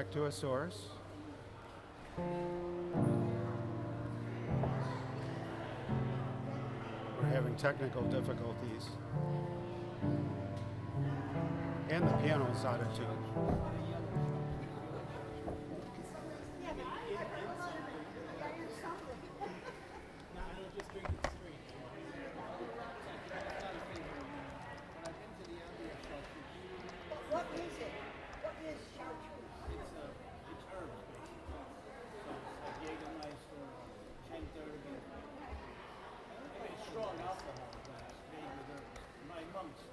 back to a source. We're having technical difficulties. And the piano's out of tune. What is it? What is chartreuse? It's herbs, basically. So it's like Jägermeister or Canterbury. It's strong alcohol, but it's made with herbs. My monks,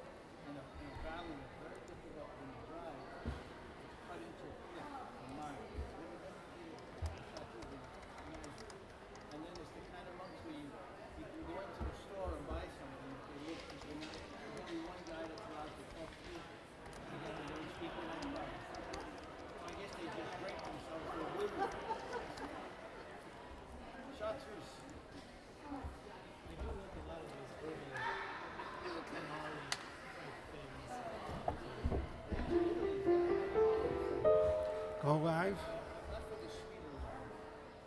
in a valley, are very difficult when you drive. It's cut into a cliff, a mile. And then it's the kind of monks where you can go into the store and buy something. If they look, there's only one guy that's allowed to talk to you. They don't speak with anybody. So I guess they just drink themselves to oblivion. Chartreuse. I do look a lot of those herbal canary things. Go live. Not for the sweeter wine.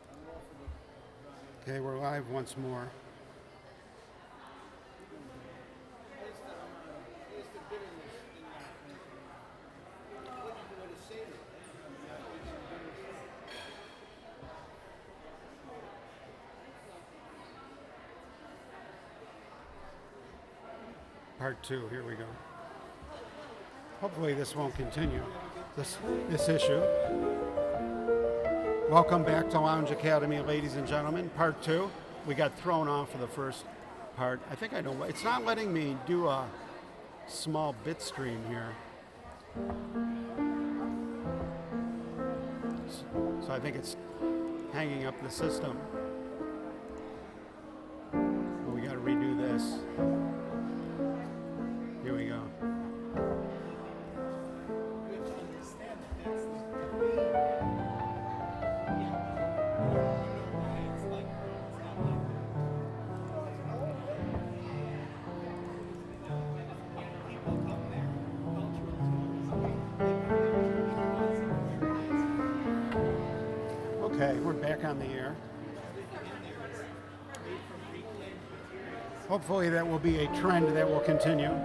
I'm more for the dry. Okay, we're live once more. It's the bitterness in that. What do you do with a cider? Part 2, here we go. Hopefully this won't continue, this issue. Welcome back to Lounge Academy, ladies and gentlemen. Part 2. We got thrown off of the first part. I think I know why. It's not letting me do a small bit stream here. So I think it's hanging up the system. But we got to redo this. Here we go. You have to understand that that's the thing. You know why it's like it's not like that. People come there, cultural tourism. Okay, we're back on the air. Hopefully that will be a trend that will continue.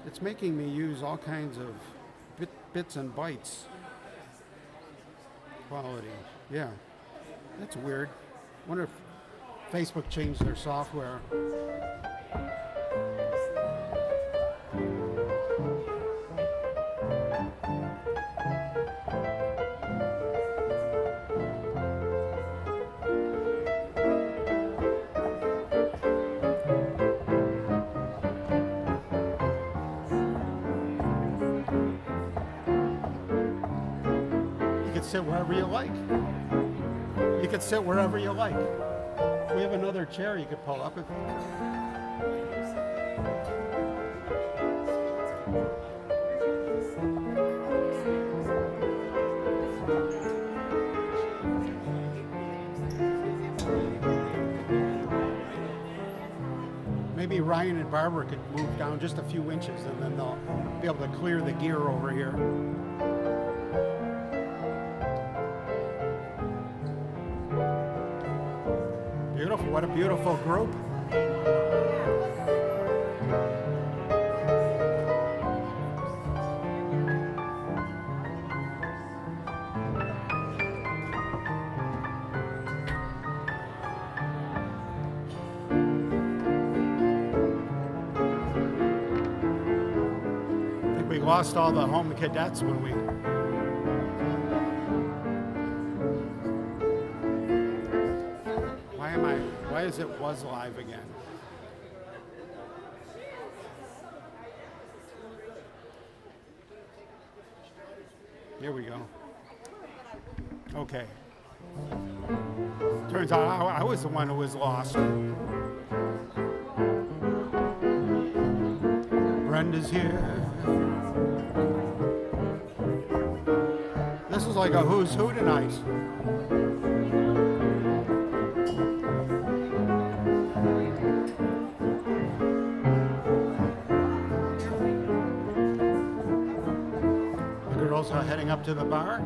It's making me use all kinds of bits and bytes quality. Yeah, that's weird. Wonder if Facebook changed their software. Sit wherever you like. You could sit wherever you like. We have another chair you could pull up. Maybe Ryan and Barbara could move down just a few inches and then they'll be able to clear the gear over here. Beautiful, what a beautiful group. lost all the home cadets when we. Why is it was live again? Here we go. Okay. Turns out I was the one who was lost. Brenda's here. This is like a who's who tonight. The girls are heading up to the bar.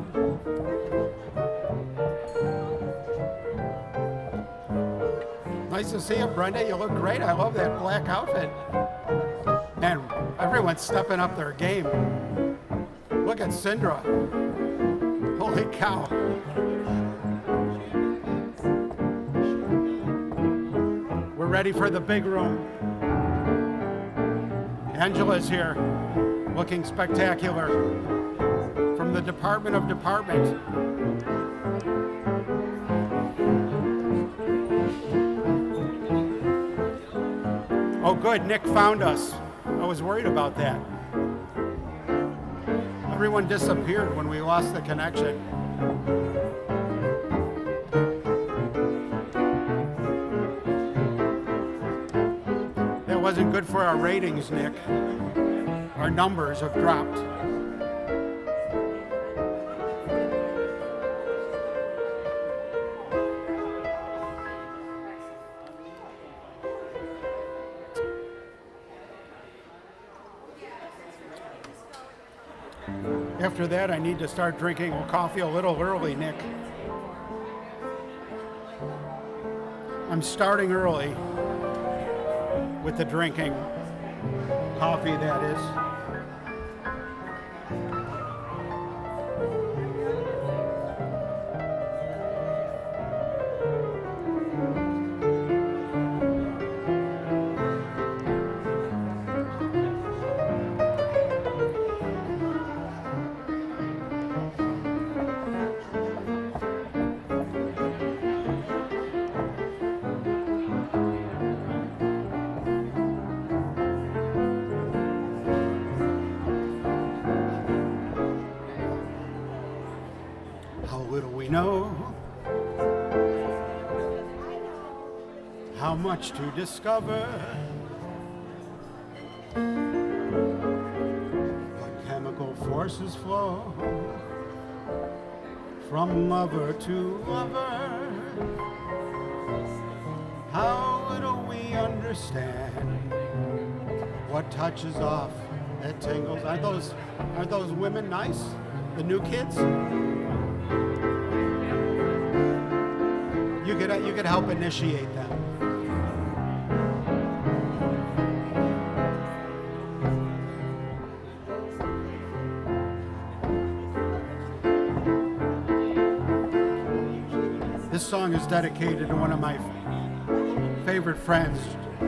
Nice to see you, Brenda. You look great. I love that black outfit. Man, everyone's stepping up their game. Look at Sindra. Holy cow. We're ready for the big room. Angela's here, looking spectacular. From the Department of Department. Oh good, Nick found us. I was worried about that. Everyone disappeared when we lost the connection. That wasn't good for our ratings, Nick. Our numbers have dropped. After that, I need to start drinking coffee a little early, Nick. I'm starting early with the drinking. Coffee, that is. How little we know, how much to discover, what chemical forces flow from lover to lover. How little we understand what touches off that tingles. Aren't those women nice? The new kids? You could help initiate them. This song is dedicated to one of my favorite friends,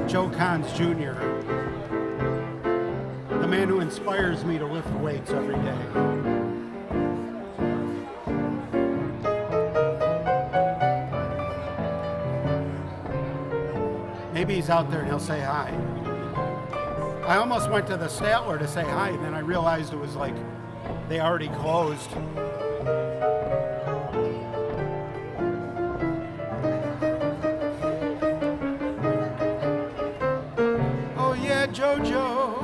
Joe Cons Jr., the man who inspires me to lift weights every day. Maybe he's out there and he'll say hi. I almost went to the Statler to say hi, and then I realized it was like they already closed. Oh yeah, Jojo.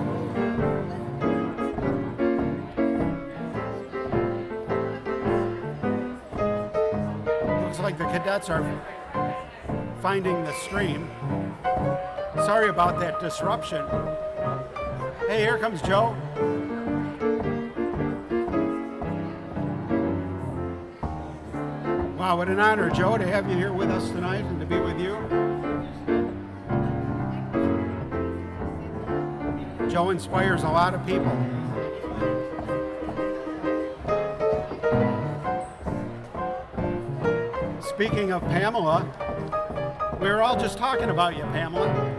Looks like the cadets are finding the stream. Sorry about that disruption. Hey, here comes Joe. Wow, what an honor, Joe, to have you here with us tonight and to be with you. Joe inspires a lot of people. Speaking of Pamela, we were all just talking about you, Pamela.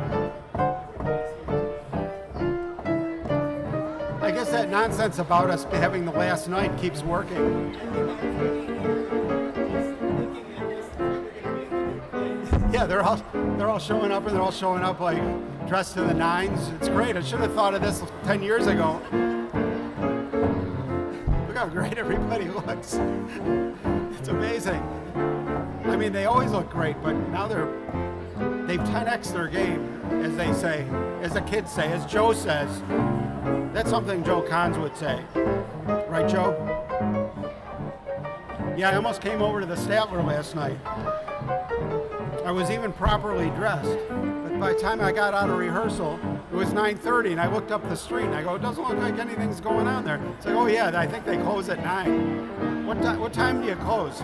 I guess that nonsense about us having the last night keeps working. Yeah, they're all showing up, and they're all showing up like dressed to the nines. It's great. I should have thought of this 10 years ago. Look how great everybody looks. It's amazing. I mean, they always look great, but now they've 10x their game, as they say, as the kids say, as Joe says. That's something Joe Cons would say. Right, Joe? Yeah, I almost came over to the Statler last night. I was even properly dressed, but by the time I got out of rehearsal, it was 9:30, and I looked up the street, and I go, it doesn't look like anything's going on there. It's like, oh yeah, I think they close at 9. What time do you close?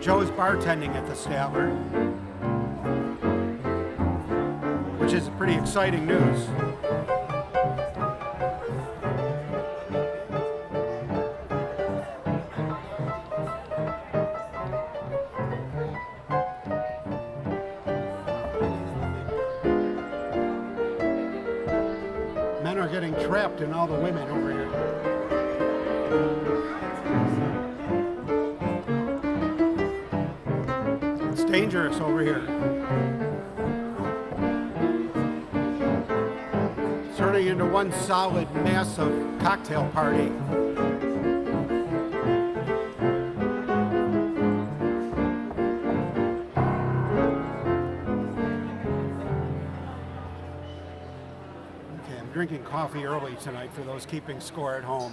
Joe's bartending at the Statler, which is pretty exciting news. Men are getting trapped in all the women over here. It's dangerous over here. It's turning into one solid massive cocktail party. Drinking coffee early tonight for those keeping score at home.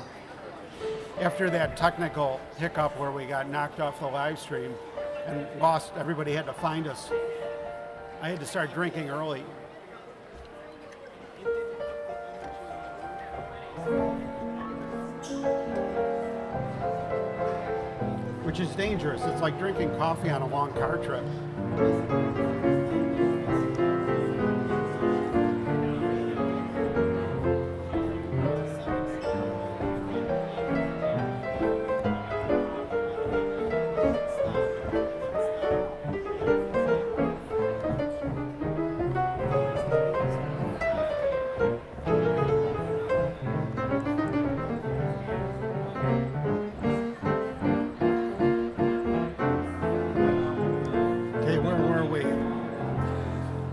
After that technical hiccup where we got knocked off the live stream and lost, everybody had to find us. I had to start drinking early. Which is dangerous. It's like drinking coffee on a long car trip.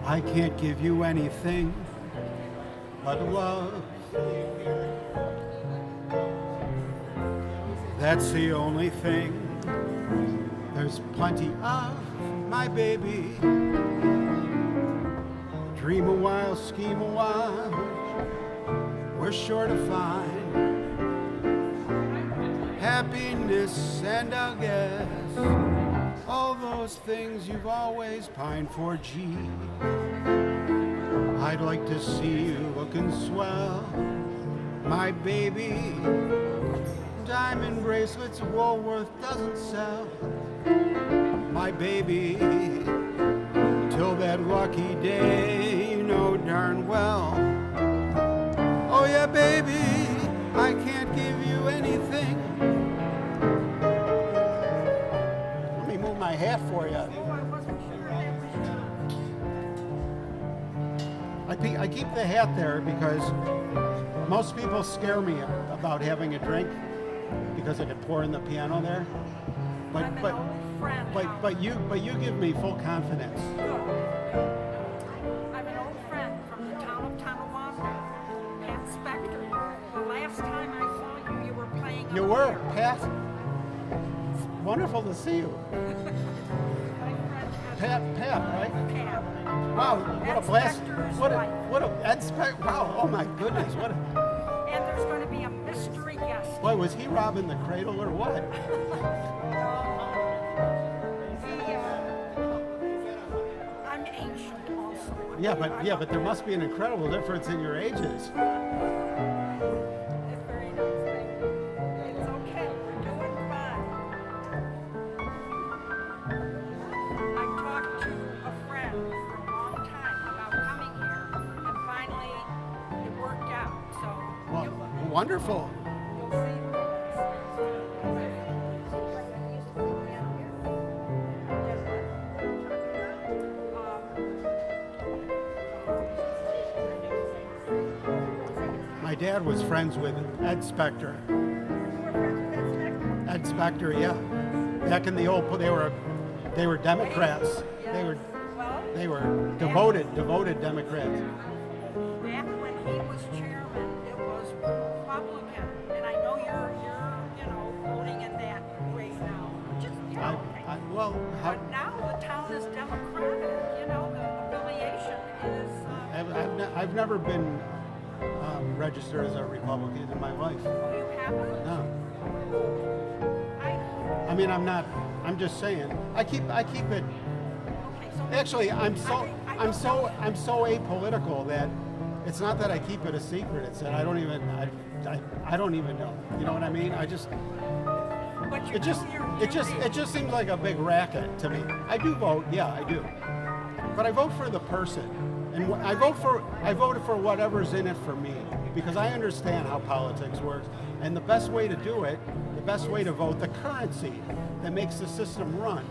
I can't give you anything but love. That's the only thing. There's plenty of my baby. Dream a while, scheme a while. We're sure to find happiness, and I'll guess all those things you've always pined for. Gee, I'd like to see you looking swell, my baby. Diamond bracelets Woolworth doesn't sell, my baby. Till that lucky day, you know darn well. Oh yeah, baby, I can't give you anything. Let me move my hat for you. I keep the hat there because most people scare me about having a drink because I could pour in the piano there. But I'm an old friend. but you give me full confidence. I'm an old friend from the town of Tonawanda, Pat Spector. The last time I saw you, you were playing. You were, Pat. It's wonderful to see you. My friend Pat, right? Pat. Wow, what a blast! Spector's What wife. a Ed wow! Oh my goodness! What a, And there's going to be a mystery guest. boy, was he robbing the cradle or what? I'm ancient also. Yeah, but there must be an incredible difference in your ages. It's very nice, thank you. It's okay, we're doing fine. I talked to a friend for a long time about coming here, and finally it worked out. So Well, wonderful. you'll see. My My dad was friends with Ed Spector. You were friends with that Spector? Ed Spector, yeah. Back in the old, they were Democrats. Yes. Well, They were devoted Democrats. back when he was chairman, it was Republican, and I know you're voting in that way now. Just okay. But now the town is Democratic. The affiliation is. I've never been registered as a Republican in my life. Oh, you haven't? No. I I mean, I'm not. I'm just saying. I keep it. okay. So Actually, I'm so apolitical that it's not that I keep it a secret. It's that I don't even know. You know what I mean? I just. But you It just do your it just duty. it just seems like a big racket to me. I do vote, yeah, I do, but I vote for the person, and I voted for whatever's in it for me, because I understand how politics works, and the best way to do it, the best way to vote, the currency that makes the system run,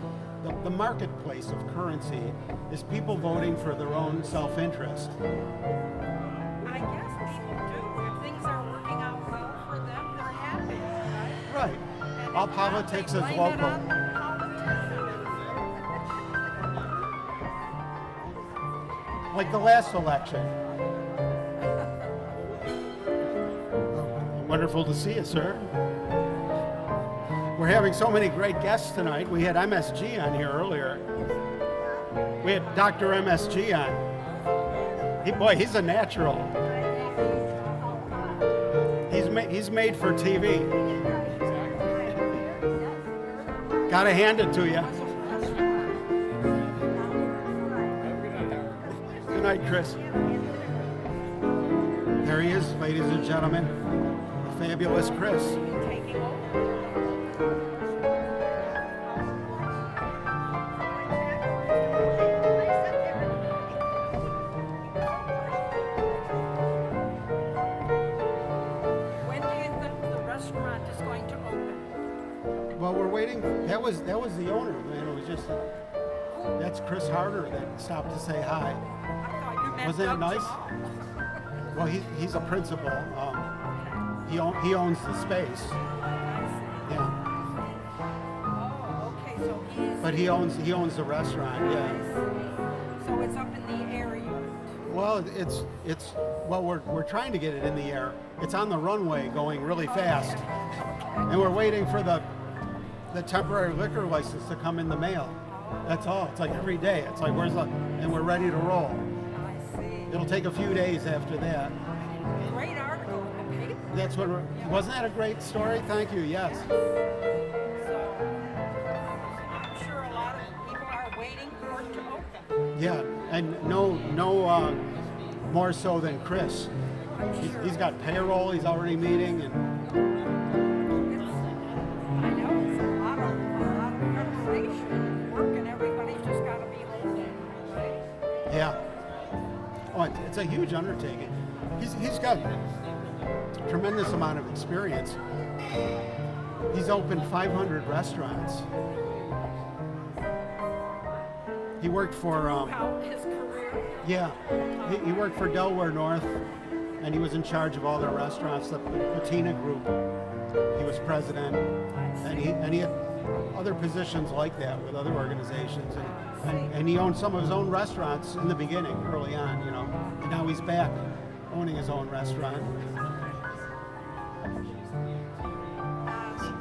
the marketplace of currency, is people voting for their own self-interest. I guess people do. If things are working out well for them, they're happy, right? Right. And All if not, politics they is blame it local. on the politicians. Like the last election. Wonderful to see you, sir. We're having so many great guests tonight. We had MSG on here earlier. We had Dr. MSG on. He's a natural. He's made for TV. Gotta hand it to you. Good night, Chris. There he is, ladies and gentlemen. The fabulous Chris. Taking over. When do you think the restaurant is going to open? Well, we're waiting. That was the owner, man. It was just. That's Chris Harder that stopped to say hi. I thought you meant Wasn't it Doug nice? Jamal. Well, he's a principal. He owns the space. Yeah, Oh, okay, so he's. but he owns the restaurant. Yeah. So it's up in the area. Well, we're trying to get it in the air. It's on the runway going really fast, and we're waiting for the temporary liquor license to come in the mail. That's all. It's like every day. It's like and we're ready to roll. I see. It'll take a few days after that. Great article in the paper. That's what. Wasn't that a great story? Thank you. Yes. So I'm sure a lot of people are waiting for it to open. Yeah, and no more so than Chris. I'm sure. He's got payroll. He's already meeting, and I know it's a lot of preparation, work, and everybody's just got to be holding, right? yeah. Oh, it's a huge undertaking. He's got a tremendous amount of experience. He's opened 500 restaurants. He worked for How his career. yeah, he worked for Delaware North, and he was in charge of all their restaurants. The Patina Group. He was president, and he had other positions like that with other organizations, and he owned some of his own restaurants in the beginning, early on, and now he's back owning his own restaurant.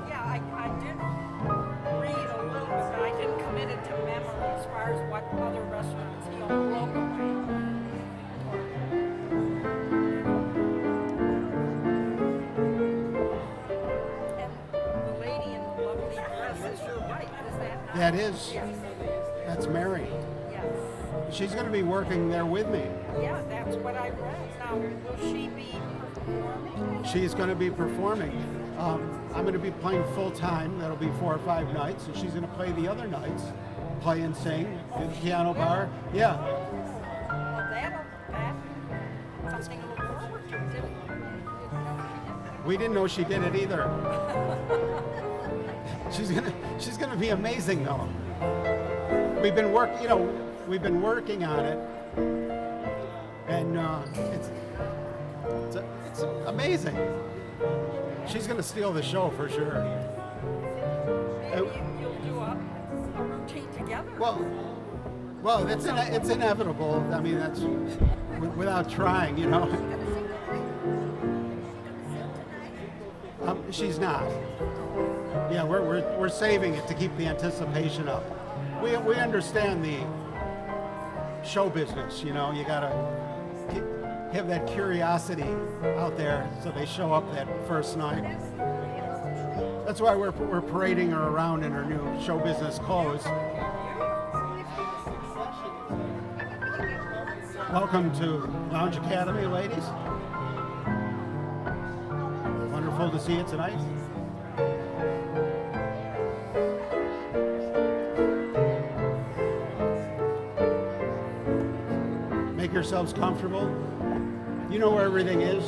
Yeah, I did read a little bit, but I didn't commit it to memory as far as what other restaurants he owned locally. And the lady in the lovely dress is your wife, is that? That is, Yes. that's Mary. Yes. She's going to be working there with me. Yeah, that's what I read. Now, will she be performing? She's going to be performing. I'm going to be playing full time. That'll be 4 or 5 nights, and she's going to play the other nights, play and sing in the piano bar. Yeah. Well, that's something to look forward to. Didn't know We didn't know she did it either. She's gonna be amazing though. We've been working on it, and It's amazing. She's going to steal the show for sure. Maybe you'll do a routine together. Well, it's inevitable. I mean, that's without trying, you know. She's not. Yeah, we're saving it to keep the anticipation up. We understand the show business, you know. You gotta have that curiosity out there, so they show up that first night. That's why we're parading her around in her new show business clothes. Welcome to Lounge Academy, ladies. Wonderful to see you tonight. Make yourselves comfortable. You know where everything is.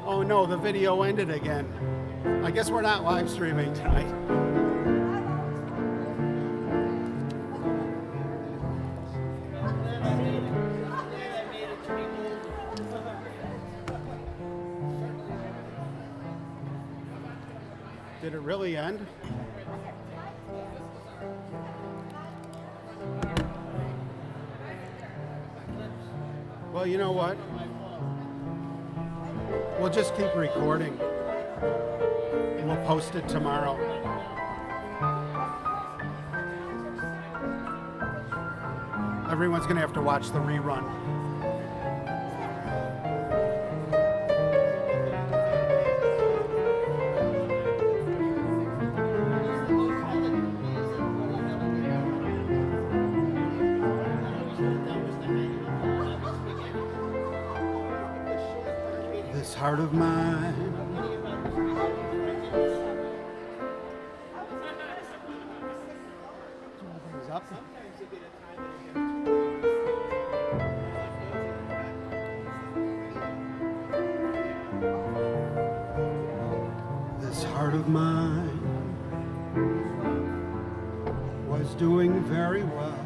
Oh no, the video ended again. I guess we're not live streaming tonight. Did it really end? Well, you know what? We'll just keep recording and we'll post it tomorrow. Everyone's going to have to watch the rerun. This heart of mine. This heart of mine was doing very well.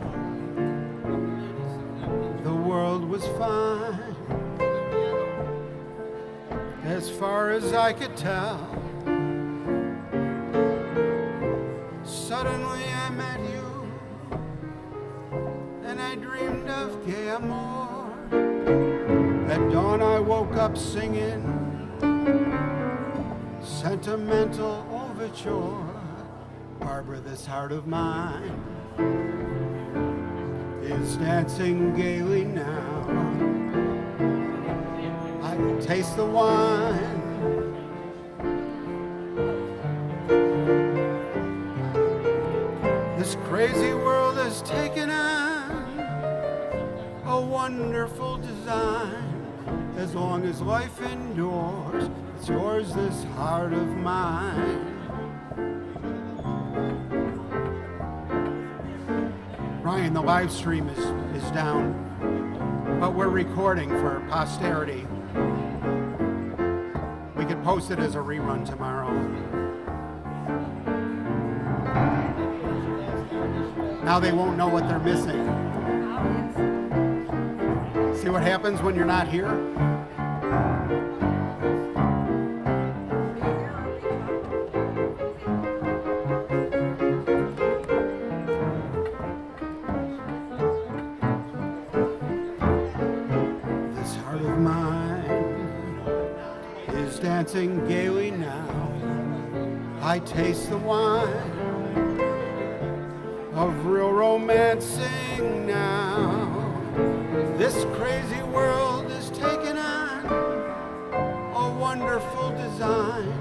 The world was fine. As far as I could tell, suddenly I met you, and I dreamed of gay amour. At dawn I woke up singing sentimental overture. Barbara, this heart of mine is dancing gaily now. Taste the wine. This crazy world has taken on a wonderful design. As long as life endures, it's yours, this heart of mine. Ryan, the live stream is down, but we're recording for posterity. We could post it as a rerun tomorrow. Now they won't know what they're missing. See what happens when you're not here? This heart of mine is dancing gaily now. I taste the wine of real romancing now. This crazy world is taking on a wonderful design.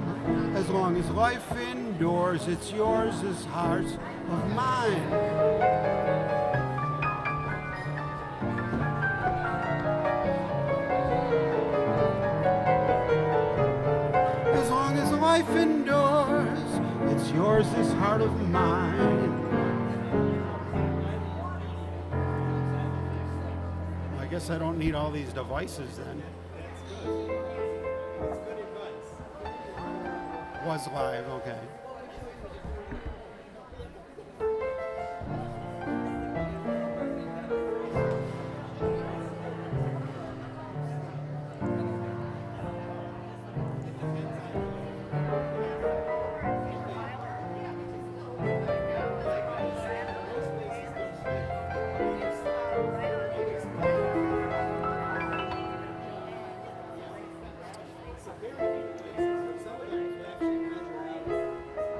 As long as life endures, it's yours, this heart of mine. As long as life endures, it's yours, this heart of mine. I guess I don't need all these devices then. That's good. That's good advice. Was live, okay.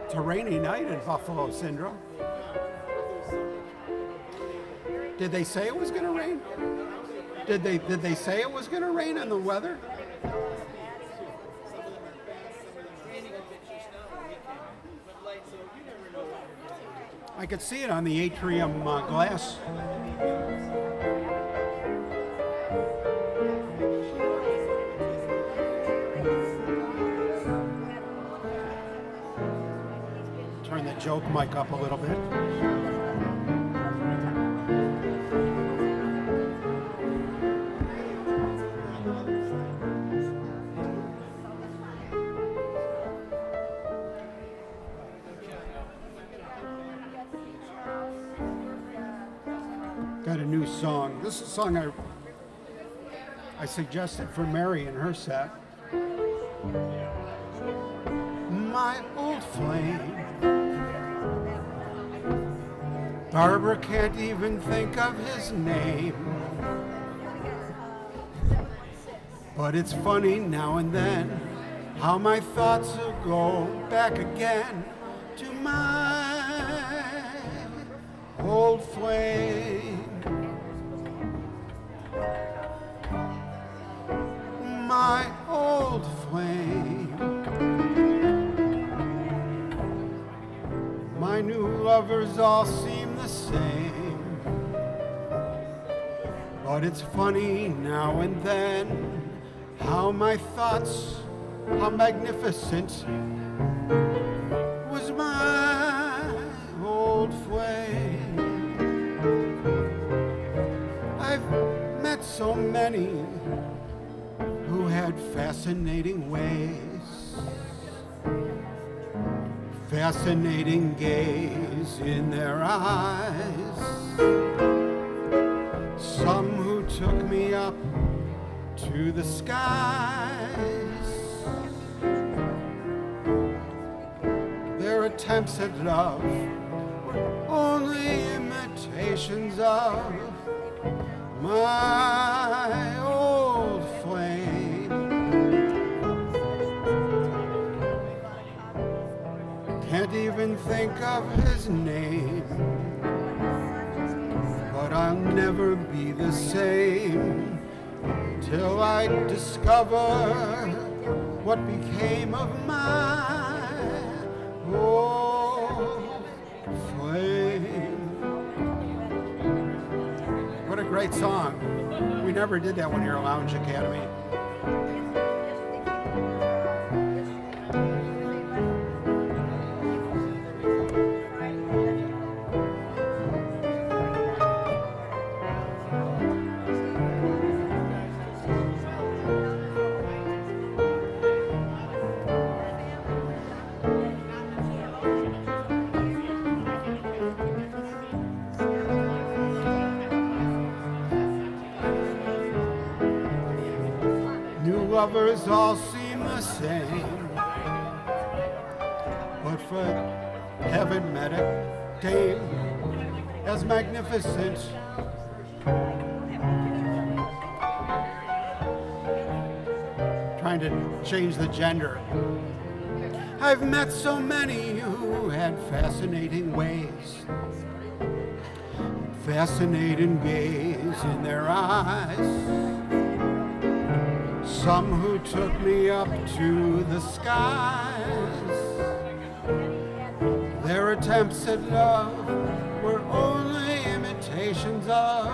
It's a rainy night in Buffalo, Syndrome. Did they say it was going to rain? Did they say it was going to rain in the weather? I could see it on the atrium glass. Turn the joke mic up a little bit. Got a new song. This is a song I suggested for Mary in her set. My old flame. Barbara can't even think of his name. But it's funny now and then how my thoughts will go back again to my old flame. My old flame. My new lovers all seem the same. But it's funny now and then how my thoughts, how magnificent was my old flame. I've met so many who had fascinating ways, fascinating gaze in their eyes. Some who took me up to the skies. Their attempts at love were only imitations of my old flame. Can't even think of his name, but I'll never be the same till I discover what became of my old flame. What a great song. We never did that one here at Lounge Academy. Lovers all seem the same, but for heaven met a dame as magnificent. Trying to change the gender. I've met so many who had fascinating ways, fascinating gaze in their eyes. Some who took me up to the skies. Their attempts at love were only imitations of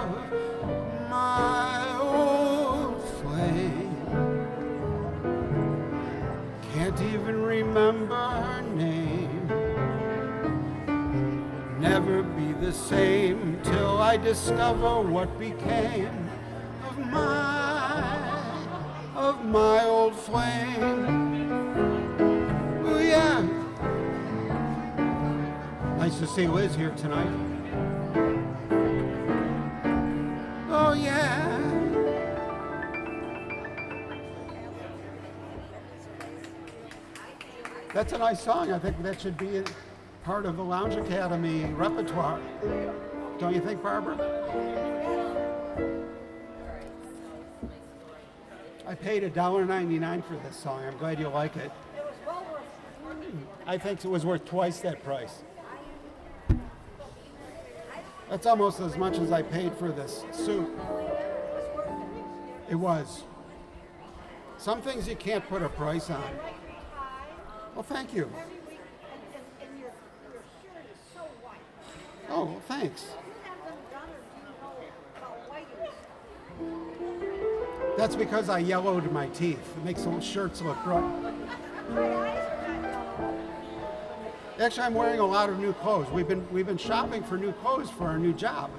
my old flame. Can't even remember her name. Never be the same till I discover what became of my old flame. Oh yeah. to see Liz here tonight. Oh yeah. That's a nice song. I think that should be part of the Lounge Academy repertoire. Don't you think, Barbara? I paid $1.99 for this song. I'm glad you like it. It was well worth it. I think it was worth twice that price. That's almost as much as I paid for this suit. It was. Some things you can't put a price on. Well, thank you. Every week, and your shirt is so white. Oh, well, thanks. Do you have them done, or do you know about white? That's because I yellowed my teeth. It makes the shirts look bright. My eyes are not yellow. Actually, I'm wearing a lot of new clothes. We've been shopping for new clothes for our new job.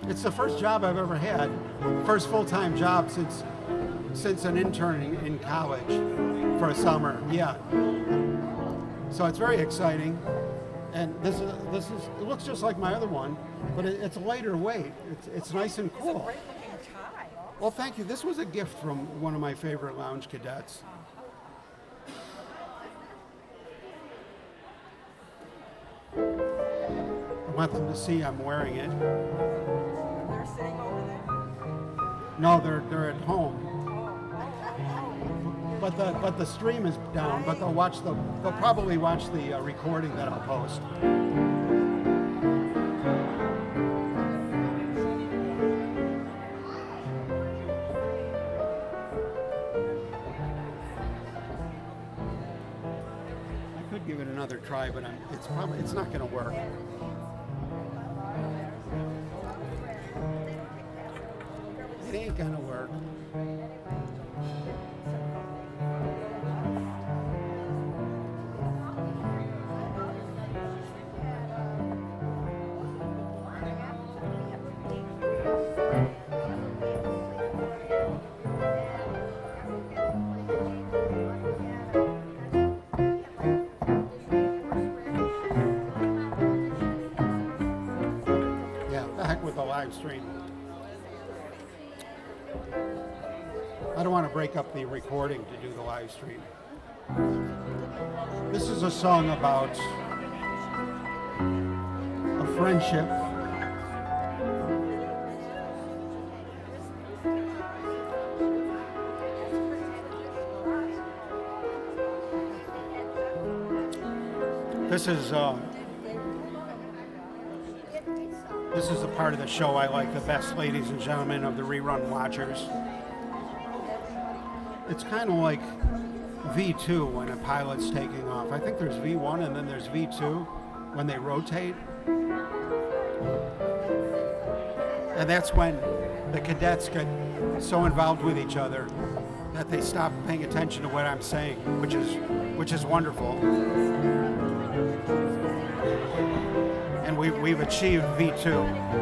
It's the first job I've ever had, first full-time job since an intern in college for a summer. Yeah. So it's very exciting, and this is it looks just like my other one, but it's lighter weight. It's nice and cool. Great looking tie. Well, thank you. This was a gift from one of my favorite lounge cadets. I want them to see I'm wearing it. They're sitting over there. No, they're at home. But the stream is down. But they'll probably watch the recording that I'll post. I could give it another try, but it's not going to work. It ain't gonna work. Yeah, the heck with the live stream. I don't want to break up the recording to do the live stream. This is a song about a friendship. This is the part of the show I like the best, ladies and gentlemen of the rerun watchers. It's kind of like V2 when a pilot's taking off. I think there's V1 and then there's V2 when they rotate. And that's when the cadets get so involved with each other that they stop paying attention to what I'm saying, which is wonderful. And we've achieved V2.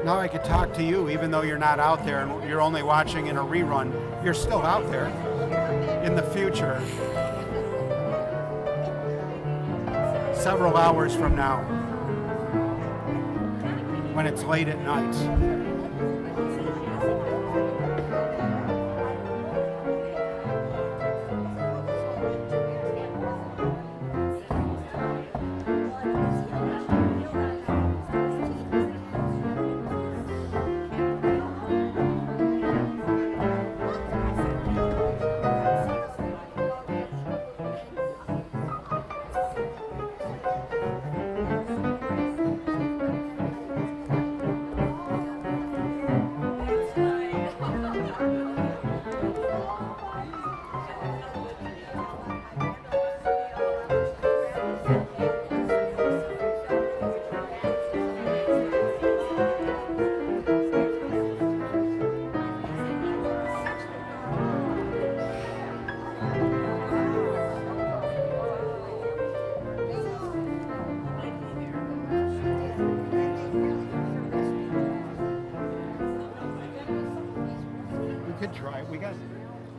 Now I could talk to you even though you're not out there and you're only watching in a rerun. You're still out there in the future. Several hours from now, when it's late at night.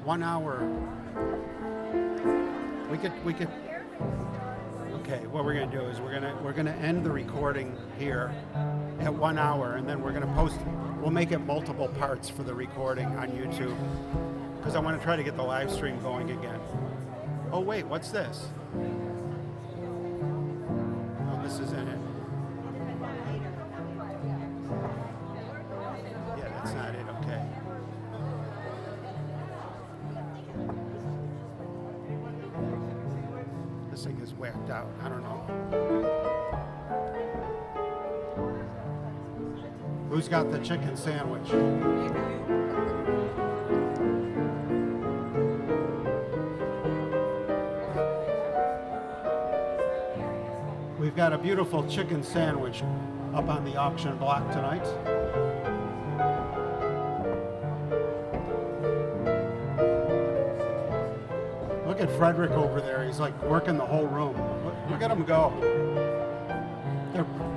1 hour. We could. Okay, what we're gonna do is we're gonna end the recording here at 1 hour, and then we're gonna post. We'll make it multiple parts for the recording on YouTube because I want to try to get the live stream going again. Oh wait, what's this? Oh, this is in it. Yeah, that's not it. Okay. This thing is whacked out. I don't know. Who's got the chicken sandwich? We've got a beautiful chicken sandwich up on the auction block tonight. Look at Frederick over there. He's like working the whole room. Look at him go.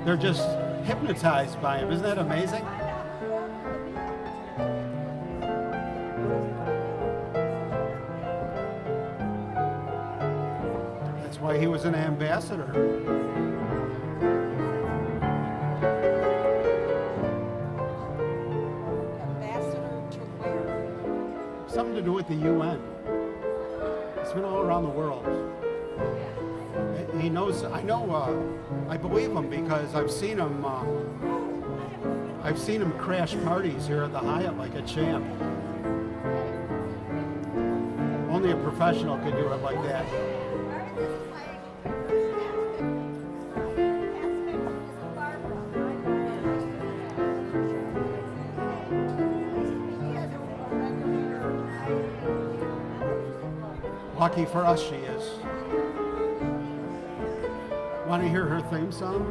They're just hypnotized by him. Isn't that amazing? That's why he was an ambassador. Ambassador to where? Something to do with the UN. It's been all around the world. He knows. I know. I believe him because I've seen him. I've seen him crash parties here at the Hyatt like a champ. Only a professional could do it like that. Lucky for us, she is. Want to hear her theme song?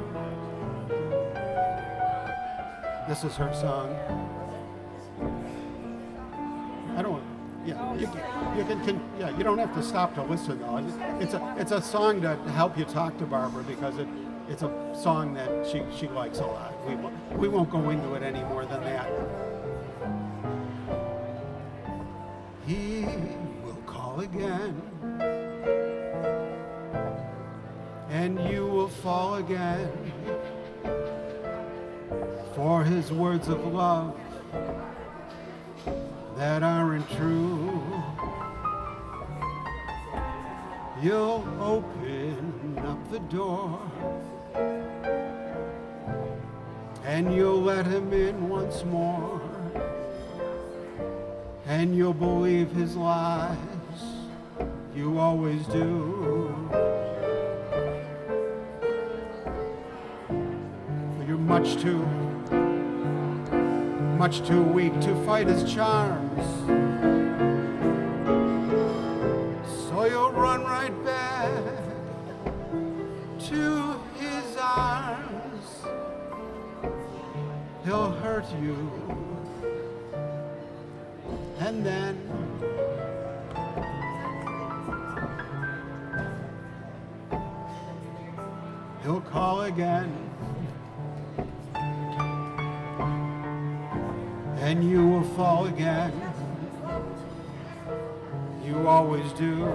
This is her song. I don't. Yeah, you can. Yeah, you don't have to stop to listen though. It's a song to help you talk to Barbara because it's a song that she likes a lot. We won't go into it any more than that. He will call again, and you will fall again, for his words of love that aren't true. You'll open up the door, and you'll let him in once more, and you'll believe his lies. You always do. But you're much too weak to fight his charms. So you'll run right back to his arms. He'll hurt you, and then he'll call again, and you will fall again. You always do.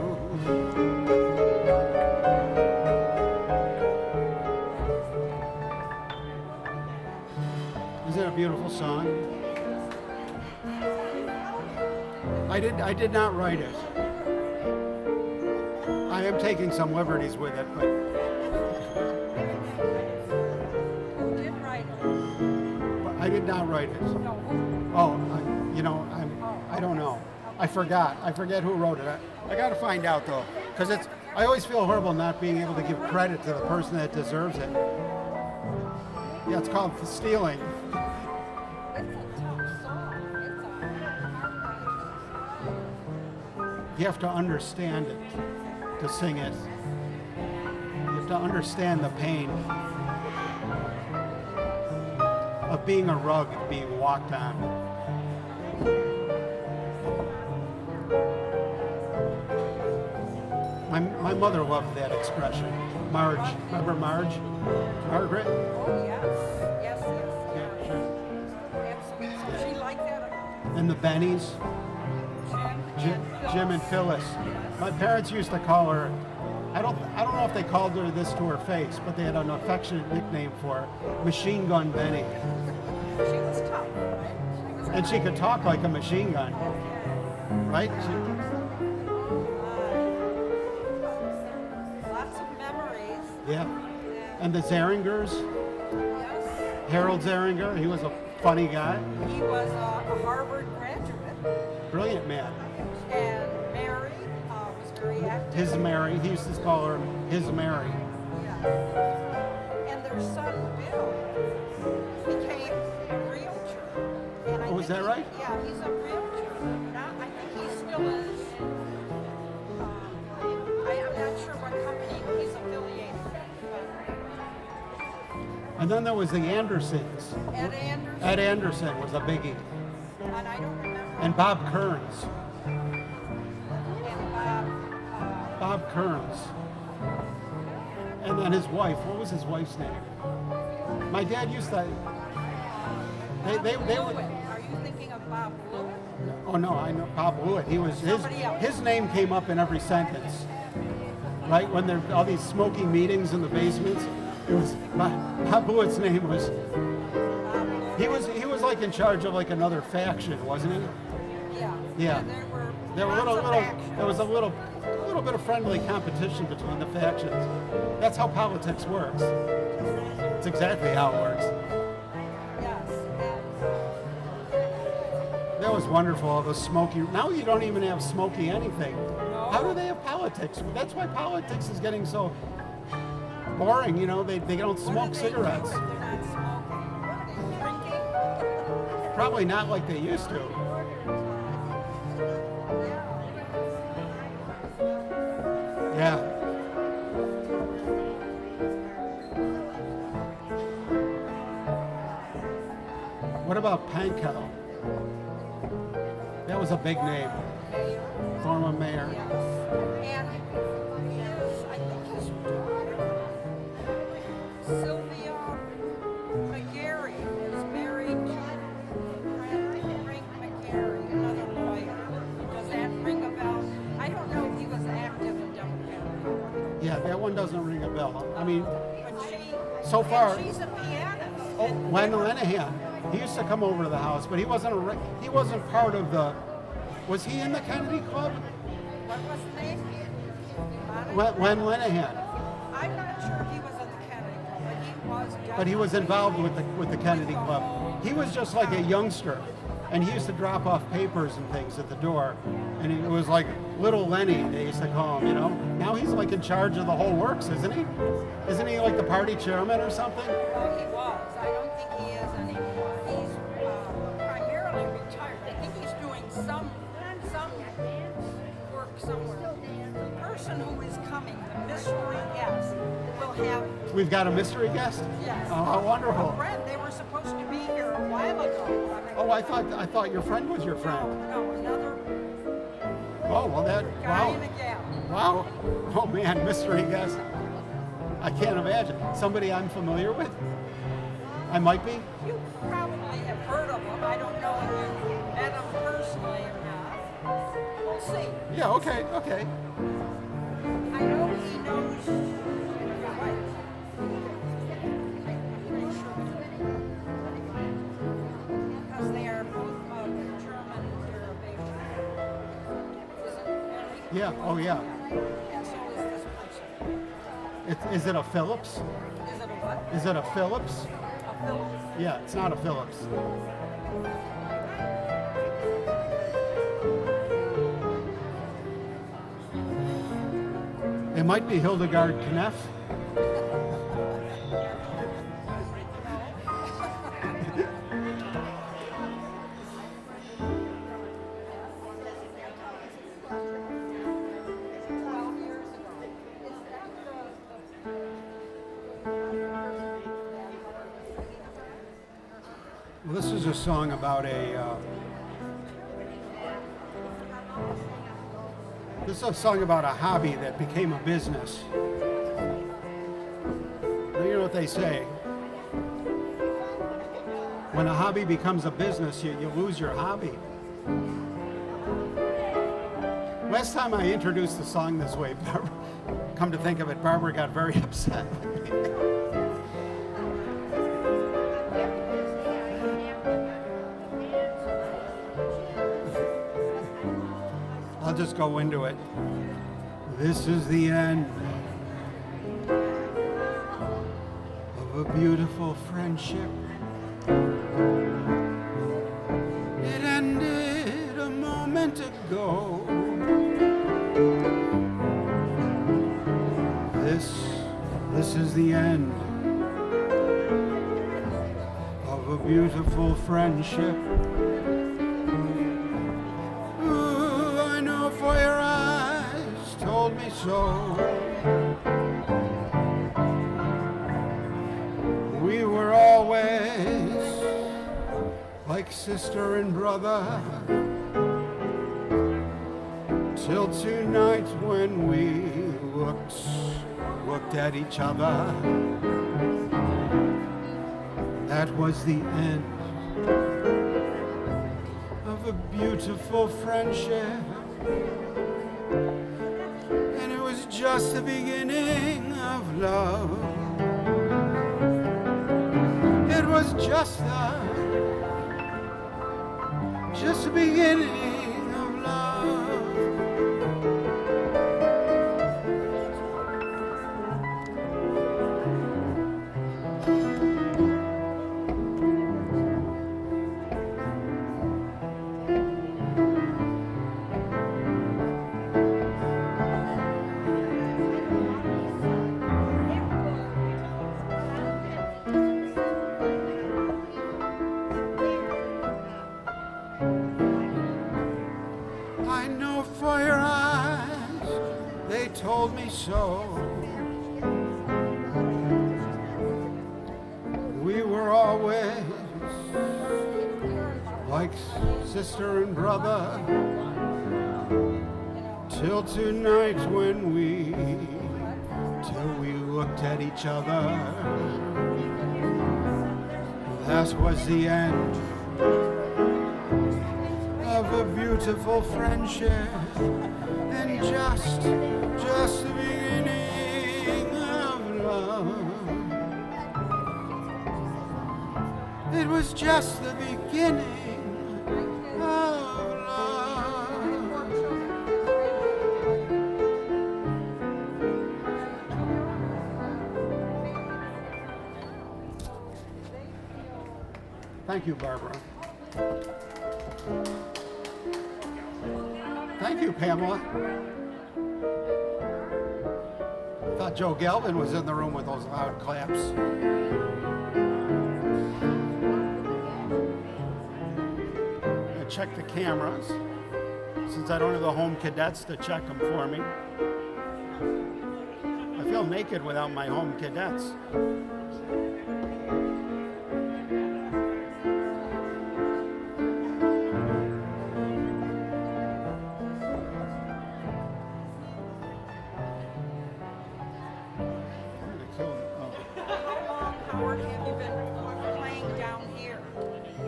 Isn't it a beautiful song? I did not write it. I am taking some liberties with it, but Who did write it? I did not write it. No, who? Oh, I don't know. I forget who wrote it. I got to find out though, because I always feel horrible not being able to give credit to the person that deserves it. Yeah, it's called stealing. It's a tough song. It's a hard. You have to understand it to sing it. You have to understand the pain of being a rug being walked on. My mother loved that expression. Marge, remember Marge? Margaret? Oh, yes. Yes, yes, Yeah, yes. sure. Absolutely. She liked that. And the Bennies. Jen? Jim and Phyllis. My parents used to call her. I don't know if they called her this to her face, but they had an affectionate nickname for her, Machine Gun Benny. She was tough, right? She was And she could talk like a machine gun, right? lots of memories. Yeah. And the Zeringers, Yes. Harold Zeringer, he was a funny guy, He was a Harvard graduate, brilliant man. and Mary was very active. His Mary, he used to call her his Mary. Yeah. And their son Bill became a realtor. And I Oh, is think that right? Yeah, he's a realtor. Now, I think he still is. I'm not sure what company he's affiliated with. And then there was the Andersons. But Ed Anderson. Ed Anderson was a biggie. And I don't remember. And Bob Kearns. And Bob Kearns. And then his wife, what was his wife's name? My dad used to, they Blewett. were, Are you thinking of Bob Blewett? oh no, I know Bob Blewett. He was, Somebody else. his name came up in every sentence. Right, when there all these smoky meetings in the basements, it was, Bob Blewett's name was, he was like in charge of like another faction, wasn't he? Yeah. Yeah. There were lots of factions. There was a little bit of friendly competition between the factions. That's how politics works. It's exactly how it works. Yes. That was wonderful, all the smoky. Now you don't even have smoky anything. No. How do they have politics? That's why politics is getting so boring, you know, they don't smoke cigarettes. They're not smoking. What are they drinking? Probably not like they used to. Yeah. What about Pankow? That was a big name. Former mayor. And I think his daughter, Sylvia McGarry, is married to Frank McGarry, another lawyer. Does that ring a bell? I don't know if he was active in Democratic. Yeah, that one doesn't ring a bell. I mean, But So far- and she's a pianist. oh, And Len Lenahan, he used to come over to the house, but he wasn't part of the. Was he in the Kennedy Club? What was the name? Len Lenahan, I'm not sure if he was in the Kennedy Club, but he was involved with the Kennedy Club. He was just like a youngster, and he used to drop off papers and things at the door, and it was like Little Lenny, they used to call him. You know. Now he's like in charge of the whole works, isn't he? Isn't he like the party chairman or something? Well, he was. I don't think he is anymore. He's primarily retired. I think he's doing some work somewhere. The person who is coming, the mystery guest, will have. We've got a mystery guest. Yes. Oh, how A wonderful. friend. They were supposed to be here a while ago. Oh, I thought your friend was your friend. No, another Oh, well that. guy Wow. and a gal. Wow. Oh man, mystery guest. I can't imagine. Somebody I'm familiar with? I might be. You probably have heard of him. I don't know if you met him personally or not. We'll see. Yeah, okay. I know he knows your wife. I'm pretty sure. Because they are both of German derivation. Isn't Mary? Yeah, oh yeah. And so is this person. Is it a Phillips? Is it a what? Is it a Phillips? A Phillips? Yeah, it's not a Phillips. It might be Hildegard Kneff. Well, this is a song about this is a song about a hobby that became a business. You know what they say? When a hobby becomes a business, you lose your hobby. Last time I introduced the song this way, Barbara, come to think of it, Barbara got very upset with me. I'll just go into it. This is the end of a beautiful friendship. It ended a moment ago. This is the end of a beautiful friendship. Ooh, I know for your eyes told me so. We were always like sister and brother, till tonight when we looked at each other. That was the end of a beautiful friendship, and it was just the beginning of love. It was just the beginning of love. I know for your eyes, they told me so. We were always like sister and brother, till tonight when we looked at each other. That was the end of a beautiful friendship, and just the beginning of love. It was just the beginning of love. Thank you, Barbara. Thank you, Pamela. I thought Joe Galvin was in the room with those loud claps. I'm gonna check the cameras, since I don't have the home cadets to check them for me. I feel naked without my home cadets. Howard, have you been playing down here?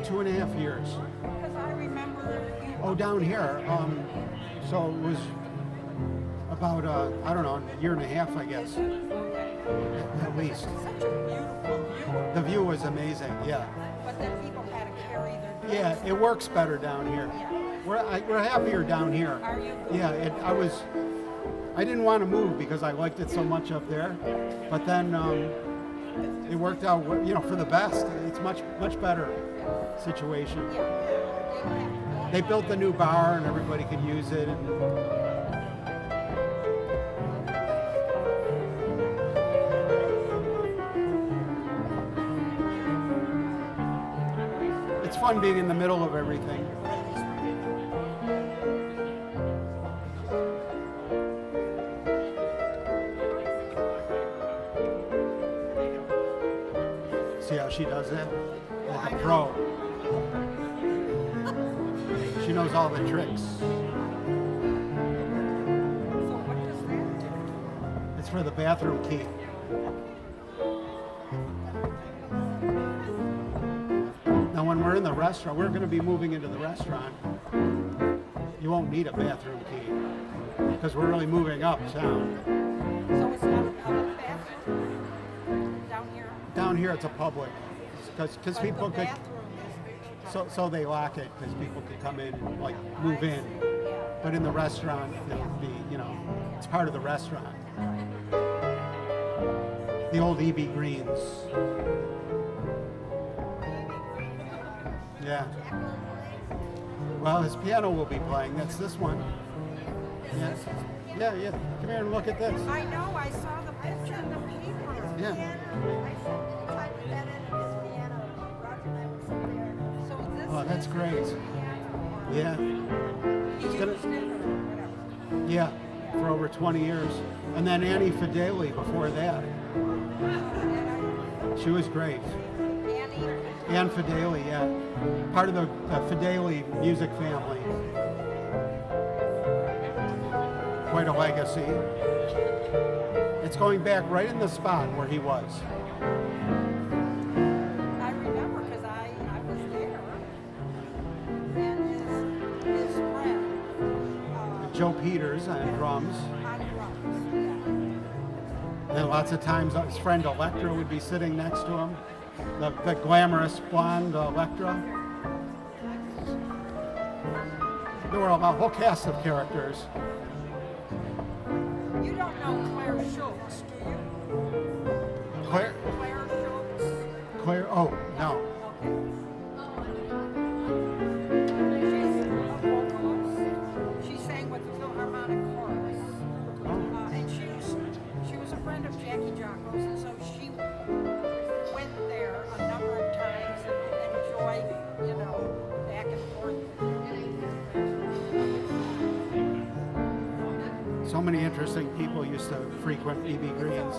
2.5 years. Because I remember you. Oh, down here. So it was about, I don't know, a year and a half, I guess, at least. Such a beautiful view. The view was amazing, yeah. But then people had to carry their drinks. Yeah, it works better down here. Yeah. We're happier down here. Are you? Yeah, I didn't want to move because I liked it so much up there, but then it worked out, for the best. It's much better situation. Yeah. They built the new bar and everybody could use it. And it's fun being in the middle of everything. See how she does that? Like a pro. She knows all the tricks. So what does that do? It's for the bathroom key. Now when we're in the restaurant, we're going to be moving into the restaurant. You won't need a bathroom key. because we're really moving uptown. So it's not a public bathroom down here? Down here it's a public, because But people the could, bathroom is, so they lock it because people could come in and like move in. yeah. But in the restaurant, it'll be, it's part of the restaurant. The old E.B. Greens. Yeah. Well, his piano will be playing. That's this one. Yeah. Yeah, yeah. Come here and look at this. I know, I saw the picture in the paper. Yeah. So this Oh, that's is great. his piano, or Yeah. he used it or whatever. Yeah. For over 20 years. And then Annie Fideli before that. She was great. Anne Fideli, yeah. Part of the Fideli music family. Quite a legacy. It's going back right in the spot where he was. I remember because I was there, and his friend Joe Peters on drums. on drums. And then lots of times his friend Electra would be sitting next to him. The glamorous blonde Electra. There were a whole cast of characters. You don't know Claire Schultz, do you? Claire, Claire Schultz. Claire, oh, no. She's a vocalist. She sang with the Philharmonic Chorus. And she was a friend of Jackie Jocko's, and so she went there a number of times and enjoyed, back and forth. So many interesting people used to frequent E.B. Greens.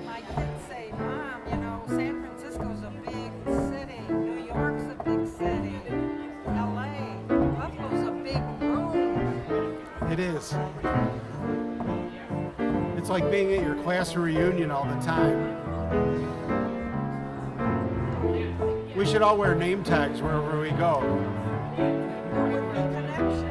My kids say, Mom, San Francisco's a big city, New York's a big city, LA, Buffalo's a big room. It is. It's like being at your class reunion all the time. We should all wear name tags wherever we go. With the connections.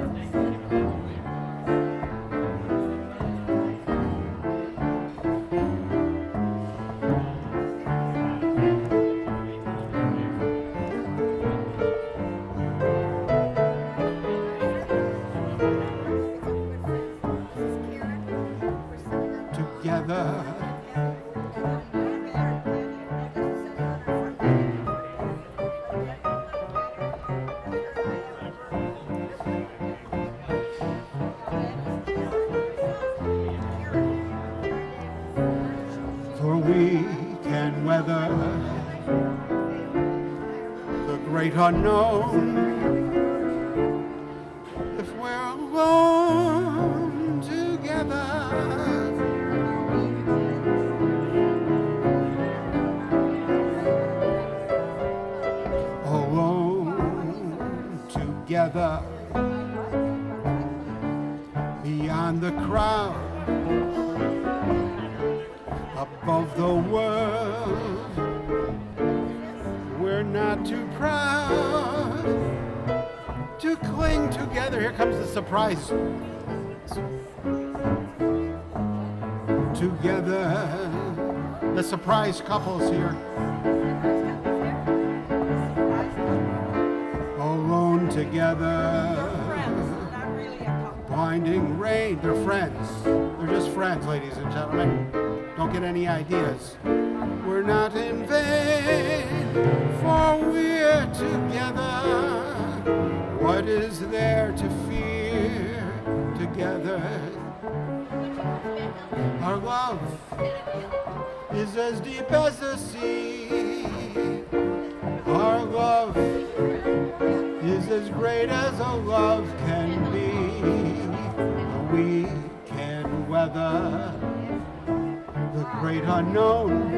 Together. For we can weather the great unknown if we're alone together. Alone together beyond the crowd, above the world. We're not too proud to cling together. Here comes the surprise. Together, the surprise couple's here. Alone together. Friends, not really a couple. Blinding rain. They're friends. They're just friends, ladies and gentlemen. Don't get any ideas. We're not in vain, for we're together. What is there to fear together? Our love is as deep as the sea. Our love is as great as a love can be. We can weather the great unknown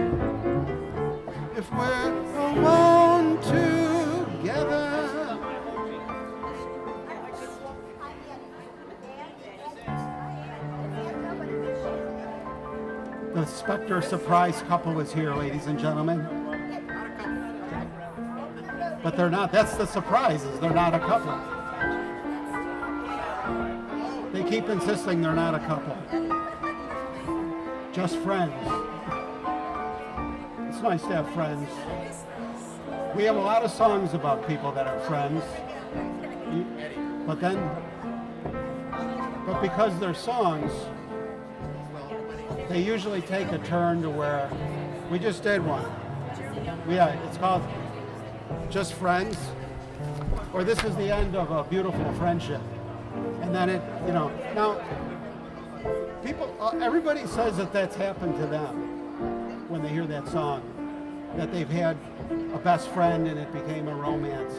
if we're alone together. The Spectre surprise couple is here, ladies and gentlemen. But they're not. That's the surprise, is they're not a couple. keep insisting they're not a couple. Just friends. It's nice to have friends. We have a lot of songs about people that are friends. But because they're songs, they usually take a turn to where we just did one. It's called Just Friends, or this is the end of a beautiful friendship. And then now everybody says that that's happened to them when they hear that song, that they've had a best friend and it became a romance,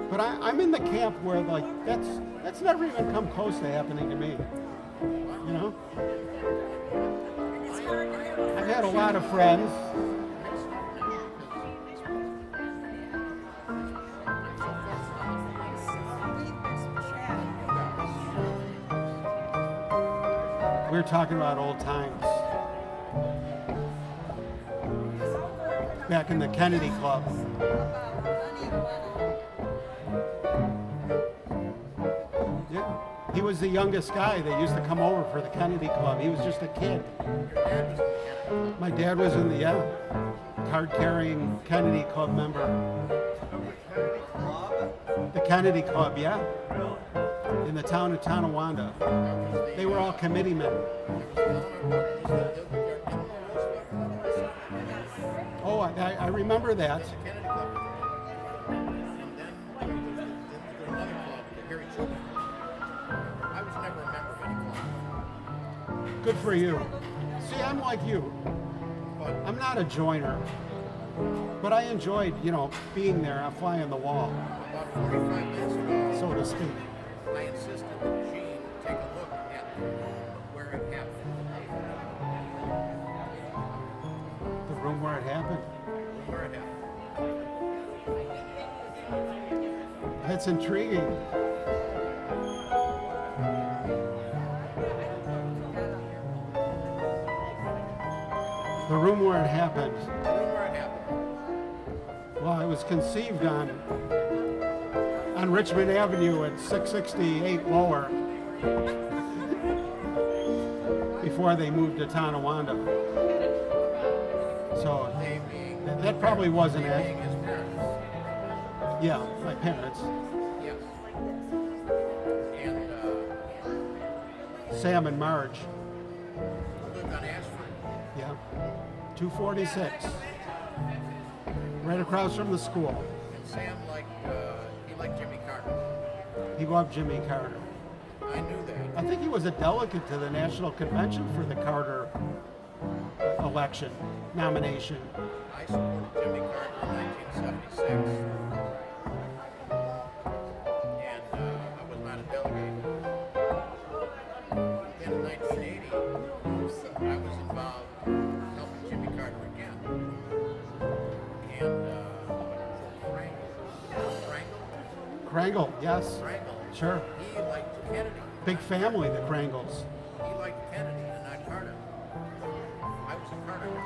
But I'm in the camp where like that's never even come close to happening to me, I've had a lot of friends. We were talking about old times. Back in the Kennedy Club. Yeah. He was the youngest guy that used to come over for the Kennedy Club. He was just a kid. My dad was in the card-carrying Kennedy Club member. The Kennedy Club, yeah. In the town of Tonawanda. They were all committeemen. Oh, I remember that. Good for you. See, I'm like you. I'm not a joiner. But I enjoyed, being there, a fly on the wall. About 45 minutes ago, So to speak. I insisted that Gene take a look at the room where it happened. The room where it happened. Where it happened. That's intriguing. The room where it happened. The room where it happened. Well, it was conceived on Richmond Avenue at 668 Lower before they moved to Tonawanda. So that probably wasn't it. Being his parents. Yeah, my parents. Yes. And Sam and Marge. lived on Ashford. Yeah. 246. Right across from the school. And Sam liked Jimmy Carter. He loved Jimmy Carter. I knew that. I think he was a delegate to the National Convention for the Carter election nomination. I supported Jimmy Carter in 1976. And I was not a delegate. Then in 1980, I was involved helping Jimmy Carter again. And Krangle, yes. Krangle, Sure. he liked Kennedy. Big family, the Krangles. He liked Kennedy and not Carter. I was a Carter guy.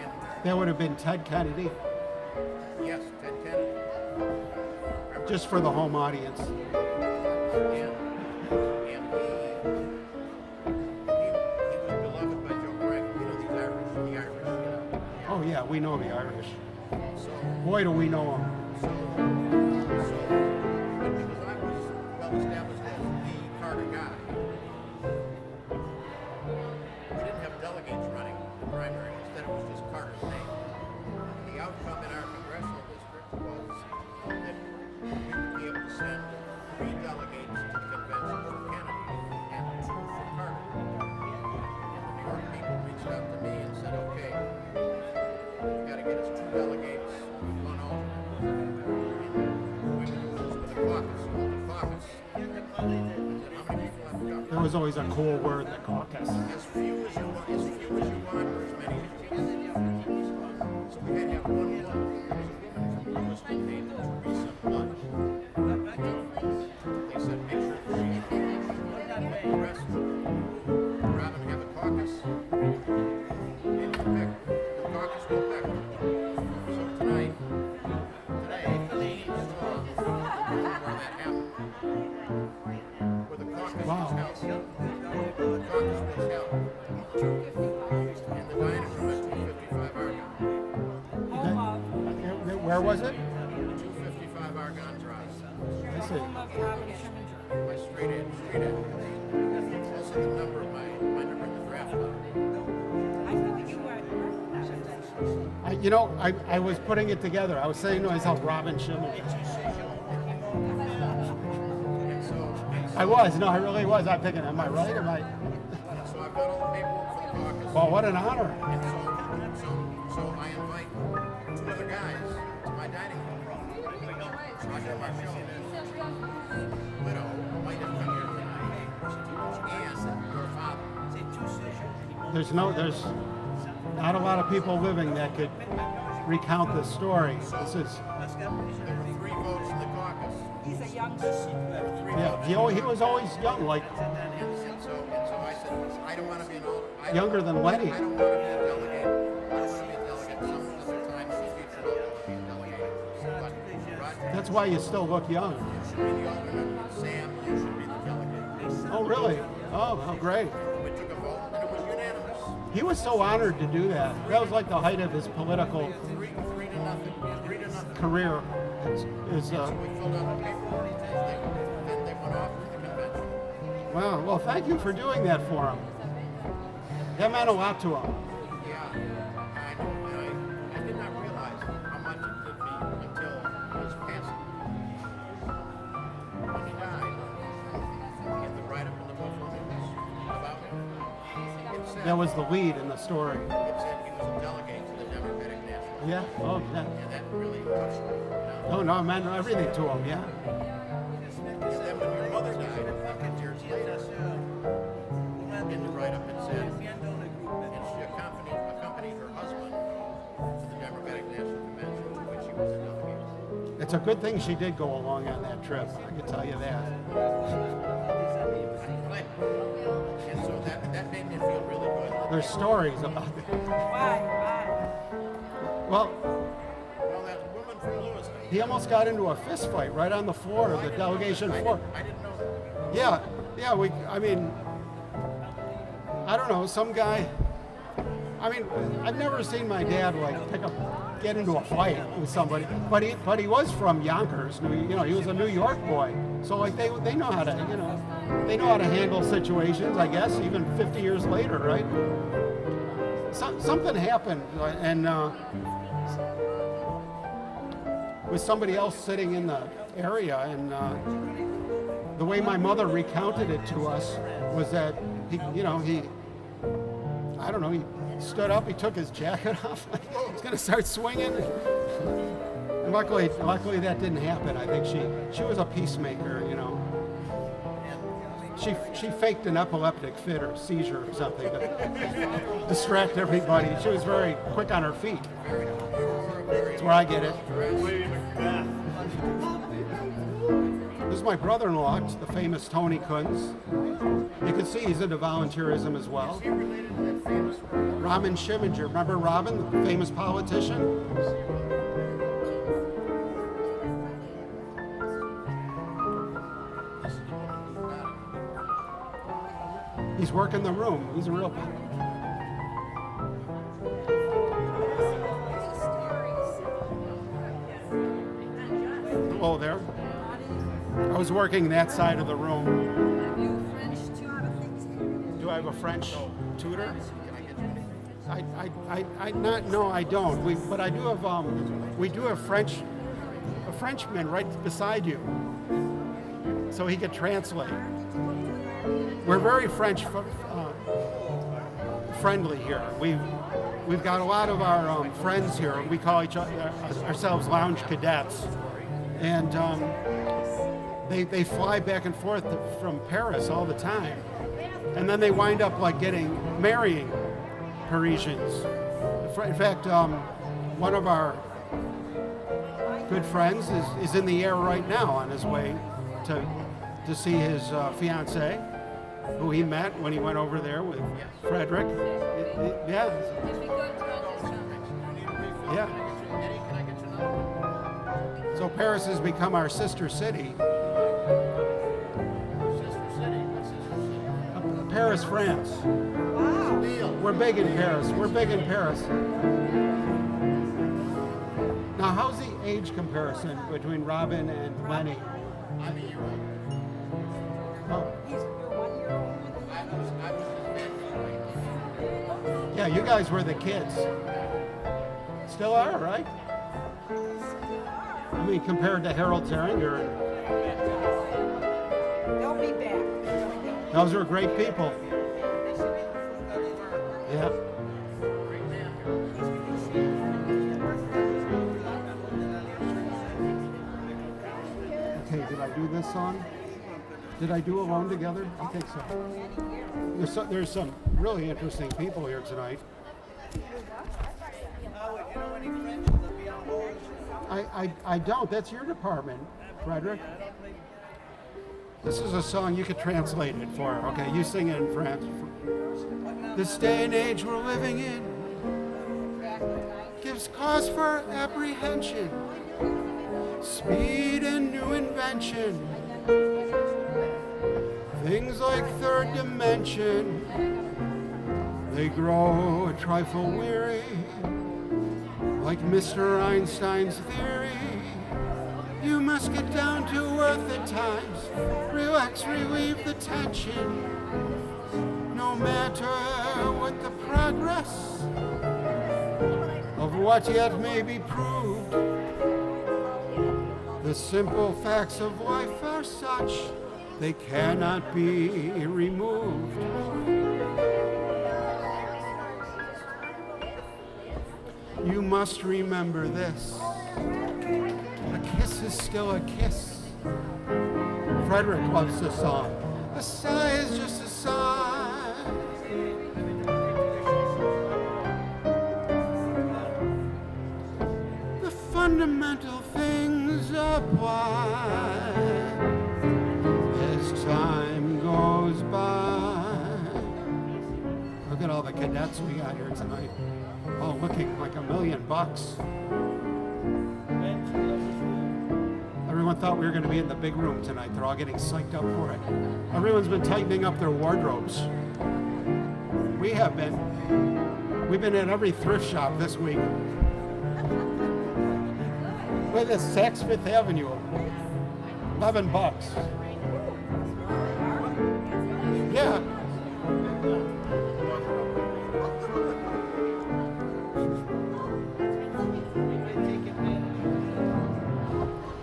And That would have been Ted Kennedy, yes, Ted Kennedy. just for the home audience. And he was beloved by Joe Craig. The Irish. Oh yeah, we know the Irish. So, Boy, do we know them. but because I was well established as the Carter guy, we didn't have delegates running the primary. Instead, it was just Carter's name. The outcome in our congressional district was that we would be able to send 3 delegates to the convention for Kennedy and 2 for Carter. And the New York people reached out to me and said, okay, you got to get us 2 delegates, 1 alternate. And we would do this with a caucus. The caucus. I said, how many people have to There was always a cool word, the caucus. as few as you want, or as many as you can. So we had to have 1 woman. There was a woman from Lewiston named Teresa Lunch. They said, make sure that she's the rest. Rather than have a caucus, and go back. The caucus go back. So today, Dean saw the room where that happened. Where was it? 255 Argonne Drive. I see. Home of Robin Schimminger. My street address. Also the number of my number in the draft letter. I thought you were. You know, I was putting it together. I was saying to myself, Robin Schimminger. I was. No, I really was. I'm thinking, am I right? Am I? So I've got all the paperwork for the caucus. Well, what an honor. And so I invite two other guys to my dining room. Roger Marshall, widow, might have come here tonight, and your father. There's not a lot of people living that could recount this story. This is, There were 3 votes in the caucus. He's a youngster. yeah, he was always young, like And so I said, I don't want to be an old. younger than Lenny. I don't want to be a delegate. I don't want to be a delegate. Some other time in the future I'll be a delegate. But Roger, That's why you still look young. you should be the alderman. Sam, you should be the delegate. Oh, really? Oh, great. We took a vote and it was unanimous. He was so honored to do that. That was like the height of his political 3-0. career. Is So we filled out the paperwork and they went off to the convention. wow. Well, thank you for doing that for him. That meant a lot to him. Yeah, I know. And I did not realize how much it did me until his passing. When he died, he had the write-up in the Buffalo News about him. It said, That was the lead in the story. it said he was a delegate to the Democratic National. Yeah. Oh, yeah. And that really touched me. Oh no, it meant everything to him. Yeah. And then when your mother died, a couple years later, in the write-up it said, and she accompanied her husband to the Democratic National Convention, to which she was a delegate. It's a good thing she did go along on that trip. I can tell you that. And so that made me feel really good. There's stories about it. Why? Well, Well, that woman from Lewiston, he almost got into a fist fight right on the floor of the delegation floor. I didn't know that. Yeah. I mean, I don't know, some guy. I mean, I've never seen my dad get into a fight with somebody, but he was from Yonkers, he was a New York boy, so like they know how to, they know how to handle situations, I guess, even 50 years later, right? Something happened, and with somebody else sitting in the area, and the way my mother recounted it to us was that he stood up, he took his jacket off, he's gonna start swinging. And luckily that didn't happen. I think she was a peacemaker, She faked an epileptic fit or seizure or something to distract everybody. She was very quick on her feet. That's where I get it. This is my brother-in-law, the famous Tony Kunz. You can see he's into volunteerism as well. Robin Schimminger, remember Robin, the famous politician? He's working the room. He's a real. Hello there. I was working that side of the room. Do I have a French tutor? I don't. But I do have. We do have a Frenchman right beside you, so he could translate. We're very French friendly here. We've got a lot of our friends here. We call ourselves LoungeCADETS, and they fly back and forth from Paris all the time, and then they wind up marrying Parisians. In fact, one of our good friends is in the air right now on his way to see his fiancée, who he met when he went over there with Frederick. Yeah. So Paris has become our sister city. Paris, France. We're big in Paris. Now, how's the age comparison between Robin and Lenny? I'm a year old. Oh, You're 1 year older than I was his nephew. yeah, you guys were the kids. Still are, right? I mean, compared to Harold Terringer. They'll be back. Those were great people. Yeah. Okay, did I do this song? Did I do Alone Together? I think so. There's some really interesting people here tonight. Howard, you know any French that'll be on hold? I don't. That's your department, Frederick. This is a song you could translate it for. Okay, you sing it in French. This day and age we're living in gives cause for apprehension, speed and new invention, things like third dimension. They grow a trifle weary, like Mr. Einstein's theory. You must get down to earth at times, relax, relieve the tension. No matter what the progress of what yet may be proved, the simple facts of life are such, they cannot be removed. You must remember this. A kiss is still a kiss. Frederick loves this song. A sigh is just a sigh. The fundamental things apply as time goes by. Look at all the cadets we got here tonight. All looking like $1 million. Everyone thought we were going to be in the big room tonight. They're all getting psyched up for it. Everyone's been tightening up their wardrobes. We have been. We've been at every thrift shop this week. Look at this, Saks Fifth Avenue. $11. Yeah.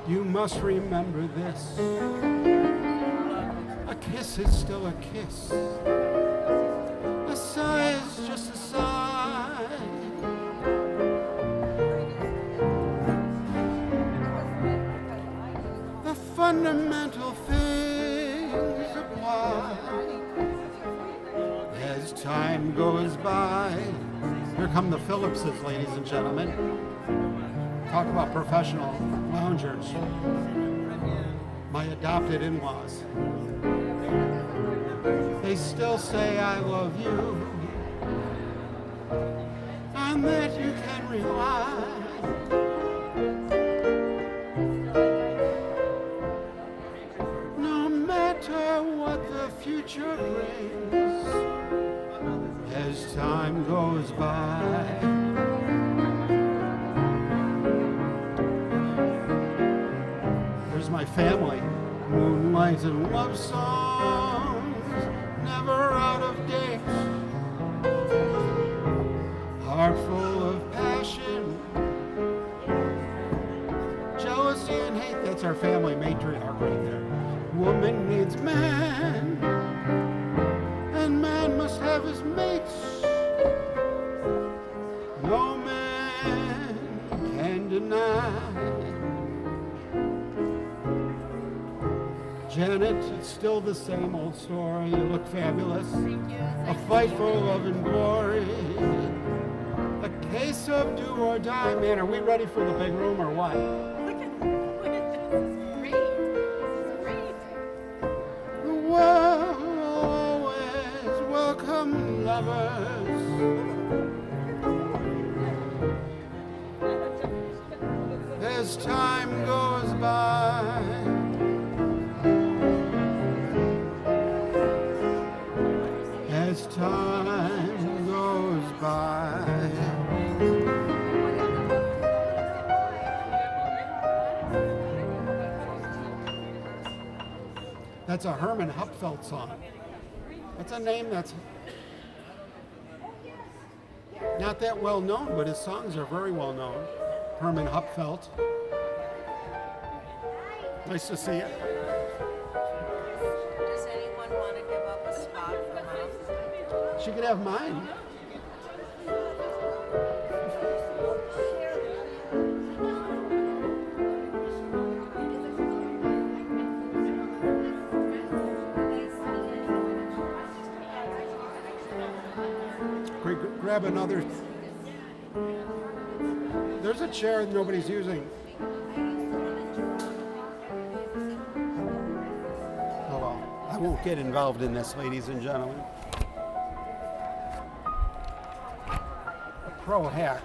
You must remember this. A kiss is still a kiss. A sigh is just a sigh. The fundamental things apply as time goes by. Here come the Phillipses, ladies and gentlemen. Talk about professional loungers. My adopted in-laws. They still say I love you, and that you can rely. No matter what the future brings, as time goes by. My family, moonlight and love songs, never out of date, heart full of passion, jealousy and hate. That's our family matriarch right there. Woman needs man, and man must have his mates. No man can deny. Janet, it's still the same old story. You look fabulous. A fight for love and glory. A case of do or die. Man, are we ready for the big room or what? Look at this. This is great. The world will always welcome lovers. As time goes by. As time goes by. That's a Herman Hupfeld song. That's a name that's not that well known, but his songs are very well known. Herman Hupfeld. Nice to see you. Does anyone want to give up a spot for Mom? She could have mine. Grab another. There's a chair that nobody's using. Oh well, I won't get involved in this, ladies and gentlemen. Pro hack.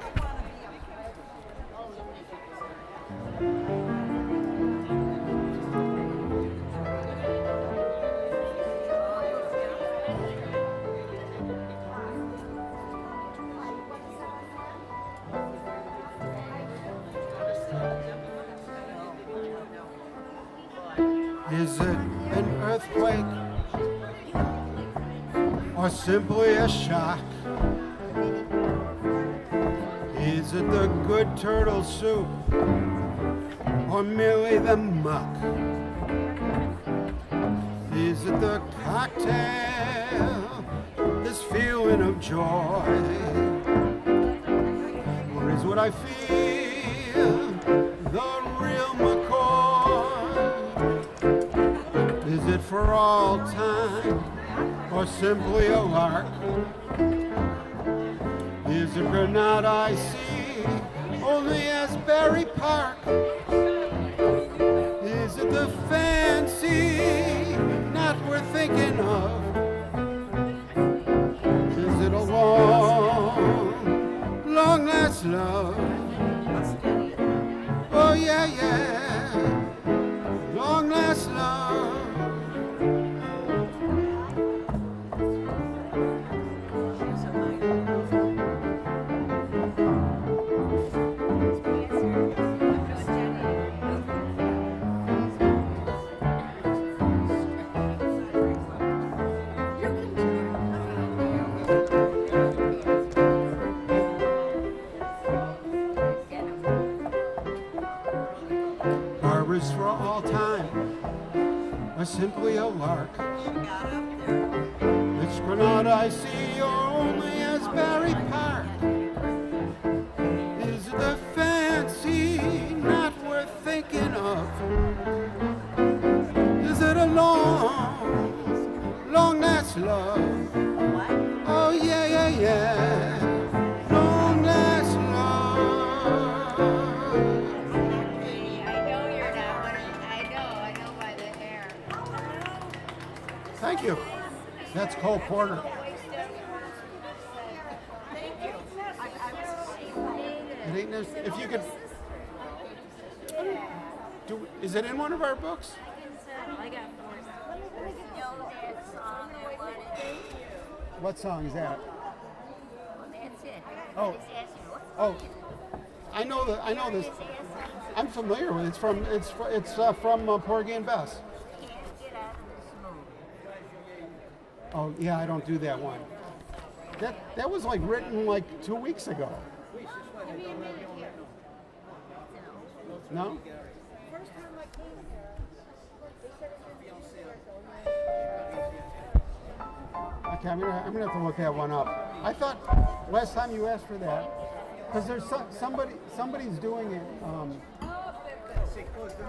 Is it an earthquake or simply a shock? Is it the good turtle soup or merely the muck? Is it the cocktail, this feeling of joy? Or is what I feel the real McCoy? Is it for all time or simply a lark? Is it Granada I see only as Berry Park? Is it the fancy not worth thinking of? Is it a long, long last love? Oh yeah, yeah, long last love. Barbara's for all time, or simply a lark. It's Granada I see, or only as Berry Park. Is it the fancy not worth thinking of? Is it a long, long last love? Oh yeah, yeah, yeah, long last love. Thank you. That's Cole Porter. Thank you. It ain't this, if you could. Is it in one of our books? What song is that? Oh, oh, I know this. I'm familiar with it. It's from Porgy and Bess. Oh yeah, I don't do that one. That was like written like 2 weeks ago. No? Okay, I'm gonna have to look that one up. I thought last time you asked for that, because there's somebody's doing it.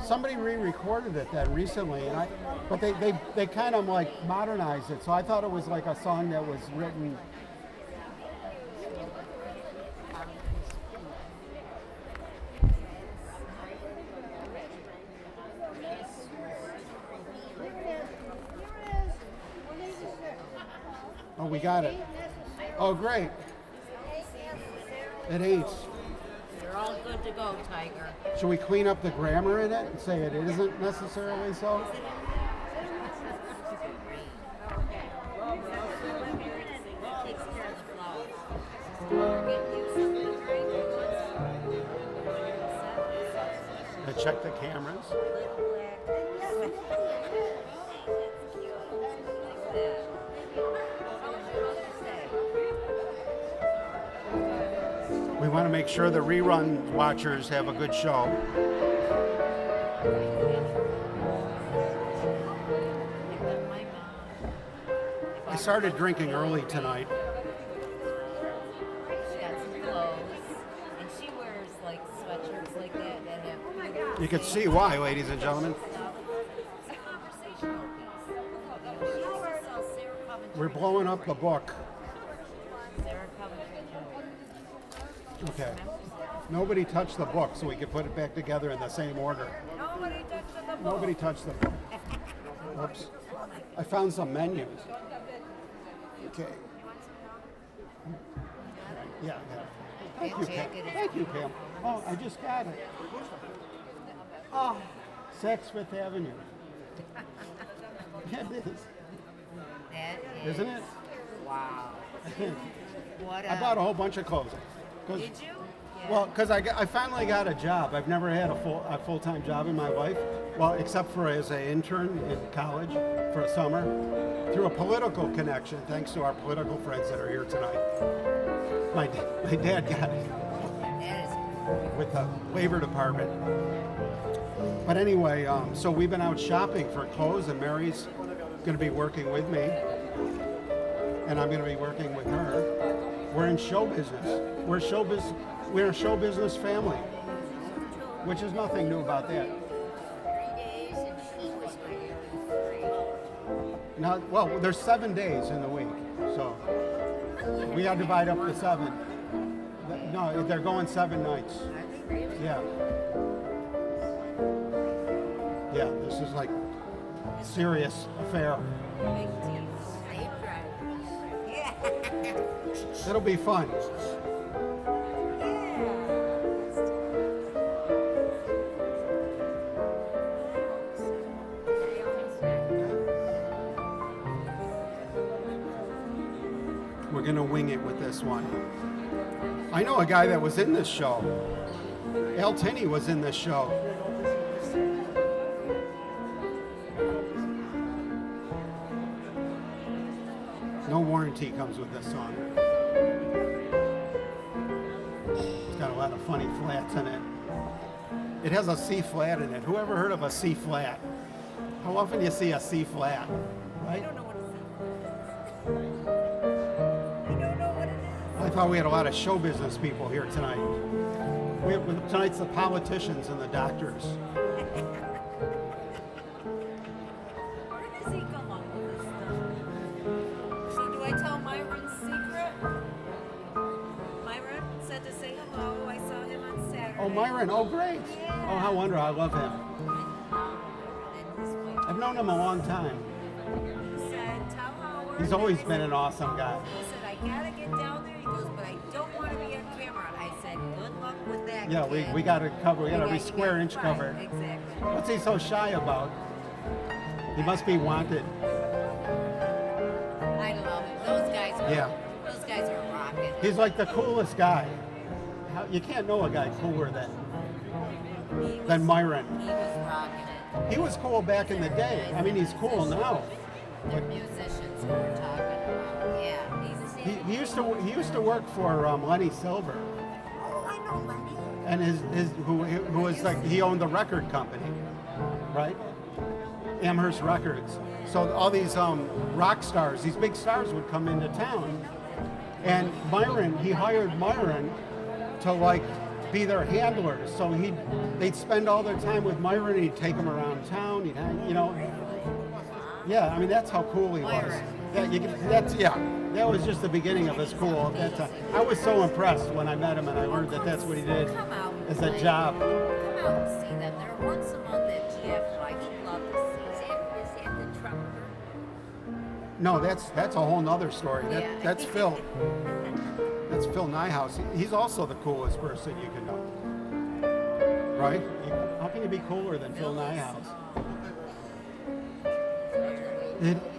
Somebody re-recorded it that recently, but they kind of like modernized it. So I thought it was like a song that was written. Oh, we got it. Oh, great. It ain't. You're all good to go, Tiger. Should we clean up the grammar in it and say it isn't necessarily so? I check the cameras. We want to make sure the rerun watchers have a good show. I started drinking early tonight. She got some clothes, and she wears like sweatshirts like that have. You can see why, ladies and gentlemen. It's a conversational piece. She also sells Sarah Coventry. We're blowing up the book. Sarah Coventry. Okay. Nobody touched the book so we could put it back together in the same order. Nobody touched the book. Nobody touched the book. Whoops. I found some menus. Okay. Yeah. Thank you, Pam. Thank you, Pam. Oh, I just got it. Oh, Saks Fifth Avenue. Yeah, it is. That Isn't it? Wow. What I bought a whole bunch of clothes. Did you? Yeah. Well, because I finally got a job. I've never had a full-time job in my life. Well, except for as an intern in college for a summer, through a political connection, thanks to our political friends that are here tonight. My dad got it That is with the Labor Department. But anyway, so we've been out shopping for clothes, and Mary's going to be working with me, and I'm going to be working with her. We're in show business. We're a show business family, which is nothing new about that. 3 days, and she was free. Now, well, there's 7 days in the week, so we got to divide up the 7. No, they're going 7 nights. Are they really? Yeah. Yeah, this is like serious affair. Big deal. Safe drivers. Yeah. It'll be fun. We're gonna wing it with this one. I know a guy that was in this show. Al Tinney was in this show. No warranty comes with this song. It's got a lot of funny flats in it. It has a C flat in it. Who ever heard of a C flat? How often do you see a C flat? Right? I thought we had a lot of show business people here tonight. Tonight's the politicians and the doctors. Where does he come up with this stuff? So do I tell Myron's secret? Myron said to say hello. I saw him on Saturday. Oh, Myron. Oh, great. Oh, how wonderful. I love him. And his wife I've known him a long time. said, tell Howard. He's always been an awesome guy. He said, I gotta get down there. He goes, but I don't want to be on camera. I said, good luck with that. Yeah, kid. we got to cover. We got every You square inch right, covered. Exactly. What's he so shy about? He must be wanted. I love it. Those guys are. Yeah. Those guys are rocking. He's like the coolest guy. You can't know a guy cooler than Myron. He was rocking it. He was cool back in the day. I mean, he's cool now. The musicians who we're talking about. Yeah, He used to work for Lenny Silver, Oh, I know Lenny. and who was like, he owned the record company, right? Amherst Records. So all these rock stars, these big stars would come into town, and he hired Myron to like be their handlers. So they'd spend all their time with Myron. He'd take them around town. He'd hang, Yeah, I mean that's how cool he was. Myron. Yeah, that was just the beginning of his cool at that time. I was so impressed when I met him and I learned that that's what he did Come out and as a play. job. Come out and see them. They're once a month at GFY. You'd love to see. Is that the trumpeter? No, that's a whole nother story. Yeah. That's Phil. That's Phil Nyhouse. He's also the coolest person you can know. Right? How can you be cooler than Phil Nyhouse?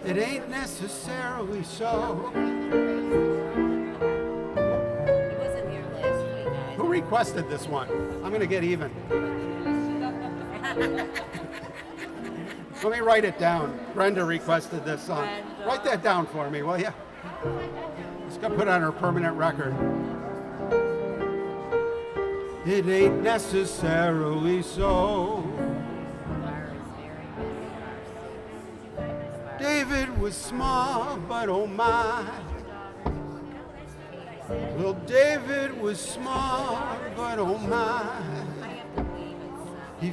It ain't necessarily so. He wasn't here last week, guys. Who requested this one? I'm going to get even. Let me write it down. Brenda requested this song. Write that down for me, will you? Just going to put it on her permanent record. It ain't necessarily so. David was small, but oh my. Well, David was small, but oh my. He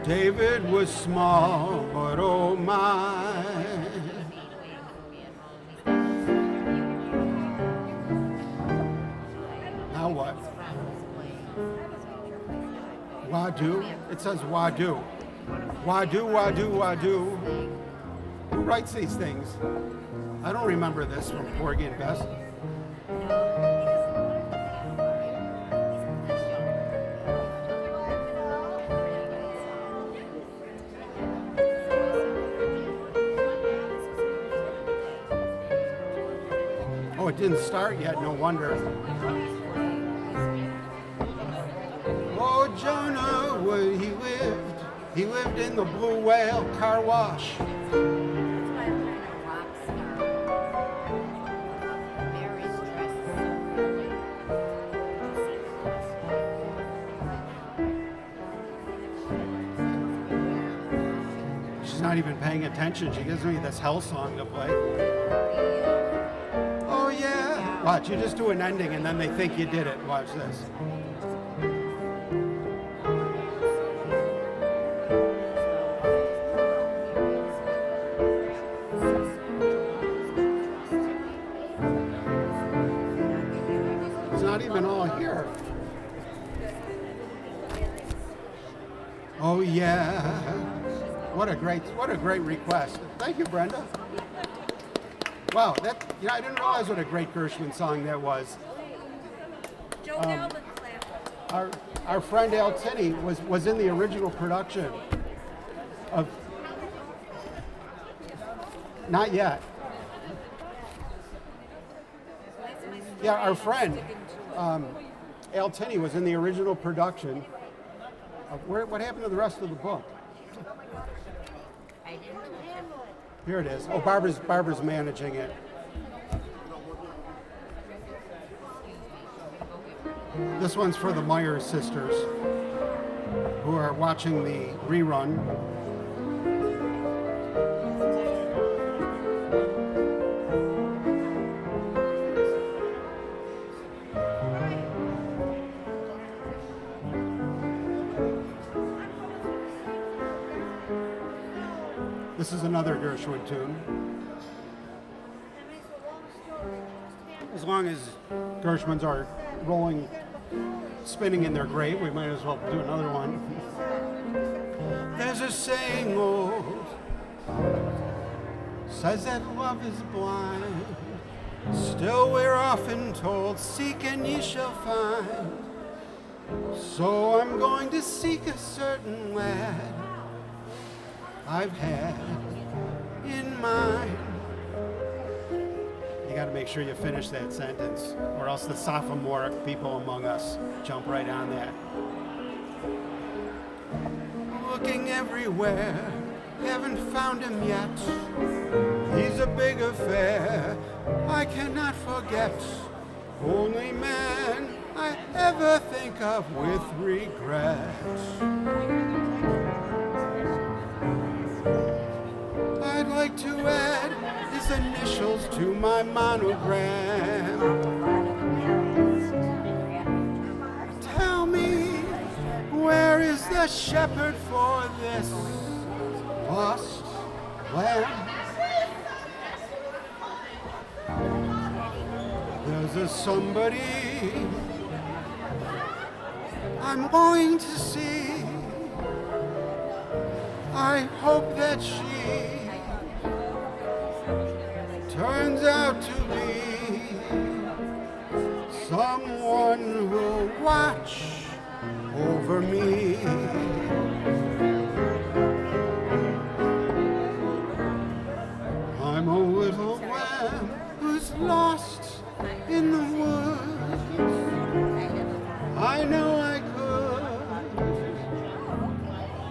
David was small, but oh my. Now what? Wadu? It says Wadu. Wadu, Wadu, Wadu. Who writes these things? I don't remember this from Porgy and Bess. Oh, it didn't start yet, no wonder. Oh, Jonah, where he lived. He lived in the Blue Whale car wash. She's not even paying attention. She gives me this hell song to play. Oh yeah. Watch, you just do an ending and then they think you did it. Watch this. It's not even all here. Oh yeah. What a great request. Thank you, Brenda. Wow, I didn't realize what a great Gershwin song that was. Joe Galvin clap. Our friend Al Tinney was in the original production of. Not yet. Yeah, our friend Al Tinney was in the original production of what happened to the rest of the book? Here it is. Oh, Barbara's managing it. This one's for the Myers sisters who are watching the rerun. This is another Gershwin tune. As long as Gershwins are spinning in their grave, we might as well do another one. There's a saying old, says that love is blind. Still we're often told, seek and ye shall find. So I'm going to seek a certain lad I've had in mind. You got to make sure you finish that sentence, or else the sophomoric people among us jump right on that. Looking everywhere, haven't found him yet. He's a big affair I cannot forget. Only man I ever think of with regret. I'd like to add his initials to my monogram. Tell me, where is the shepherd for this lost lamb? There's a somebody I'm going to see. I hope that she turns out to be someone who'll watch over me. I'm a little lamb who's lost in the woods. I know I could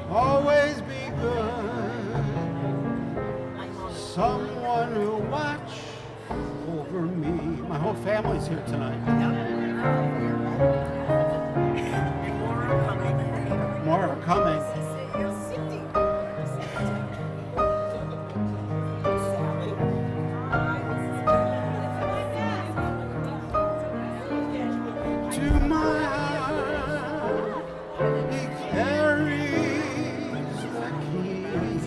always be good. someone who watch over me. My whole family's here tonight. More are coming. To my heart, he carries the keys.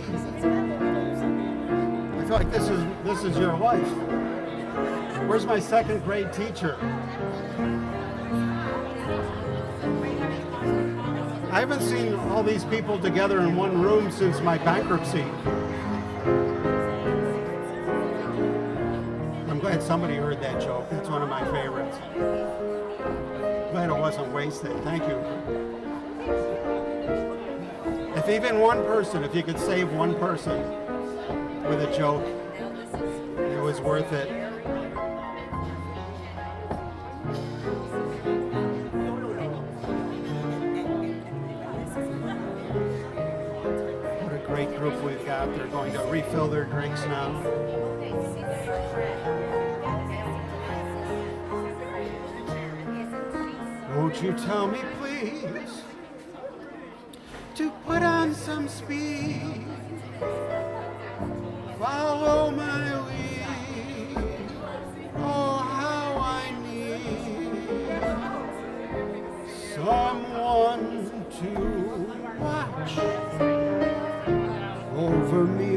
I feel like this is your life. Where's my second grade teacher? I haven't seen all these people together in one room since my bankruptcy. I'm glad somebody heard that joke. That's one of my favorites. Glad it wasn't wasted. Thank you. If even one person, if you could save one person with a joke, it was worth it. What a great group we've got. They're going to refill their drinks now. Won't you tell me, please, to put on some speed, follow my lead, oh how I need someone to watch over me.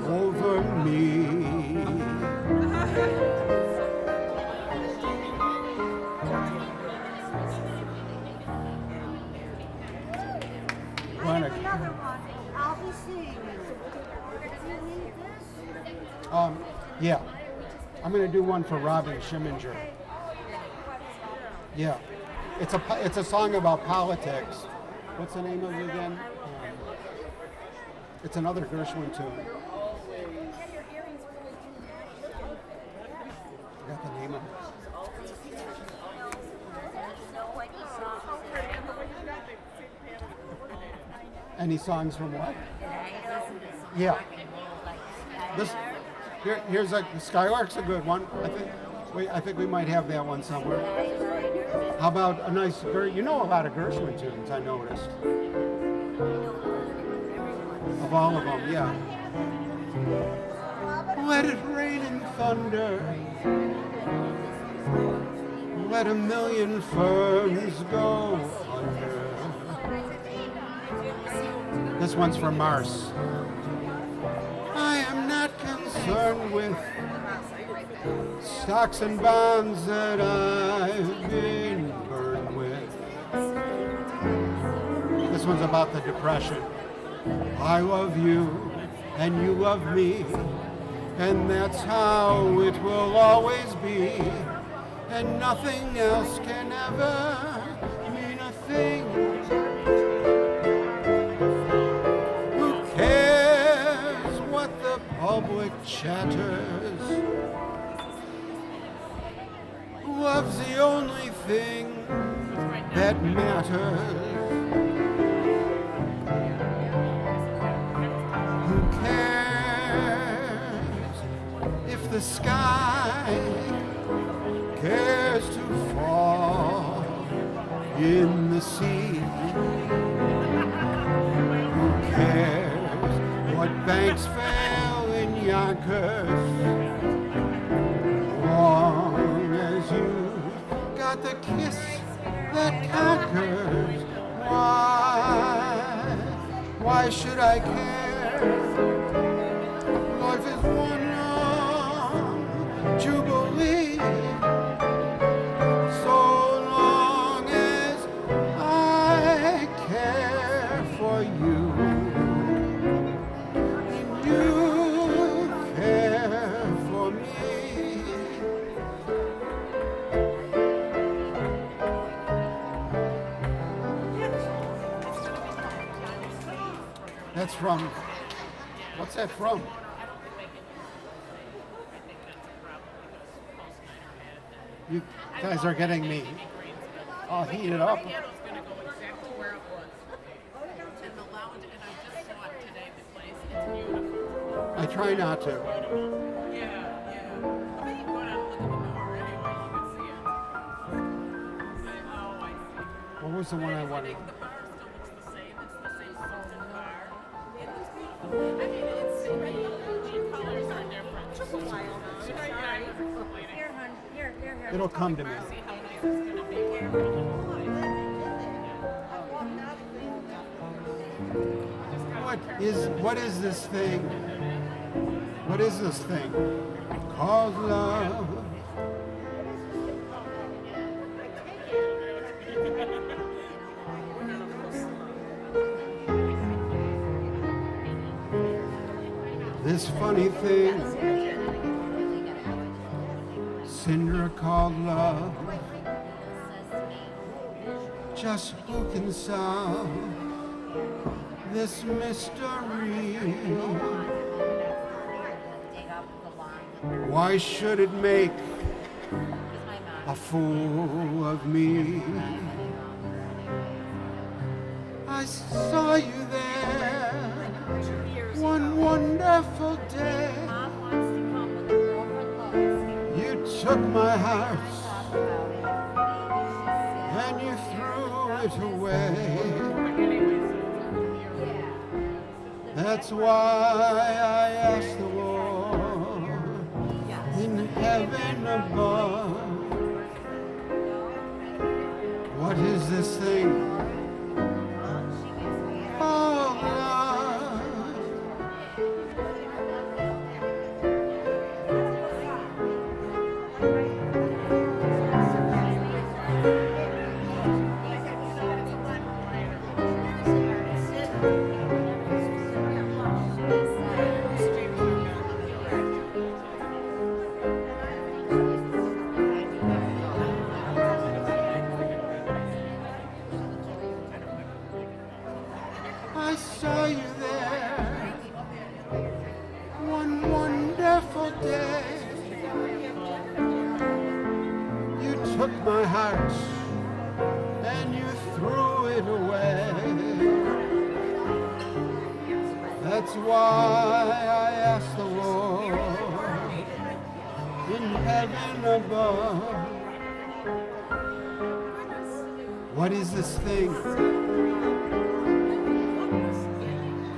Over me. Another one. I'll be seeing you. Do you need this? Yeah. I'm going to do one for Robin Schiminger. Yeah. It's a song about politics. What's the name of it again? It's another Gershwin tune. I got the name of it. Any songs from what? Yeah. Here's a Skylark's a good one. I think we might have that one somewhere. How about a nice? You know a lot of Gershwin tunes, I noticed. Of all of them, yeah. Let it rain and thunder. Let a million firms go under. This one's from Mars. I am not concerned with stocks and bonds that I've been burned with. This one's about the Depression. I love you and you love me, and that's how it will always be, and nothing else can ever mean a thing. Who cares what the public chatters? Love's the only thing that matters. If the sky cares to fall in the sea, who cares what banks fail in Yonkers, long as you got the kiss that conquers? Why should I care? Life is one jubilee, so long as I care for you and you care for me. That's from, what's that from? You guys are getting me all heated up. Piano's gonna go exactly where it was. And the lounge, and I just saw it today, the place. It's beautiful. I try not to. Yeah, yeah. But you can go down and look at the door anyway, you can see it. Oh, I see. What was the one I wanted? The bar still looks the same. It's the same Sultan bar. It looks beautiful. I mean, it's the colors are different. Took a while though. Yeah, I was explaining. Here, hon. Here. It'll come to me. See how nice it's gonna be. What is this thing? What is this thing? Called love. This funny thing, Cinder called love. Just who can solve this mystery? Why should it make a fool of me? I saw you there one wonderful day. You took my heart and you threw it away. That's why I asked the Lord in heaven above, what is this thing? Oh, love. I saw you there one wonderful day. You took my heart and you threw it away. That's why I asked the Lord in heaven above, what is this thing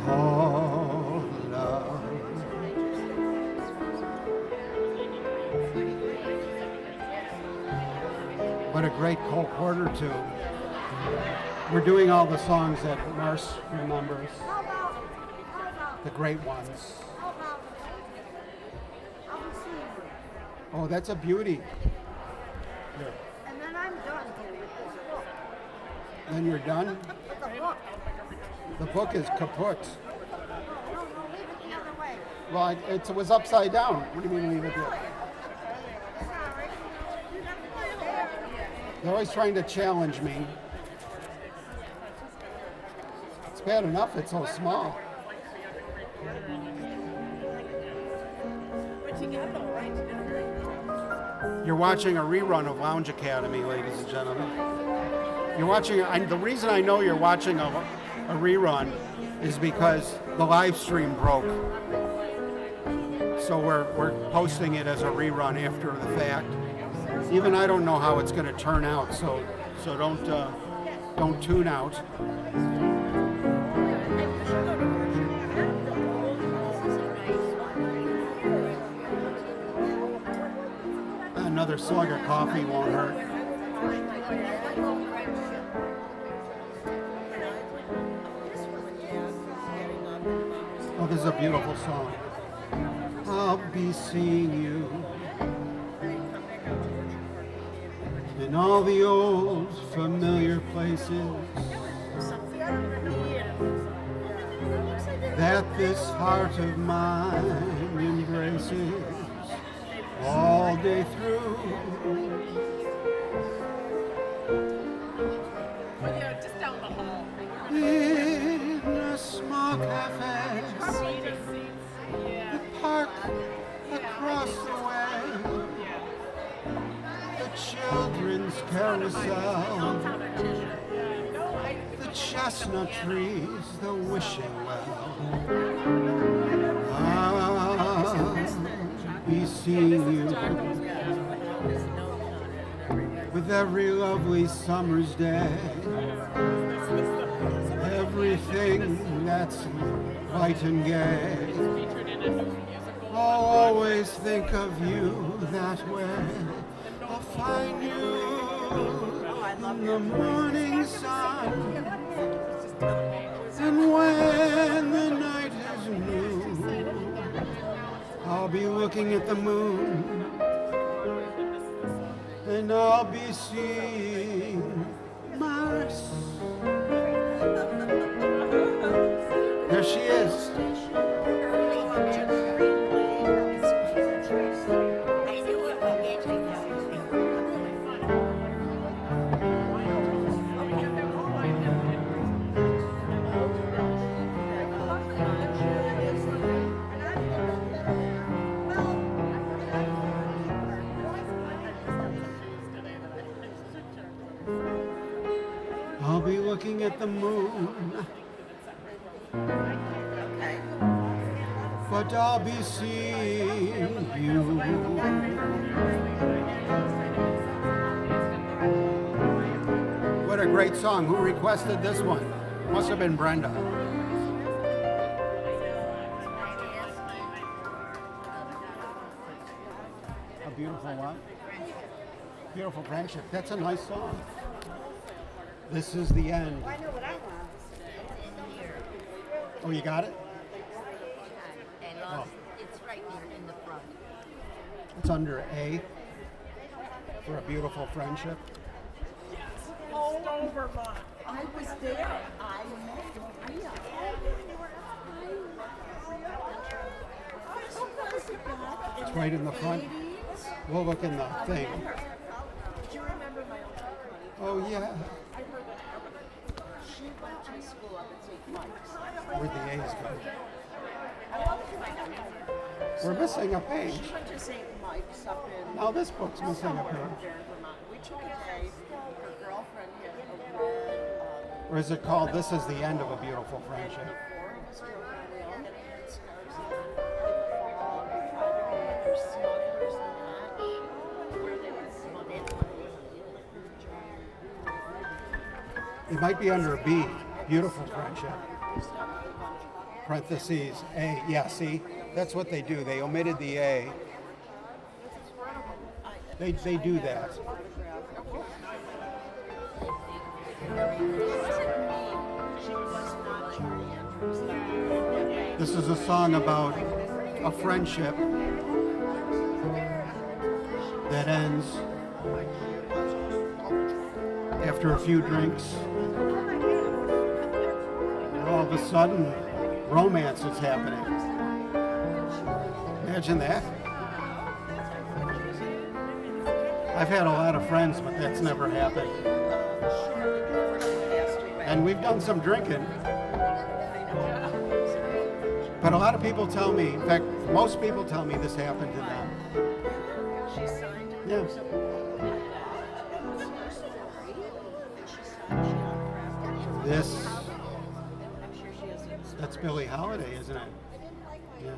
called love? What a great Cole Porter tune. We're doing all the songs that Mars remembers, the great ones. Oh, that's a beauty. Here. And then I'm done. Then you're done? With the book. The book is kaput. No, leave it the other way. Well, it was upside down. What do you mean leave it there? Sorry. You got to play it there. They're always trying to challenge me. It's bad enough it's so small. But you got it all right. You did a very good job. You're watching a rerun of Lounge Academy, ladies and gentlemen. You're watching, the reason I know you're watching a rerun is because the live stream broke. So we're posting it as a rerun after the fact. Even I don't know how it's going to turn out, so don't tune out. Another slug of coffee won't hurt. Oh, this is a beautiful song. I'll be seeing you in all the old familiar places that this heart of mine embraces all day through. Well, yeah, just down the hall. In a small cafe, Seated seats. Yeah. the park across the way, the children's carousel, the chestnut trees, the wishing well. I'll be seeing you with every lovely summer's day. Everything that's light and gay. I'll always think of you that way. I'll find you in the morning sun, and when the night is new, I'll be looking at the moon, and I'll be seeing Mars. There she is. I'll be looking at the moon, but I'll be seeing you. What a great song. Who requested this one? Must have been Brenda. A beautiful what? Beautiful friendship. That's a nice song. This is the end. I know what I want. Oh, you got it? And it's right here in the front. It's under A for a beautiful friendshp. All over mine. I was there. I met Maria. It's right in the front. We'll look in the thing. Do you remember my old Oh, yeah. She went to school up at St. Mike's. Where'd the A's go? I love to find out. We're missing a page. She went to St. Mike's up in Now this book's missing a somewhere page. there in Vermont. We took a day. Her girlfriend had a red Or is it called This is the End of a Beautiful Friendship? uniform. It was children. We all had headscarves on. In the fall, we tried to make their smuggler's match where they would smuggle money. It might be under B. Beautiful friendship. Parentheses A. Yeah, see? That's what they do. They omitted the A. They do that. This is a song about a friendship that ends after a few drinks. And all of a sudden, romance is happening. Imagine that. I've had a lot of friends, but that's never happened. And we've done some drinking. But a lot of people tell me, in fact, most people tell me this happened to them. Yeah. This, that's Billie Holiday, isn't it? Yeah.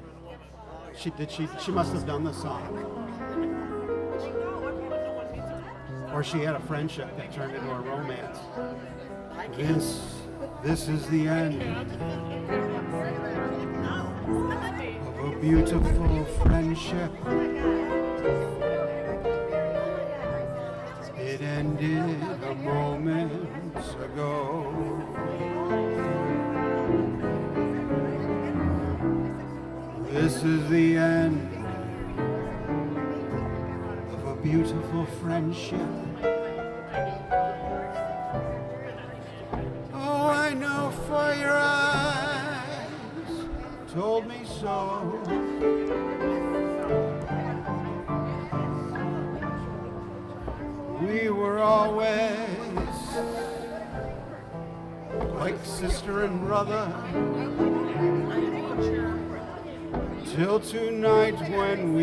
She must have done the song. Or she had a friendship that turned into a romance. This is the end of a beautiful friendship. It ended a moment ago. This is the end of a beautiful friendship. Oh, I know, for your eyes told me so. We were always like sister and brother, till tonight when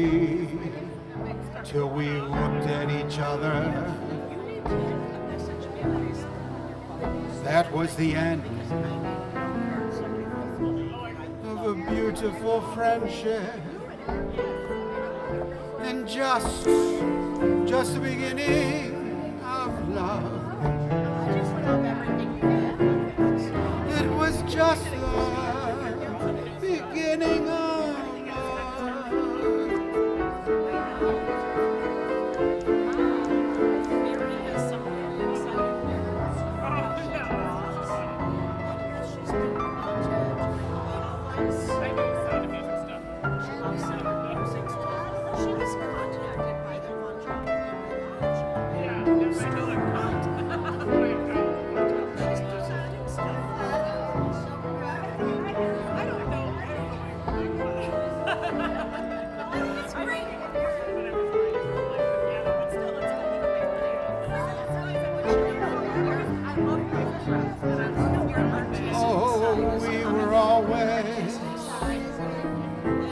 till we looked at each other. other. That was the end of a beautiful friendship, and just the beginning of love. It was just the beginning of love.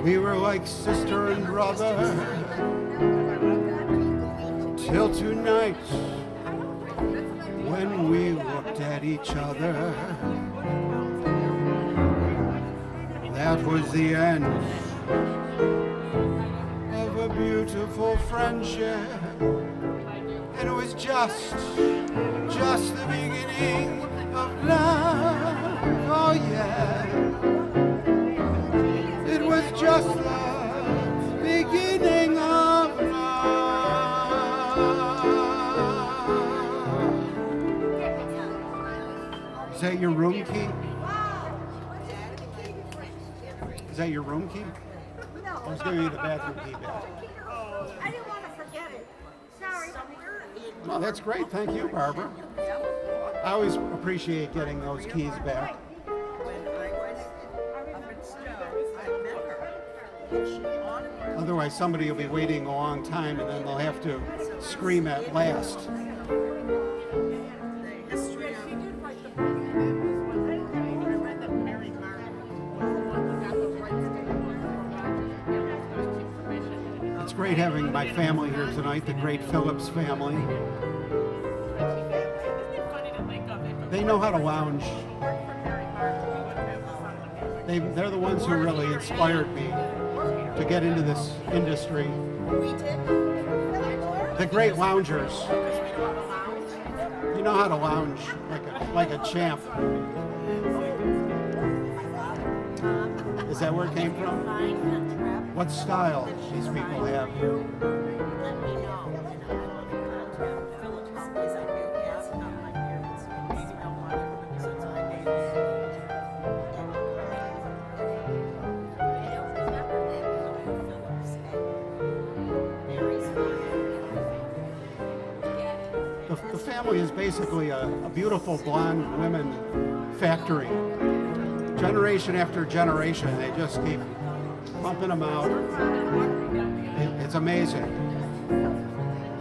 We were like sister and brother, till tonight when we looked at each other. That was the end of a beautiful friendship, and it was just the beginning of love. Oh yeah. It was just the beginning of love. Is that your room key? Is that your room key? I was giving you the bathroom key back. I didn't want to forget it. Sorry. Well, that's great. Thank you, Barbara. I always appreciate getting those keys back. Otherwise, somebody will be waiting a long time, and then they'll have to scream at last. It's great having my family here tonight, the great Phillips family. They know how to lounge. They're the ones who really inspired me to get into this industry. The great loungers. You know how to lounge like a champ. Is that where it came from? What style these people have? The family is basically a beautiful blonde women factory. Generation after generation, they just keep pumping them out. It's amazing,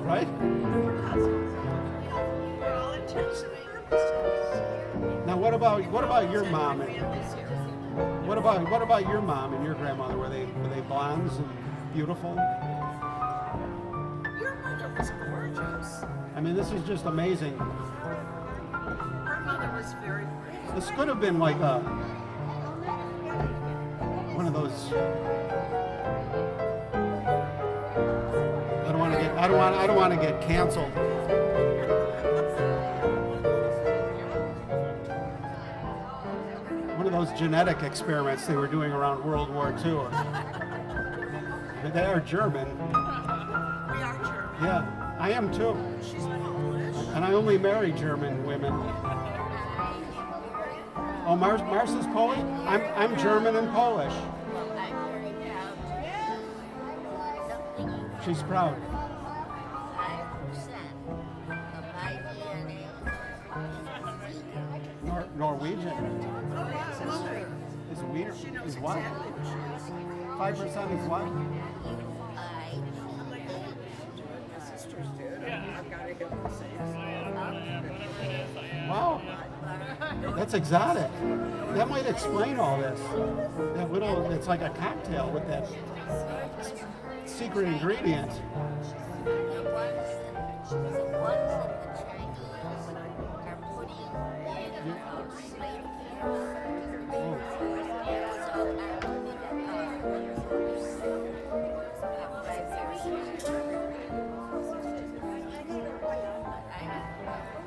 right? Now, what about your mom? What about your mom and your grandmother? Were they blondes and beautiful? Your mother was gorgeous. I mean, this is just amazing. Her mother was very pretty. This could have been like one of those. I don't want to get canceled. One of those genetic experiments they were doing around World War II. They are German. We are German. Yeah, I am too. She's Polish. And I only marry German women. Oh, Marcia's Polish? I'm German and Polish. She's proud. 5% Norwegian. Is what? 5% is what? Wow. That's exotic. That might explain all this. That little, it's like a cocktail with that secret ingredient. The ones that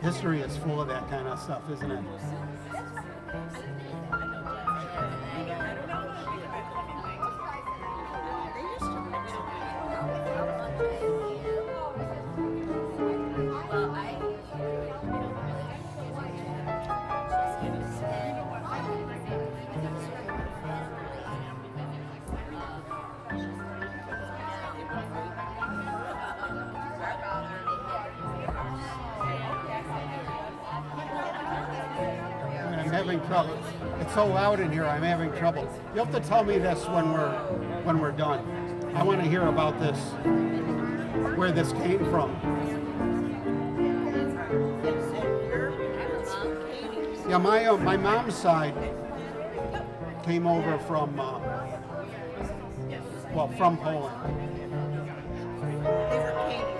History is full of that kind of stuff, isn't it? I'm having trouble. It's so loud in here. I'm having trouble. You have to tell me this when we're done. I want to hear about this, where this came from. Yeah, my mom's side came over from from Poland,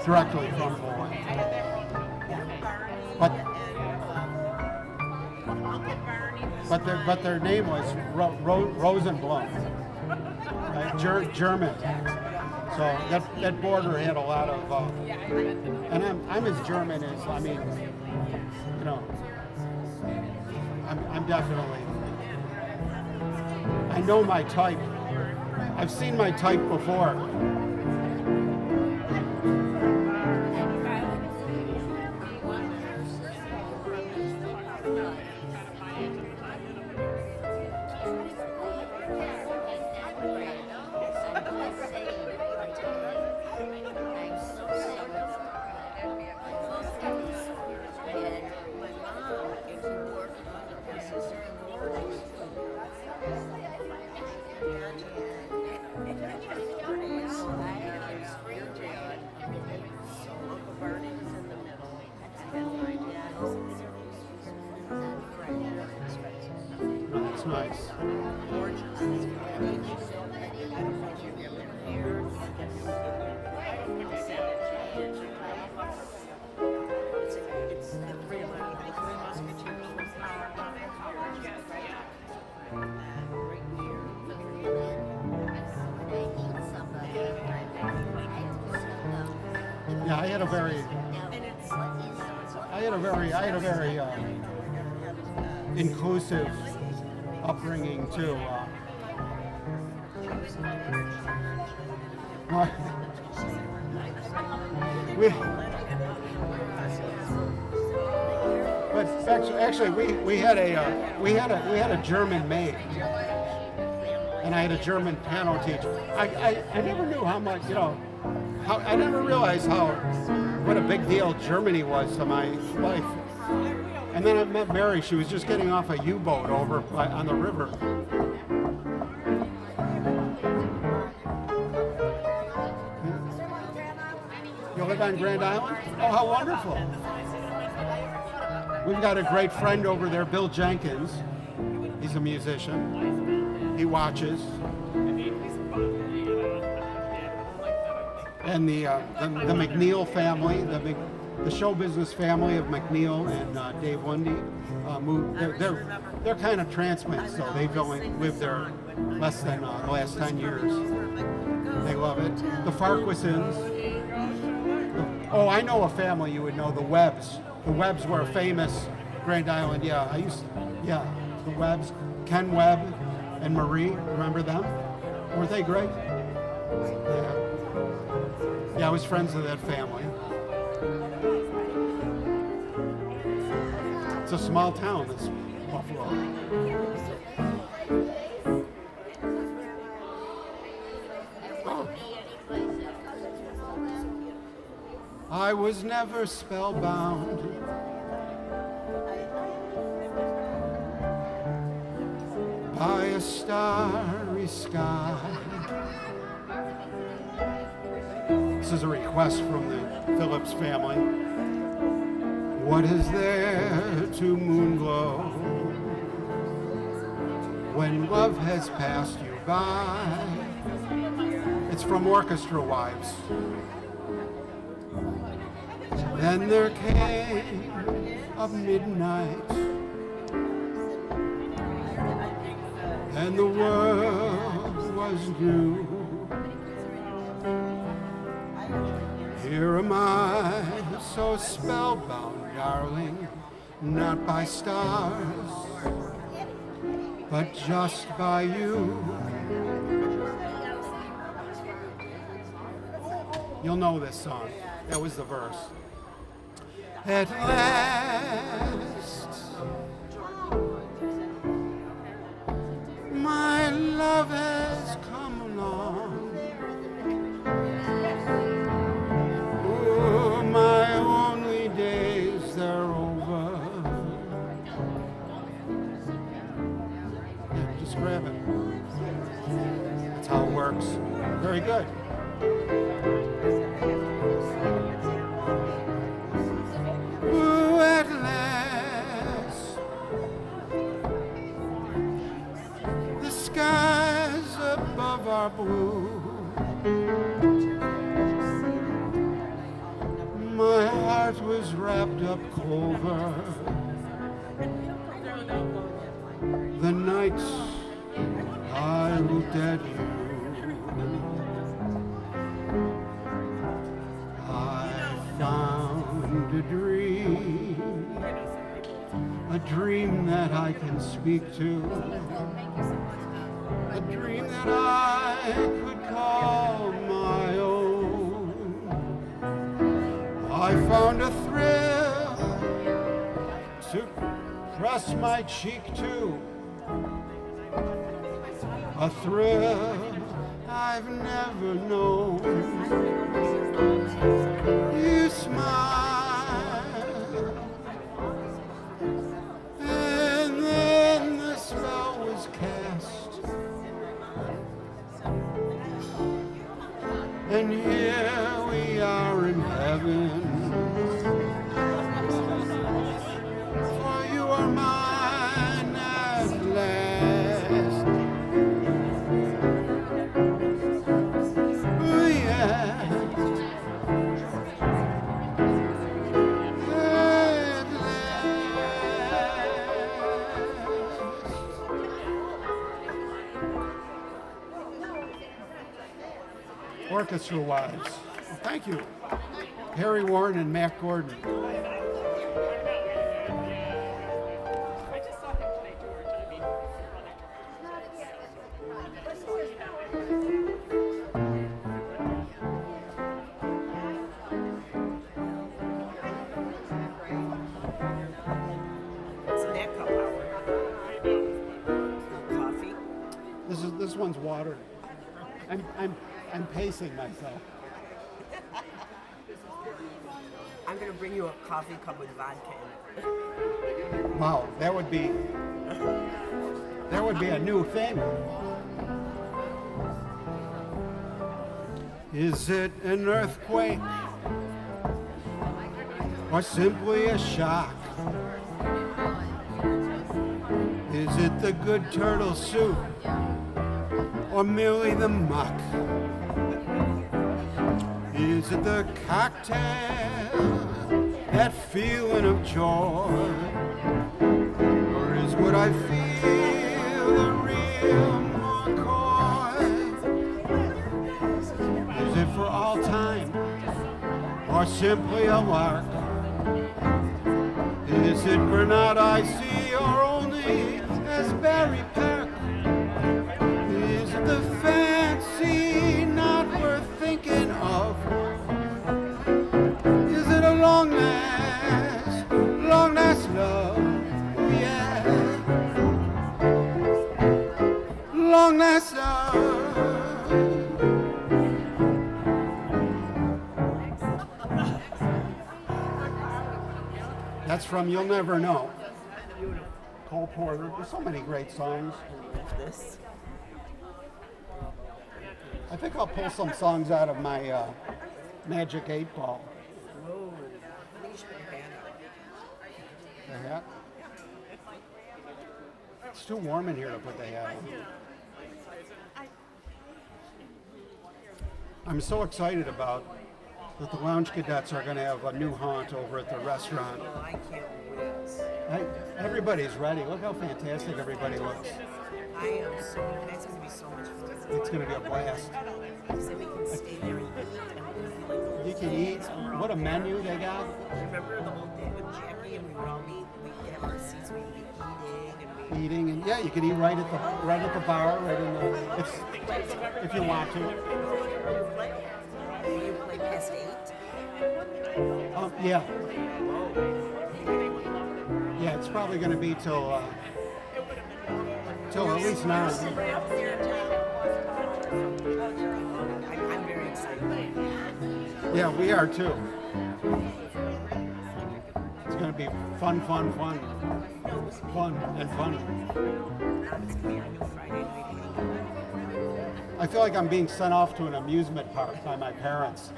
directly from Poland. But their name was Rosenblum, right? German. So that border had a lot of, and I'm as German as, I mean, you know, I'm definitely, I know my type. I've seen my type before. That's nice. Yeah, I had a very inclusive upbringing too. But actually, we had a German maid, and I had a German piano teacher. I never knew how much, you know, I never realized what a big deal Germany was to my life. And then I met Mary. She was just getting off a U-boat over on the river. You live on Grand Island? Oh, how wonderful. We've got a great friend over there, Bill Jenkins. He's a musician. He watches. And the McNeil family, the show business family of McNeil and Dave Lundy, moved. They're kind of transplants, so they've only lived there less than the last 10 years. They love it. The Farquharsons. Oh, I know a family you would know, the Webbs. The Webbs were a famous Grand Island. Yeah, the Webbs. Ken Webb and Marie. Remember them? Weren't they great? Yeah. Yeah, I was friends with that family. It's a small town, this Buffalo. Oh. I was never spellbound by a starry sky. This is a request from the Phillips family. What is there to moonglow when love has passed you by? It's from Orchestra Wives. Then there came a midnight, and the world was new. Here am I, so spellbound, darling, not by stars, but just by you. You'll know this song. That was the verse. At last, my love has come along. Oh, my only days, they're over. Yeah, just grab it. That's how it works. Very good. Ooh, at last, the skies above are blue. My heart was wrapped up clover. The nights I looked at you, I found a dream that I can speak to, a dream that I could call my own. I found a thrill to press my cheek to, a thrill I've never known. You smile, and then the spell was cast, and here we are in heaven. For you are mine at last. Oh yeah. At last. Orchestra wise. Well, thank you. Harry Warren and Matt Gordon. I just saw him play George. I mean, What's in that cup, Howard? Coffee? This one's water. I'm pacing myself. I'm gonna bring you a coffee cup with vodka in it. Wow, that would be a new thing. Is it an earthquake or simply a shock? Is it the good turtle soup or merely the muck? Is it the cocktail, that feeling of joy? Or is what I feel the real McCoy? Is it for all time or simply a lark? Is it Granada I see or only Asbury Park? Is it the fancy not worth thinking of? Is it a long last love? Oh yeah, long last love. That's from You'll Never Know. Cole Porter. There's so many great songs. This. I think I'll pull some songs out of my Magic 8 Ball. Whoa. I think you should put your hand up. The hat? It's too warm in here to put the hat on. I'm so excited about that the Lounge Cadets are going to have a new haunt over at the restaurant. Oh, I can't wait. Everybody's ready. Look how fantastic everybody looks. I am so, that's going to be so much fun. It's going to be a blast. So we can stay there and eat. And You can eat. What a menu they got. remember family, and we would all meet. We'd have our seats. We'd be eating, and we. Eating, and yeah, you could eat right at the bar, right in the. If you want to. You play past 8. Yeah. Yeah, it's probably going to be till at least 9. I'm very excited. Yeah, we are too. It's going to be fun. I feel like I'm being sent off to an amusement park by my parents,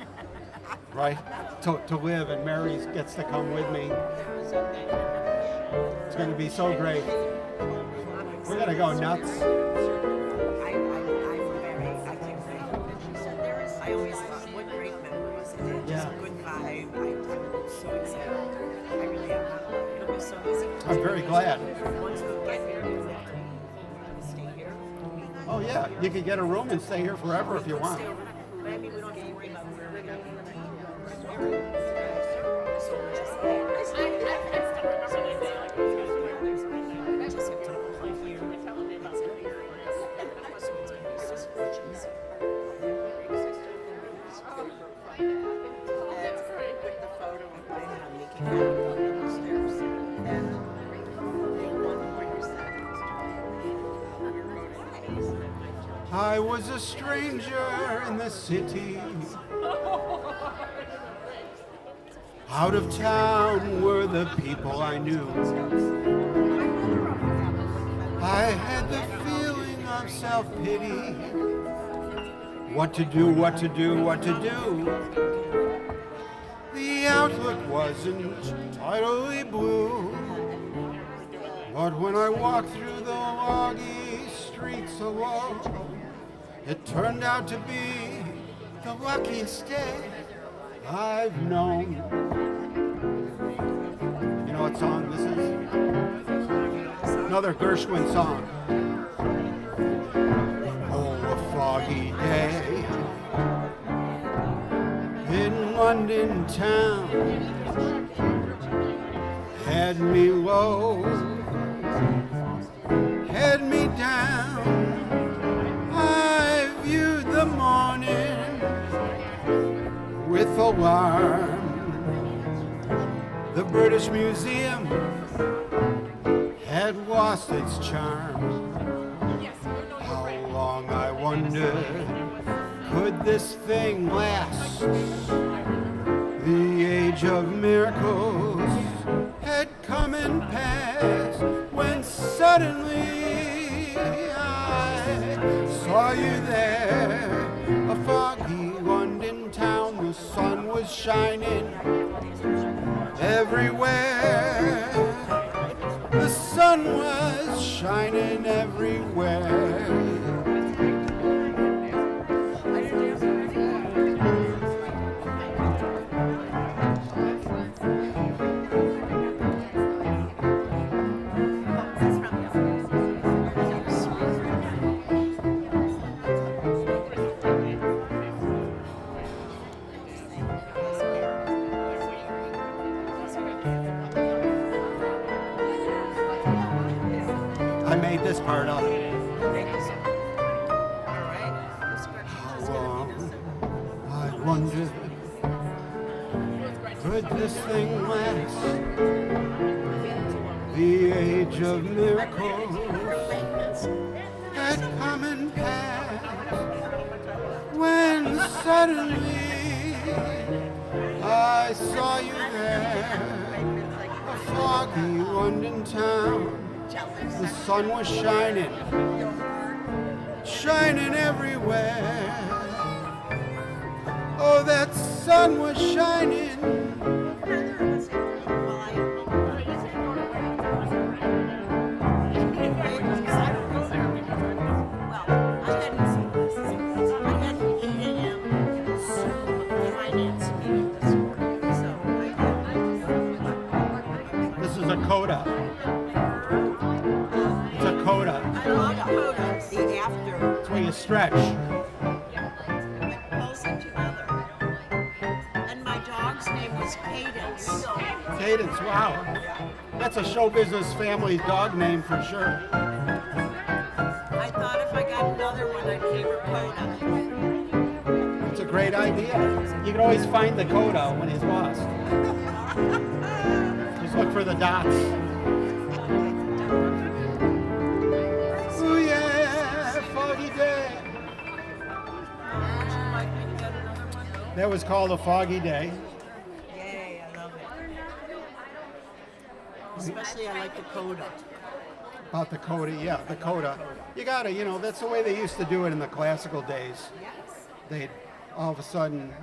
right? To live, and Mary gets to come with me. It's going to be so great. We're going to go nuts. I always thought, what great memories. And just a good vibe. I'm so excited. I really am. It'll be so easy. I'm very glad. Once we get here, we'll have to stay here. Oh yeah, you could get a room and stay here forever if you want. Stay overnight. But I mean, we don't have to worry about where we're going to be. So we'll just I was a stranger in the city. Out of town were the people I knew. I had the feeling of self-pity. What to do, what to do, what to do. The outlook wasn't entirely blue. But when I walked through the loggy streets alone, it turned out to be the luckiest day I've known. You know what song this is? Another Gershwin song. Oh, a foggy day in London town had me low, had me down. I viewed the morning with alarm. The British Museum had lost its charm. How long, I wondered, could this thing last? The age of miracles had come and passed when suddenly I saw you there. A foggy London town, the sun was shining everywhere. The sun was shining everywhere. I made this part up. How long, I wonder, could this thing last? The age of miracles had come and passed when suddenly I saw you there. A foggy London town. The sun was shining, shining everywhere. Oh, that sun was shining. This is a coda. It's a coda. I love coda. The after. It's where you stretch. It pulls it together. And my dog's name was Cadence. Cadence, wow. That's a show business family dog name for sure. I thought if I got another one, I'd name her Coda. It's a great idea. You can always find the Coda when he's lost. Just look for the dots. Ooh yeah, foggy day. Would you like me to get another one? That was called A Foggy Day. Yay, I love it. Especially I like the Coda. About the coda, yeah, the coda. You gotta, that's the way they used to do it in the classical days. They'd all of a sudden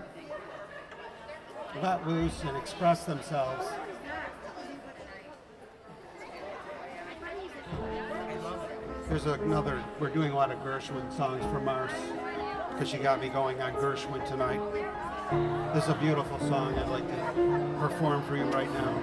let loose and express themselves. There's another, we're doing a lot of Gershwin songs for Mars, because she got me going on Gershwin tonight. This is a beautiful song I'd like to perform for you right now.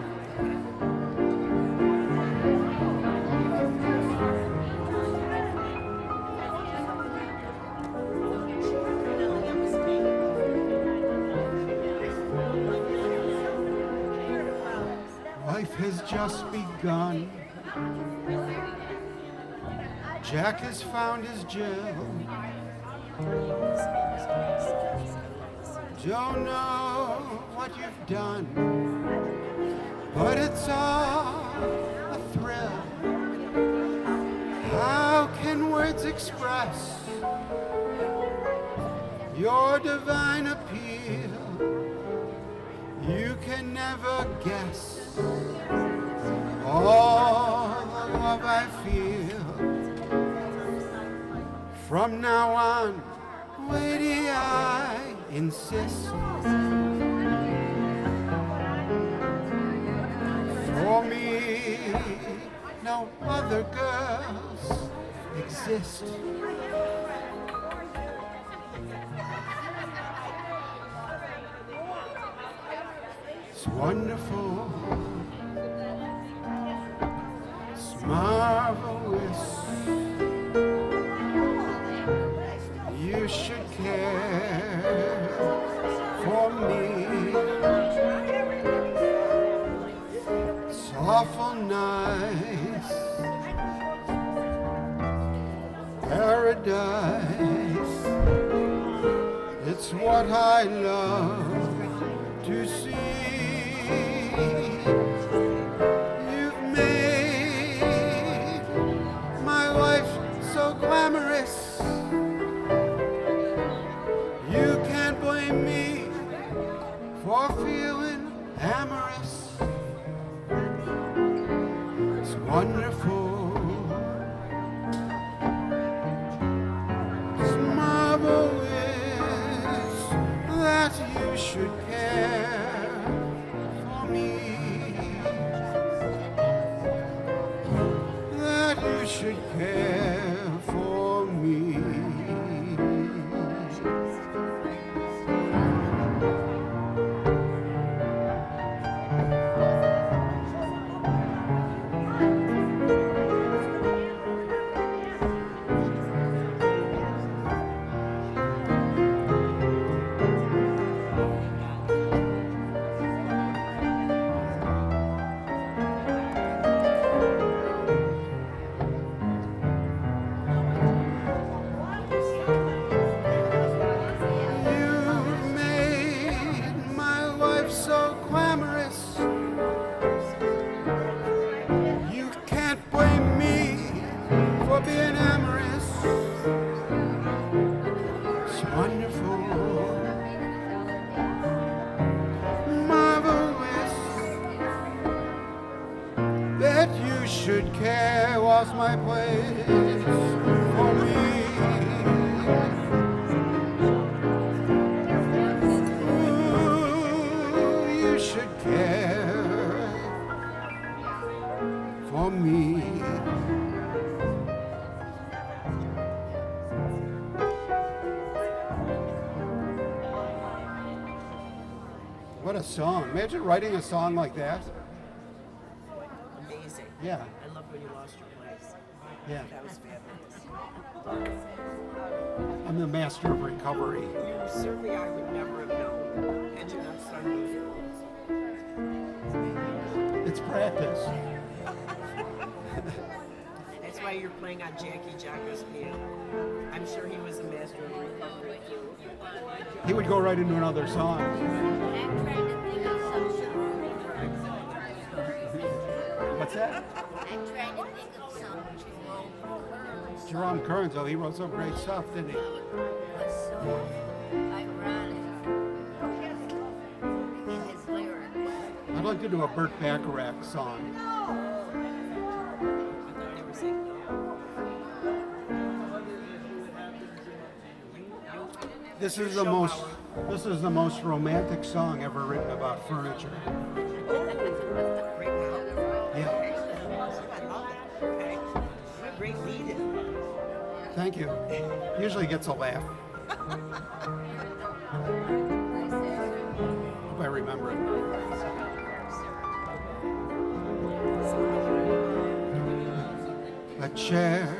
Life has just begun. Jack has found his Jill. Don't know what you've done, but it's all a thrill. How can words express your divine appeal? You can never guess all the love I feel. From now on, lady, I insist. For me, no other girls exist. It's wonderful, it's marvelous. You should care for me. It's awful nice, paradise. It's what I love to see. You've made my life so glamorous. You can't blame me for feeling amorous. It's wonderful. It's marvelous that you should care for me. That you should care for me. Should care was my place for me. Ooh, you should care for me. What a song. Imagine writing a song like that. Amazing. Yeah. I love when you lost your place. Yeah. That was fabulous. I'm the master of recovery. You certainly I would never have known had you not started those rules. It's practice. That's why you're playing on Jackie Jocko's piano. I'm sure he was a master of recovery. He would go right into another song. What's that? I'm trying to think of some Jerome Kearns. Oh, he wrote some great stuff, didn't he? was so ironic in his lyrics. I'd like to do a Burt Bacharach song. This is the most romantic song ever written about furniture. Great mouth. Yeah. I love it. Okay. What a great lead-in. Thank you. Usually gets a laugh. Hope I remember it. A chair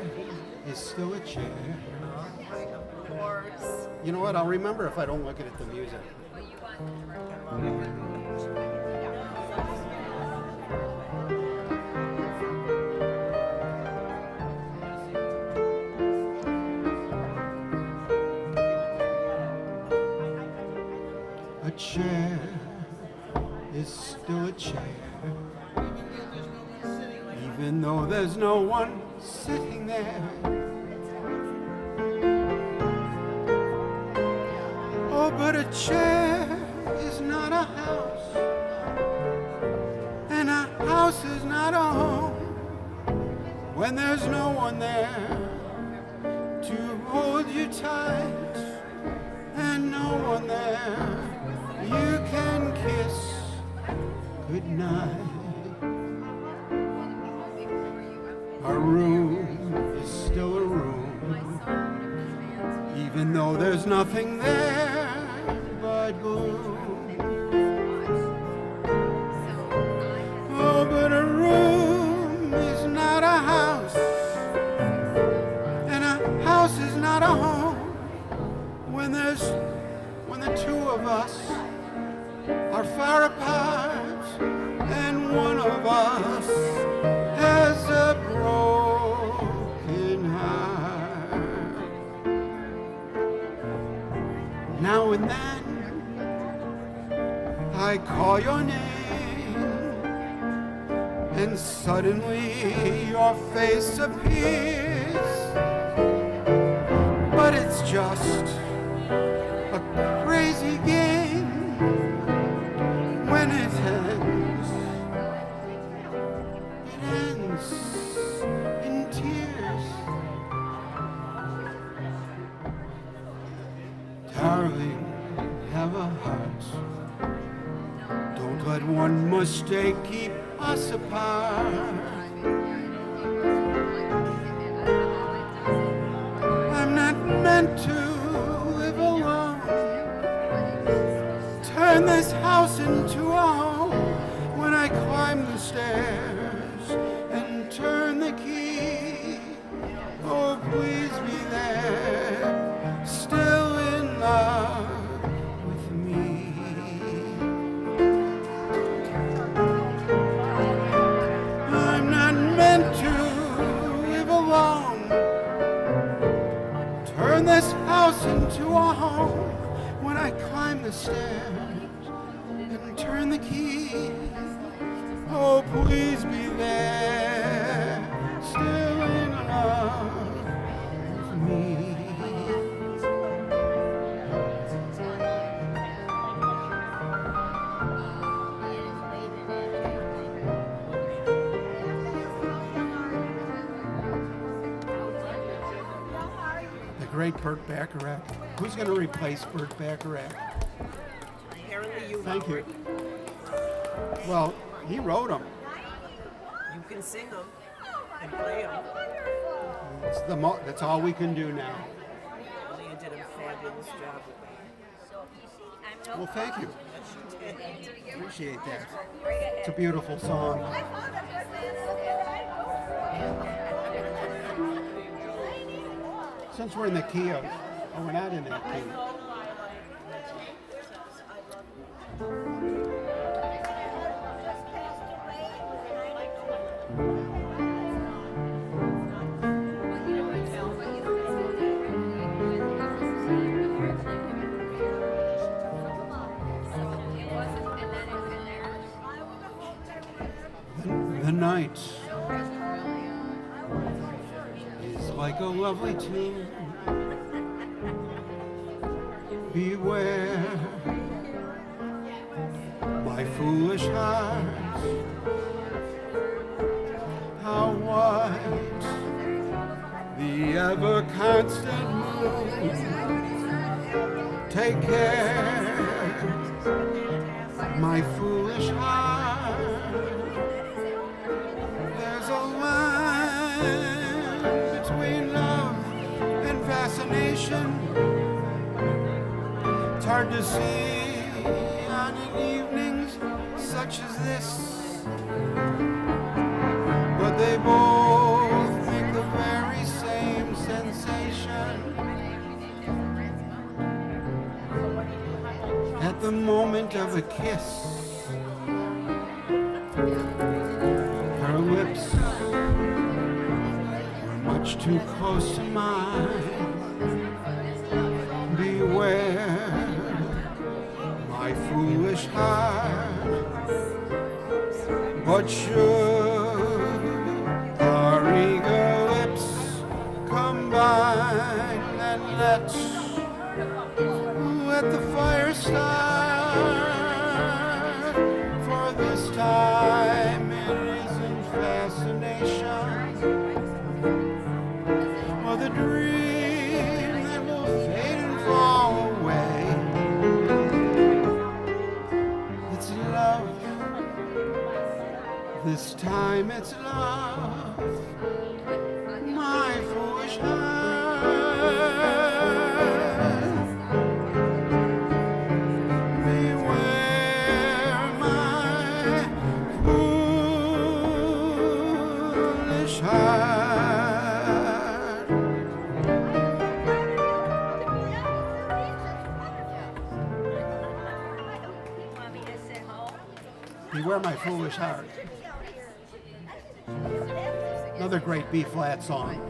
is still a chair. Of course. You know what? I'll remember if I don't look at the music. A chair is still a chair, even though there's no one sitting there. Oh, but a chair is not a house, and a house is not a home when there's no one there to hold you tight, and no one there you can kiss goodnight. A room is still a room, even though there's nothing there but gloom. Oh, but a room is not a house, and a house is not a home when the two of us are far apart, and one of us has a broken heart. Now and then I call your name, and suddenly your face appears, but it's just a crazy game. When it ends in tears. Darling, have a heart. Don't let one mistake keep us apart. I'm not meant to live alone. Turn this house into a home when I climb the stairs and turn the key. Oh, please be there, still in love with me. I'm not meant to live alone. Turn this house into a home when I climb the stairs and turn the key. Oh, please be there, still in love with me. The great Burt Bacharach. Who's going to replace Burt Bacharach? Apparently you. Thank you. Howard. Well, he wrote them. You can sing them and play them. That's all we can do now. Leah did a fabulous job with that. Well, thank you. Appreciate that. It's a beautiful song. Since we're in the key of, oh, we're not in that key. The night is like a lovely tune. Beware, my foolish heart, how white the ever constant moon. Take care, my foolish heart. There's a line between love and fascination. It's hard to see on evenings such as this, but they both make the very same sensation. At the moment of a kiss, her lips were much too close to mine. Beware, my foolish heart. But should our eager lips combine, and let the fire start. For this time it isn't fascination or the dream that will fade and fall away. It's love. This time it's love. My foolish heart. Beware, my foolish heart. Beware my foolish heart. Another great B-flat song.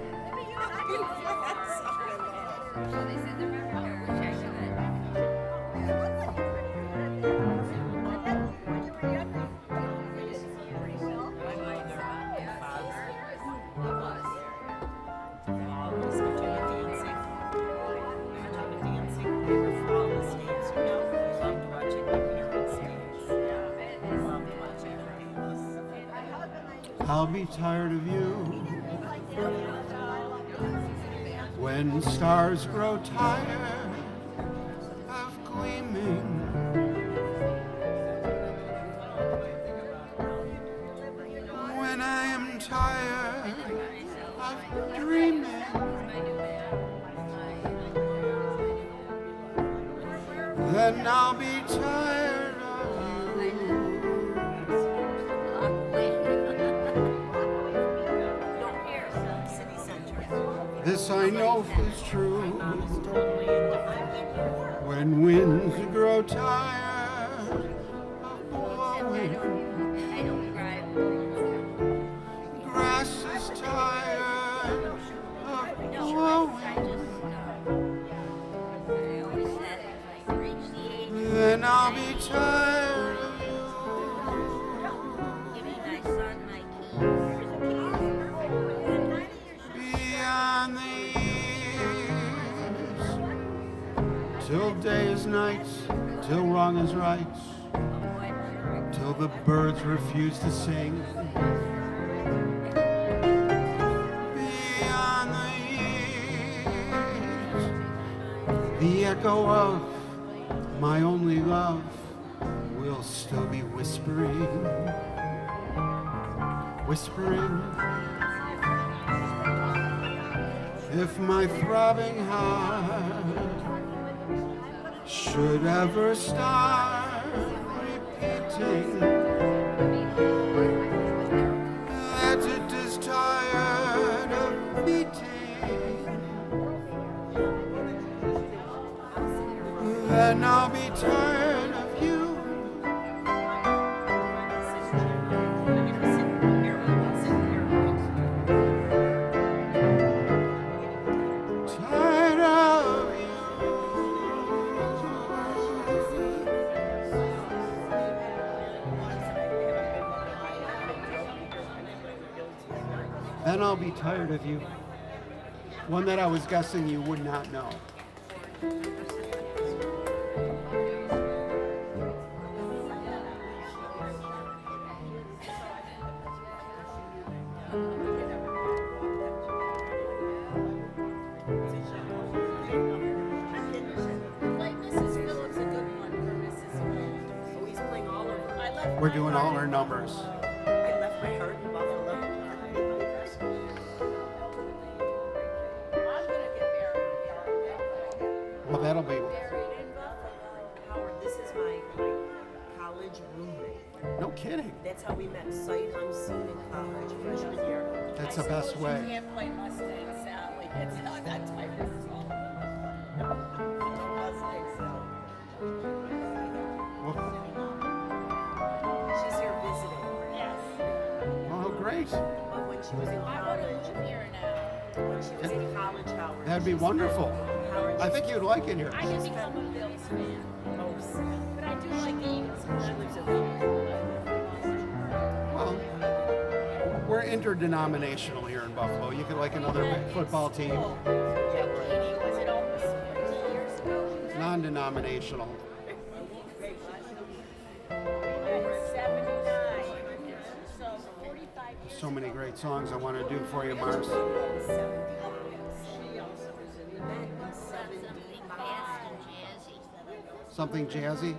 I'll be tired of you when stars grow tired of gleaming. When I am tired of dreaming, then I'll be tired of you. This I know is true. When winds grow tired of blowing, grass is tired of growing, then I'll be tired of you. Beyond the years, till day is night, till wrong is right, till the birds refuse to sing. Beyond the years, the echo of my only love will still be whispering, whispering. If my throbbing heart should ever start repeating that it is tired of beating, then I'll be tired of you. Tired of you. Then I'll be tired of you. One that I was guessing you would not know. Like Mrs. Phillips, a good one for Mrs. Phillips. Oh, he's playing all over. I left We're my doing heart all in our numbers. I left my heart in Buffalo. I'm gonna get buried. Well, that'll be. Buried in Buffalo. Howard, this is my college roommate. No kidding. That's how we met, sight unseen in college, freshman year. That's the best way. You can't play Mustang Sally. It's not that type of song. Mustang Sally. Well, She's here visiting. Yes. oh, great. But when she was in I want to college, move here now. when she was in college, Howard. That'd be wonderful. Howard, I think you'd like it here. I just become a Bills fan. But I do like the Eagles. she lives in Buffalo. Well, we're interdenominational here in Buffalo. You could like another football team. Yeah, Katie, was it almost 50 years ago? Non-denominational. At 79. So 45 years. So many great songs I want to do for you, Mars. She also was in the Met in 75. Something jazzy?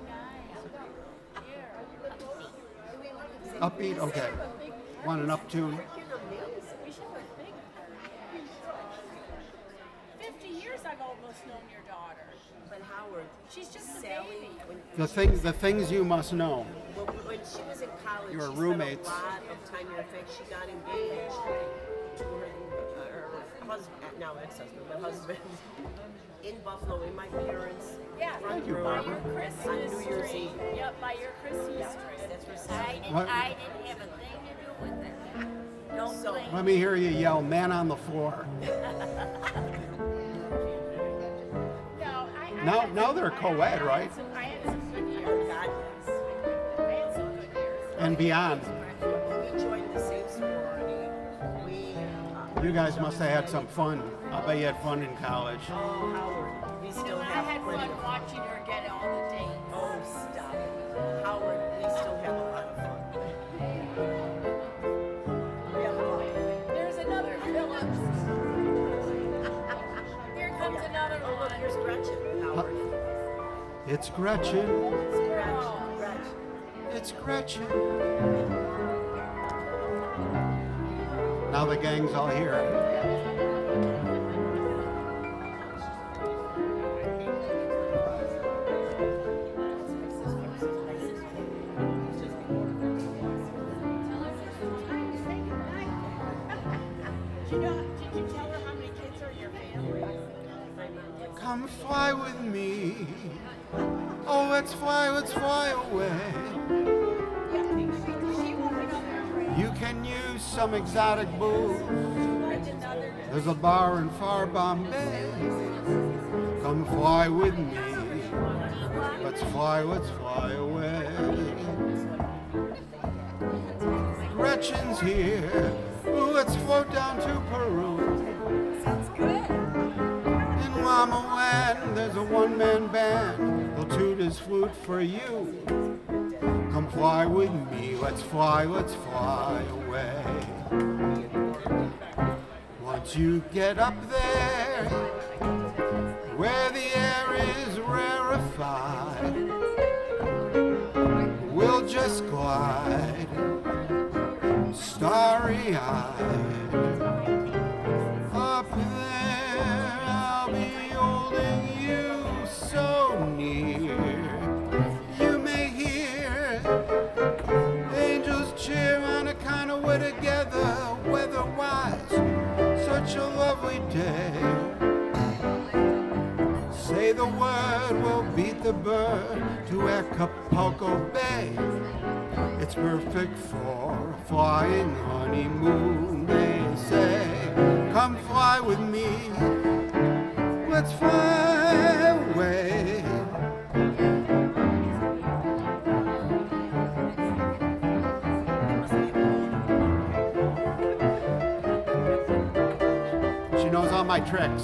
Upbeat? Okay. Want an uptune? We should put big. 50 years I've almost known your daughter. But Howard, She's just a Sally, baby. The things you must know. when she was in college, Your she roommates. spent a lot of time here. In fact, she got engaged to her husband, now ex-husband, but husband, in Buffalo, in my parents' Yeah, front you, room by Barbara. your Christmas on New Year's tree. Eve. Yep, by your Christmas tree. That's where Sally. What? I didn't have a thing to do with it. Don't So- blame Let me hear you yell, "Man on the floor." No, Now they're co-ed, right? I had some good Oh years. God, yes. I had some good years. And beyond. We joined the same sorority. You guys must have had some fun. I'll bet you had fun in college. Oh, Howard, we still I have had plenty fun of watching her get all the dates. Oh, stop it. Howard, we still have a lot of fun. We have fun. There's another Phillips. Here comes another Oh, look, one. here's Gretchen, Howard. It's Gretchen. Girl. Gretchen. It's Gretchen. Now the gang's all here. Did you tell her how many kids are in your family? Come fly with me. Oh, let's fly away. She won't be on there. You can use some exotic booze. There's a bar in far Bombay. Come fly with me. Let's fly away. Gretchen's here. Ooh, let's float down to Peru. Sounds good. In Mama Land, there's a one-man band. They'll toot his flute for you. Come fly with me. Let's fly away. Once you get up there, where the air is rarefied, we'll just glide, starry-eyed. Up there, I'll be holding you so near. You may hear angels cheer on a kind of way together, weather-wise. Such a lovely day. Say the word, we'll beat the bird to Acapulco Bay. It's perfect for a flying honeymoon, they say. Come fly with me, let's fly away. my tricks.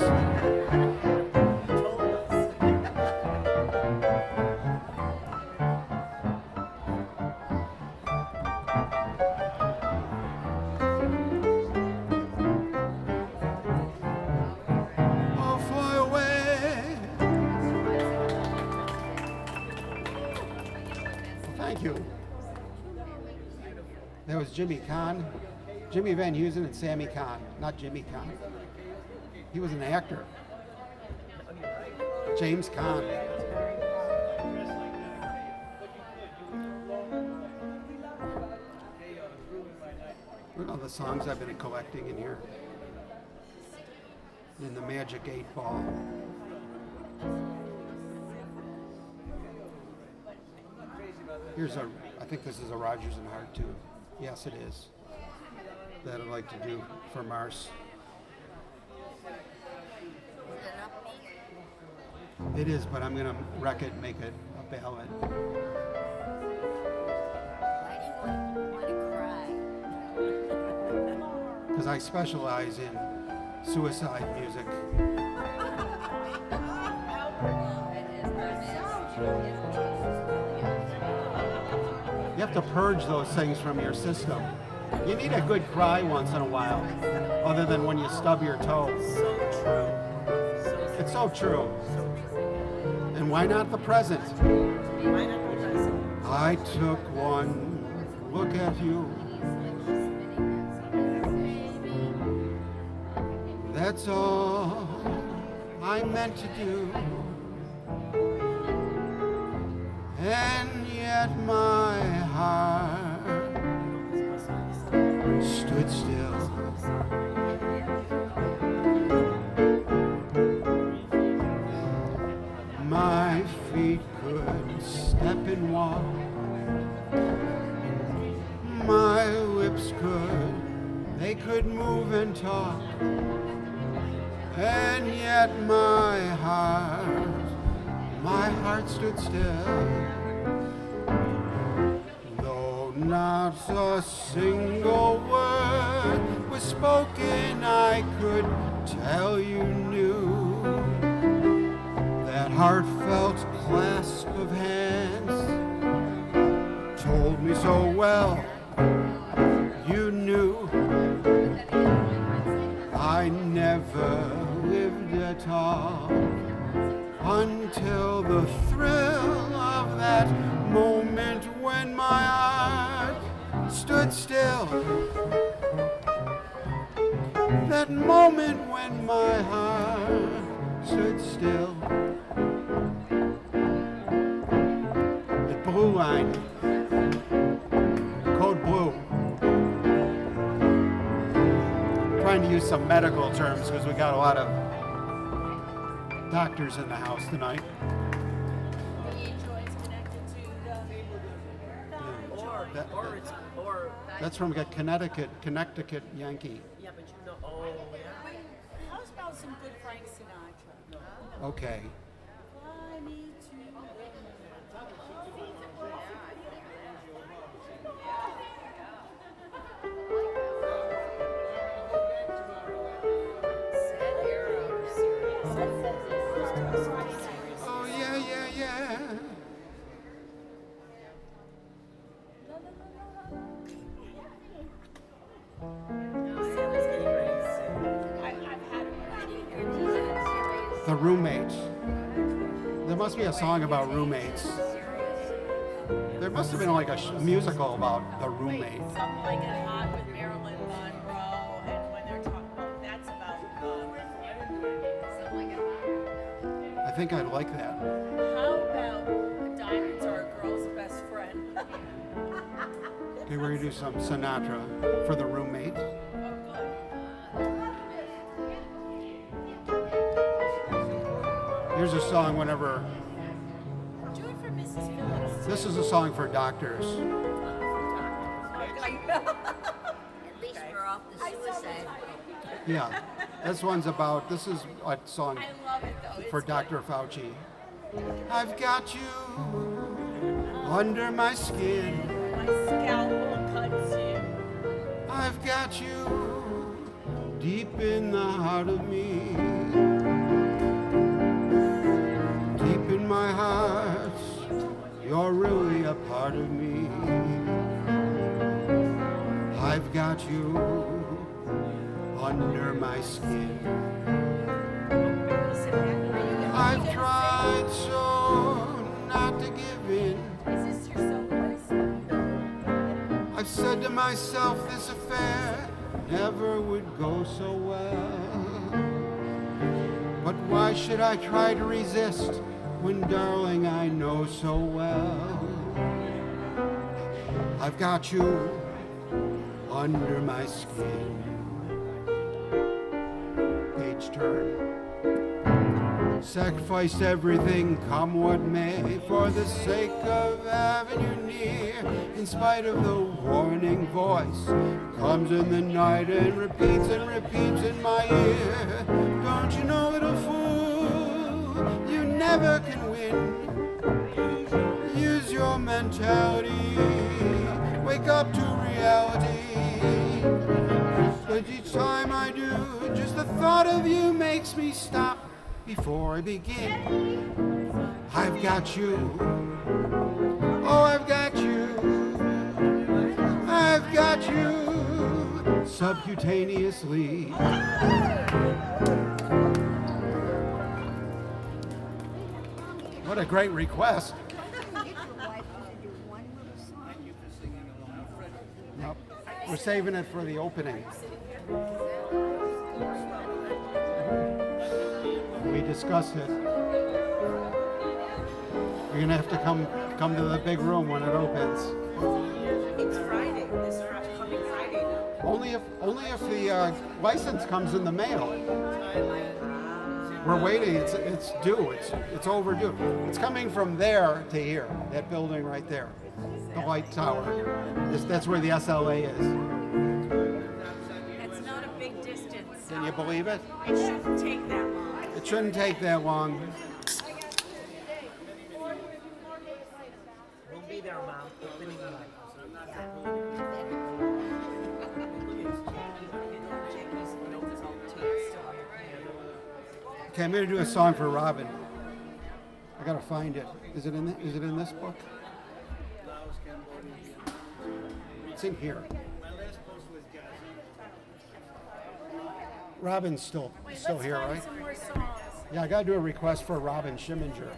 Oh, fly away. Thank you. That was Jimmy Kahn, Jimmy Van Heusen, and Sammy Kahn, not Jimmy Kahn. He was an actor. James Kahn. Look at all the songs I've been collecting in here. In the Magic 8 Ball. Here's a, I think this is a Rodgers and Hart tune. Yes, it is. That I'd like to do for Mars. It is, but I'm going to wreck it and make it a ballad. Why do you want to cry? Because I specialize in suicide music. You have to purge those things from your system. You need a good cry once in a while, other than when you stub your toe. So true. It's so true. And why not the present? Why not the present? I took one look at you. That's all I meant to do. And yet my heart stood still. My feet could step and walk. My lips they could move and talk. And yet my heart stood still. Though not a single word was spoken, I could tell you knew. That heartfelt clasp of hands told me so well. You knew I never lived at all until the thrill of that moment when my heart stood still. That moment when my heart stood still. The blue line, code blue. Trying to use some medical terms because we got a lot of doctors in the house tonight. That- That's from a Connecticut Yankee. Yeah, but you know, oh yeah. How about some good Frank Sinatra? Okay. Fly me to Oh yeah, yeah, yeah. Santa's getting ready to sing. The Roommates. There must be a song about roommates. There must have been like a musical about the roommate. Something like it hot with Marilyn Monroe, and when they're talking about that's about something like it. I think I'd like that. How about diamonds are a girl's best friend? Okay, we're gonna do some Sinatra for the roommate. Here's a song whenever. Do it for Mrs. Phillips. This is a song for doctors. At least we're off the suicide. Yeah, this one's about. This is a song I love it though. for It's Dr. Fauci. I've got you under my skin. my scalpel cuts you. I've got you deep in the heart of me. Deep in my heart, you're really a part of me. I've got you under my skin. I've tried so not to give in. I've said to myself this affair never would go so well. But why should I try to resist when, darling, I know so well I've got you under my skin. Page turn. Sacrificed everything, come what may, for the sake of having you near. In spite of the warning voice, comes in the night and repeats in my ear. Don't you know, little fool, you never can win. Use your mentality, wake up to reality. But each time I do, just the thought of you makes me stop before I begin. I've got you. Oh, I've got you. I've got you subcutaneously. What a great request. Nope. We're saving it for the opening. We discussed it. You're gonna have to come to the big room when it opens. It's Friday, coming Friday now. Only if the license comes in the mail. We're waiting. It's due. It's overdue. It's coming from there to here. That building right there, the light tower. That's where the SLA is. That's not a big distance. Can you believe it? It shouldn't take that long. It shouldn't take that long. We'll be there, Mom. Opening night. Okay, I'm gonna do a song for Robin. I gotta find it. Is it in this book? It's in here. Robin's still here, right? Some more songs. Yeah, I gotta do a request for Robin Schimminger.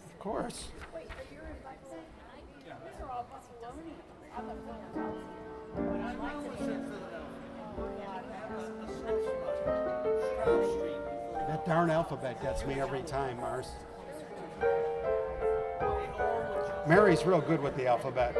Of course. That darn alphabet gets me every time, Mars. Mary's real good with the alphabet.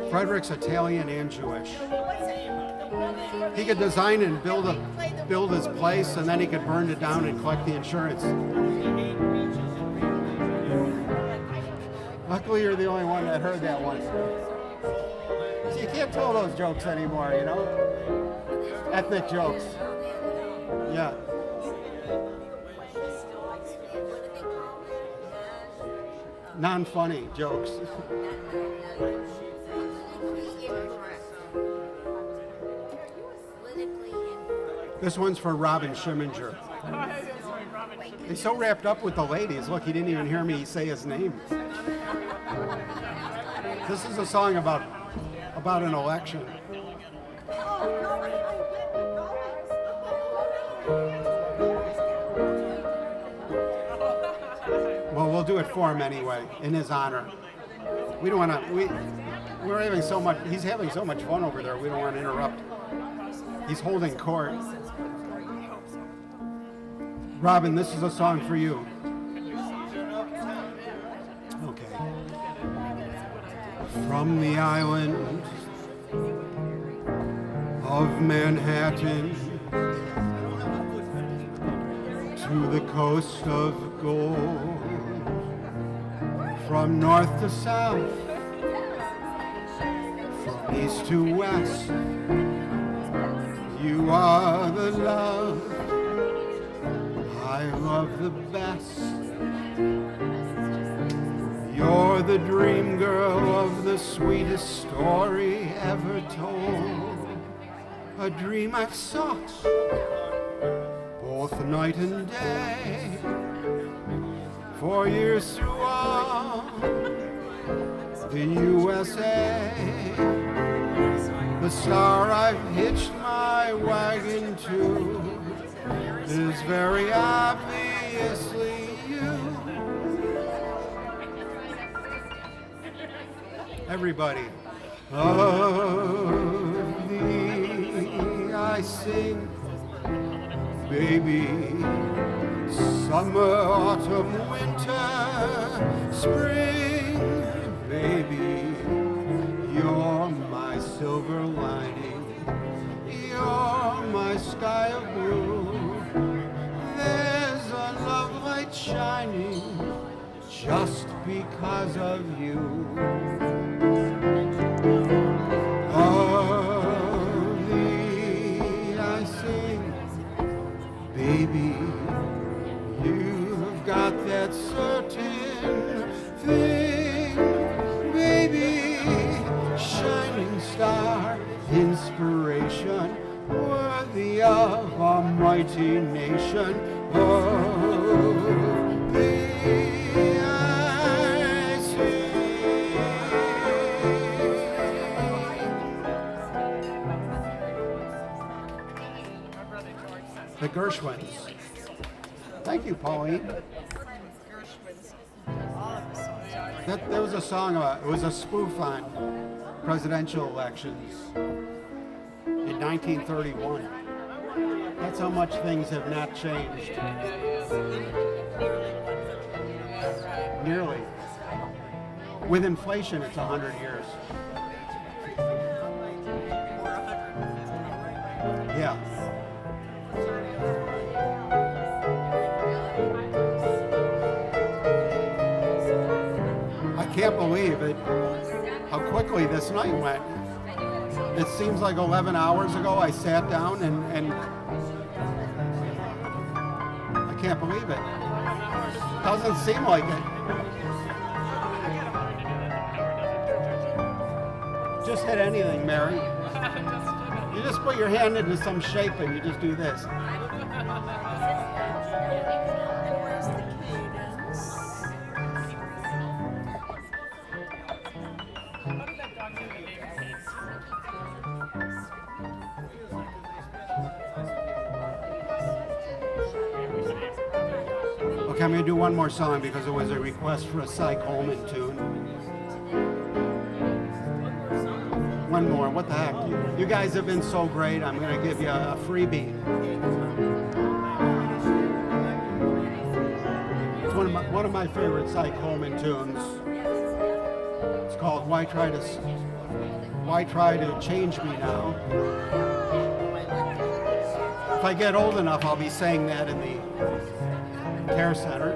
Frederick's Italian and Jewish. He could design and build his place, and then he could burn it down and collect the insurance. Luckily, you're the only one that heard that one. So you can't tell those jokes anymore, you know? Ethnic jokes. Yeah. Non-funny jokes. This one's for Robin Schimminger. He's so wrapped up with the ladies. Look, he didn't even hear me say his name. This is a song about an election. Well, we'll do it for him anyway, in his honor. We don't want to. We're having so much. He's having so much fun over there. We don't want to interrupt. He's holding court. Robin, this is a song for you. Okay. from the island of Manhattan to the coast of gold, from north to south, from east to west, you are the love I love the best. You're the dream girl of the sweetest story ever told, a dream I've sought both night and day, for years through all the USA. The star I've hitched my wagon to is very obviously you. Everybody. Of thee I sing, baby, summer, autumn, winter, spring, baby, you're my silver lining, you're my sky of blue, there's a love light shining just because of you. Of thee I sing, baby, you've got that certain thing, baby, shining star, inspiration, worthy of a mighty nation. Of thee I sing. The Gershwins. Thank you, Pauline. That was a song about, it was a spoof on presidential elections in 1931. That's how much things have not changed. Nearly. With inflation, it's 100 years. Yeah. I can't believe it, how quickly this night went. It seems like 11 hours ago I sat down and I can't believe it. Doesn't seem like it. Just hit anything, Mary. You just put your hand into some shape and you just do this. Okay, I'm going to do one more song because it was a request for a Cy Coleman tune. One more, what the heck? You guys have been so great, I'm going to give you a freebie. It's one of my favorite Cy Coleman tunes. It's called Why Try to Change Me Now? If I get old enough, I'll be saying that in the care center.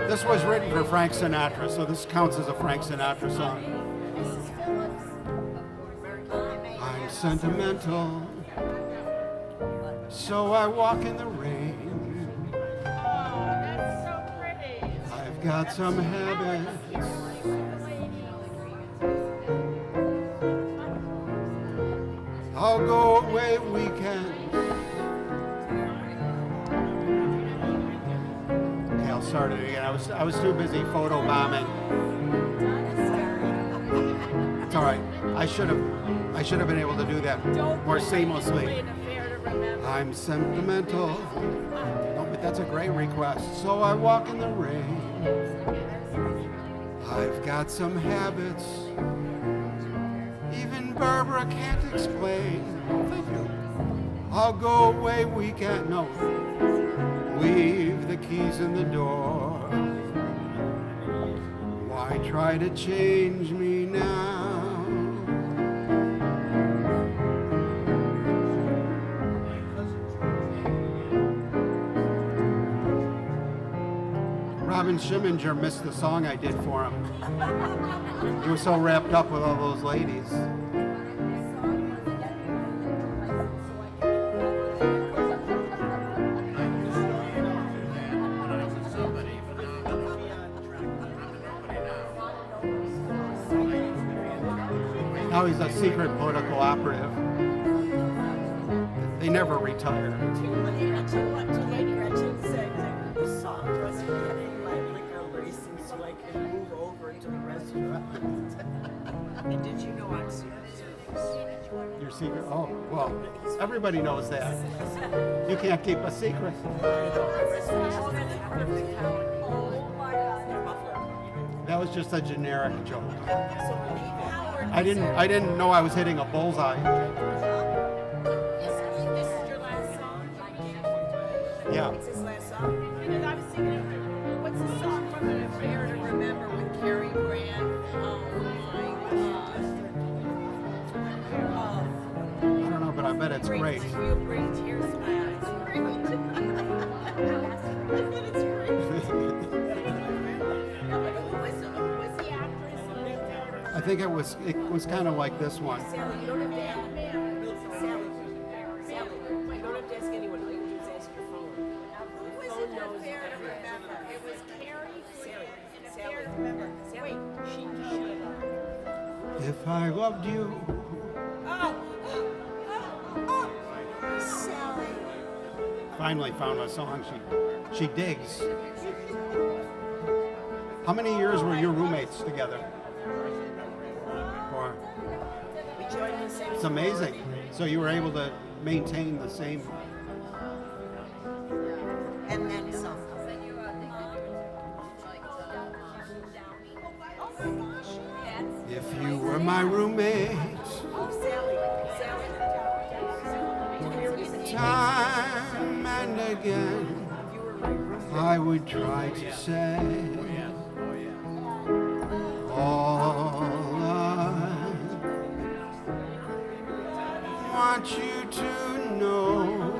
This was written for Frank Sinatra, so this counts as a Frank Sinatra song. I'm sentimental, so I walk in the rain. Oh, that's so pretty. I've got some habits. I'll go away weekends. Okay, I'll start it again. I was too busy photo bombing. It's all right. I should have been able to do that more seamlessly. I'm sentimental. No, but that's a great request. So I walk in the rain. I've got some habits. Even Barbara can't explain. Oh, thank you. I'll go away weekend. No, leave the keys in the door. Why try to change me now? Robin Schimminger missed the song I did for him. He was so wrapped up with all those ladies. Now he's a secret political operative. They never retire. Lady Gretchen said that the song was getting my liquor license so I can move over to the restaurant. And did you know I'm Secret Service? Your secret? Oh, well, everybody knows that. You can't keep a secret. That was just a generic joke. I didn't know I was hitting a bullseye. This is your last song? Yeah. It's his last song. Because I was thinking, what's the song from the Affair to Remember with Cary Grant? Oh my God. I don't know, but I bet it's great. You'll bring tears to my eyes. It's great. I bet it's great. No, but who was the actress? I think it was kind of like this one. Sally, you don't have to ask. Sally, you don't have to ask anyone. All you can do is ask your phone. Who was phone it in knows Affair to everything. Remember? It was Carrie Sally, in Affair Sally, to Remember. Sally. Wait, She. If I loved you, Sally. finally found a song she digs. How many years were your roommates together? For We joined the same. it's amazing. So you were able to maintain the same. And then some. If you were my roommate, Oh, Sally. time and again, I would try to say all I want you to know.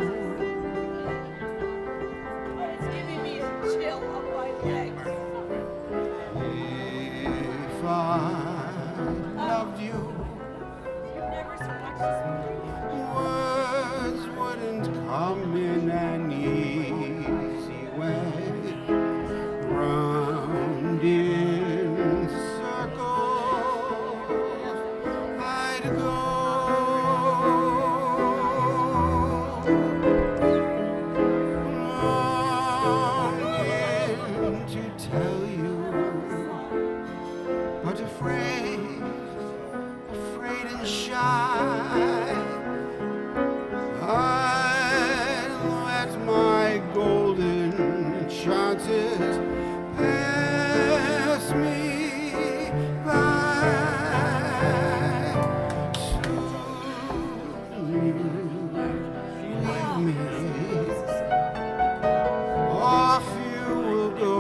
It's giving me a chill up my legs. If I loved you, You've never watched this movie? words wouldn't come in an easy way. Round in circles, I'd go. Longing to tell you, but afraid and shy. I let my golden chances pass me by. Soon leave me, off you will go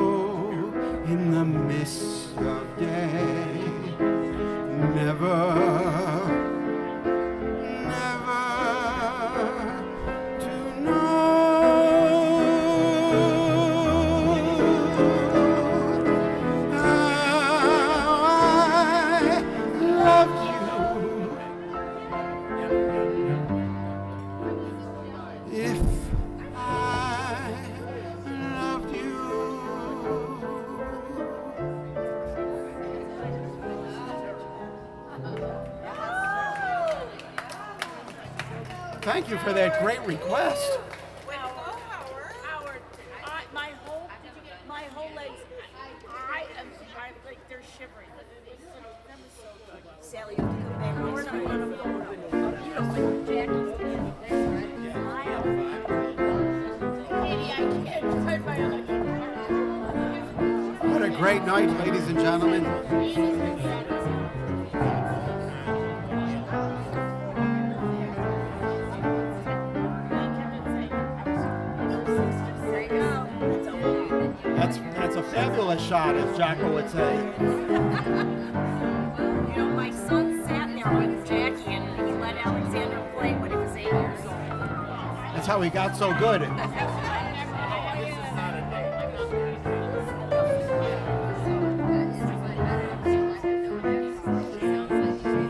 in the mist of day. Never to know how I loved you. If I loved you. Thank you for that great request. Howard, my whole legs, I'm like, they're shivering. That was so good. Sally, you have to come back next week. You know, like Jackie's Katie, I can't turn my other What a great night, ladies and gentlemen. tequila shot, as Jocko would say. You know, my son sat there with Jackie and he let Alexander play when he was 8 years old. That's how he got so good.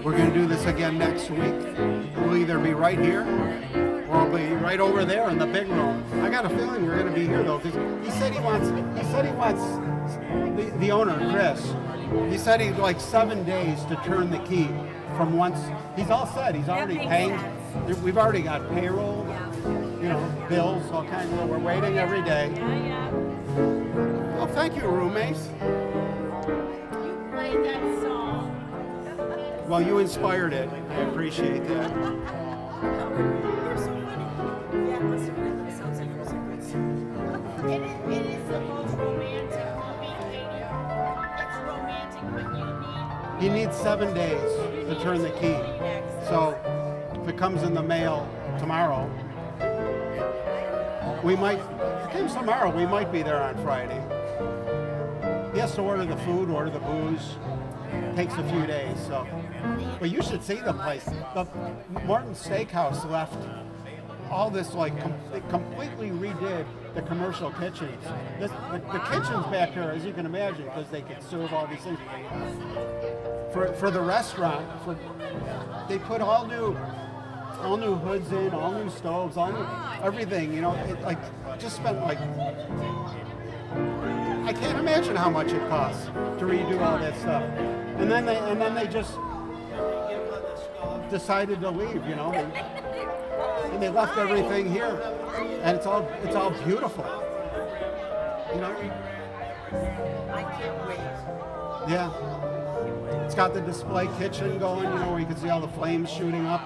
We're going to do this again next week. We'll either be right here or we'll be right over there in the big room. I got a feeling we're going to be here though, because he said he wants the owner, Chris. He said he'd like 7 days to turn the key from once. He's all set. He's already paid. We've already got payroll, you know, bills, all kinds of. We're waiting every day. Oh, thank you, roommates. You played that song. Well, you inspired it. I appreciate that. You're so funny. Yeah, listen, it sounds like it was a good song. It is the most romantic movie, Katie. It's romantic, but He needs 7 days to turn the key. So if it comes in the mail tomorrow, we might, if it comes tomorrow, we might be there on Friday. He has to order the food, order the booze. Takes a few days, so. But you should see the place. The Morton Steakhouse left all this, like, they completely redid the commercial kitchens. The kitchens back there, as you can imagine, because they could serve all these things. For the restaurant, they put all new hoods in, all new stoves, all new everything. You know, it like just spent like. I can't imagine how much it costs to redo all that stuff. And then they just decided to leave, you know. And they left everything here. And it's all beautiful. You know? I can't wait. Yeah. It's got the display kitchen going, you know, where you can see all the flames shooting up.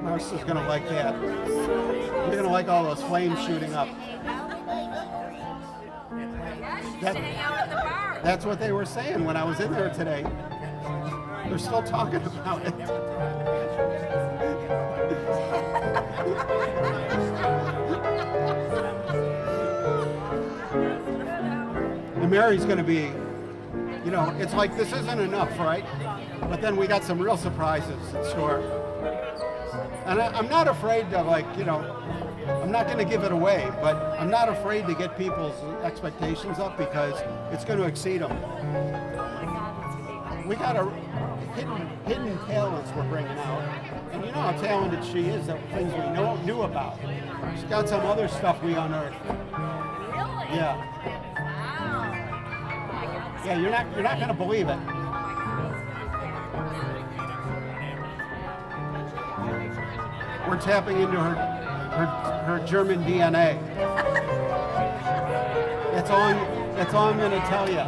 Marcia's gonna like that. You're gonna like all those flames shooting up. That's what they were saying when I was in there today. They're still talking about it. And Mary's going to be, you know, it's like this isn't enough, right? But then we got some real surprises in store. And I'm not afraid to, like, you know, I'm not going to give it away, but I'm not afraid to get people's expectations up because it's going to exceed them. We got a hidden talents we're bringing out. And you know how talented she is, that things we knew about. She's got some other stuff we unearthed. Really? Yeah. Wow. Yeah, you're not going to believe it. We're tapping into her German DNA. That's all I'm going to tell you.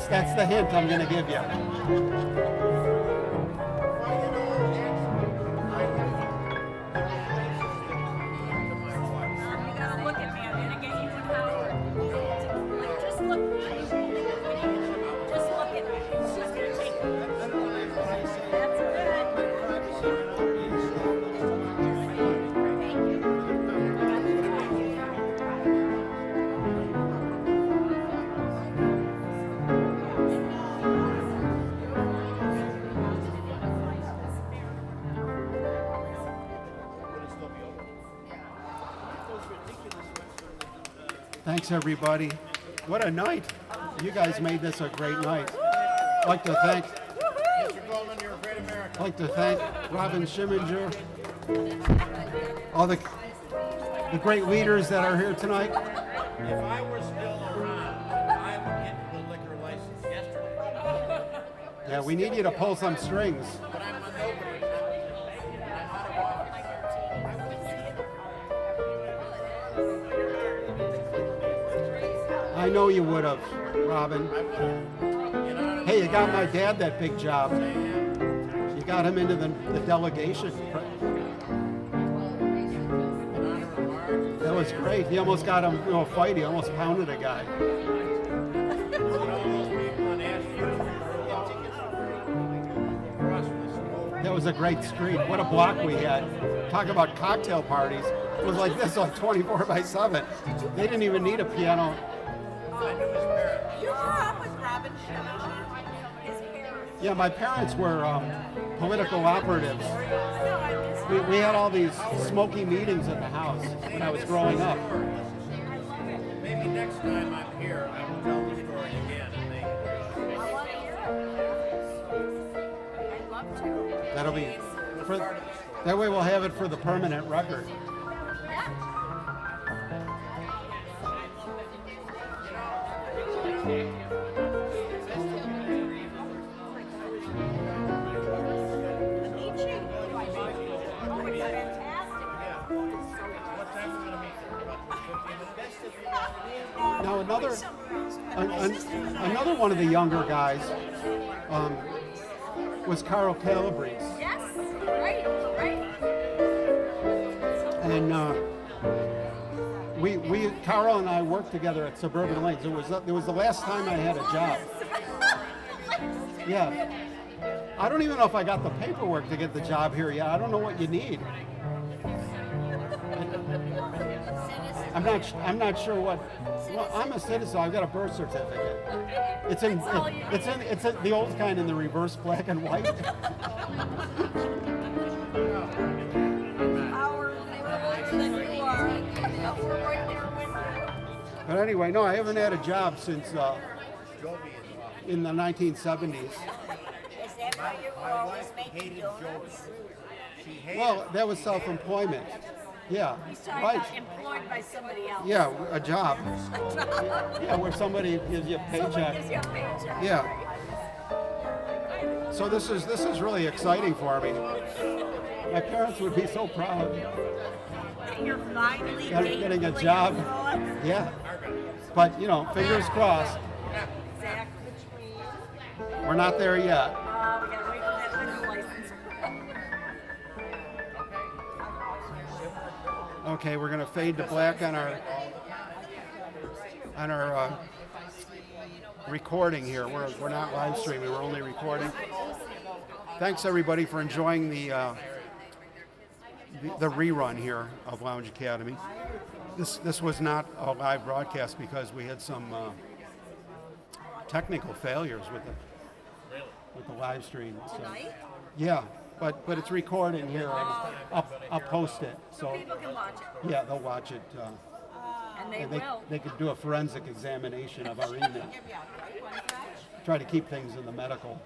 That's the hint I'm going to give you. Thanks, everybody. What a night. You guys made this a great night. I'd like to thank Mr. Goldman, you're a great American. I'd like to thank Robin Schimminger, all the great leaders that are here tonight. If I were still around, I would get the liquor license yesterday. Yeah, we need you to pull some strings. But I'm a nobody. I'm out of office. I know you would have, Robin. Hey, you got my dad that big job. You got him into the delegation. That was great. He almost got him into a fight. He almost pounded a guy. That was a great street. What a block we had. Talk about cocktail parties. was like this, like 24/7. They didn't even need a piano. I knew his parents. You grew up with Robin Schumann? His parents. Yeah, my parents were political operatives. We had all these smoky meetings at the house when I was growing up. Maybe next time I'm here, I will tell the story again. And they, I want to hear it. I'd love to. That'll be for, that way we'll have it for the permanent record. Now another one of the younger guys was Carl Calabrese. Yes, right. And we Carl and I worked together at Suburban Lanes. It was the last time I had a job. Yeah. I don't even know if I got the paperwork to get the job here yet. I don't know what you need. I'm not sure what. Well, I'm a citizen. I've got a birth certificate. It's in the old kind in the reverse black and white. But anyway, no, I haven't had a job since in the 1970s. Is that why you were always making donuts? Well, that was self-employment. Yeah, right. Employed by somebody else. Yeah, a job. Yeah, where somebody gives you a paycheck. Yeah. So this is really exciting for me. My parents would be so proud. You're finally Getting a job. Yeah. But fingers crossed. Exactly. We're not there yet. We gotta wait for that liquor license. Okay, we're gonna fade to black on our recording here. We're not live streaming. We're only recording. Thanks everybody for enjoying the rerun here of Lounge Academy. This was not a live broadcast because we had some technical failures with the live stream. So, yeah, but it's recording here. And I'll post it. So People can watch it. yeah, they'll watch it. And they And will. they could do a forensic examination of our email. Try to keep things in the medical.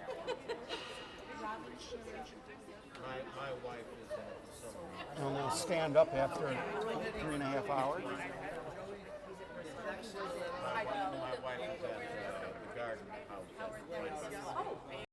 my wife is so. And they'll stand up after 3.5 hours.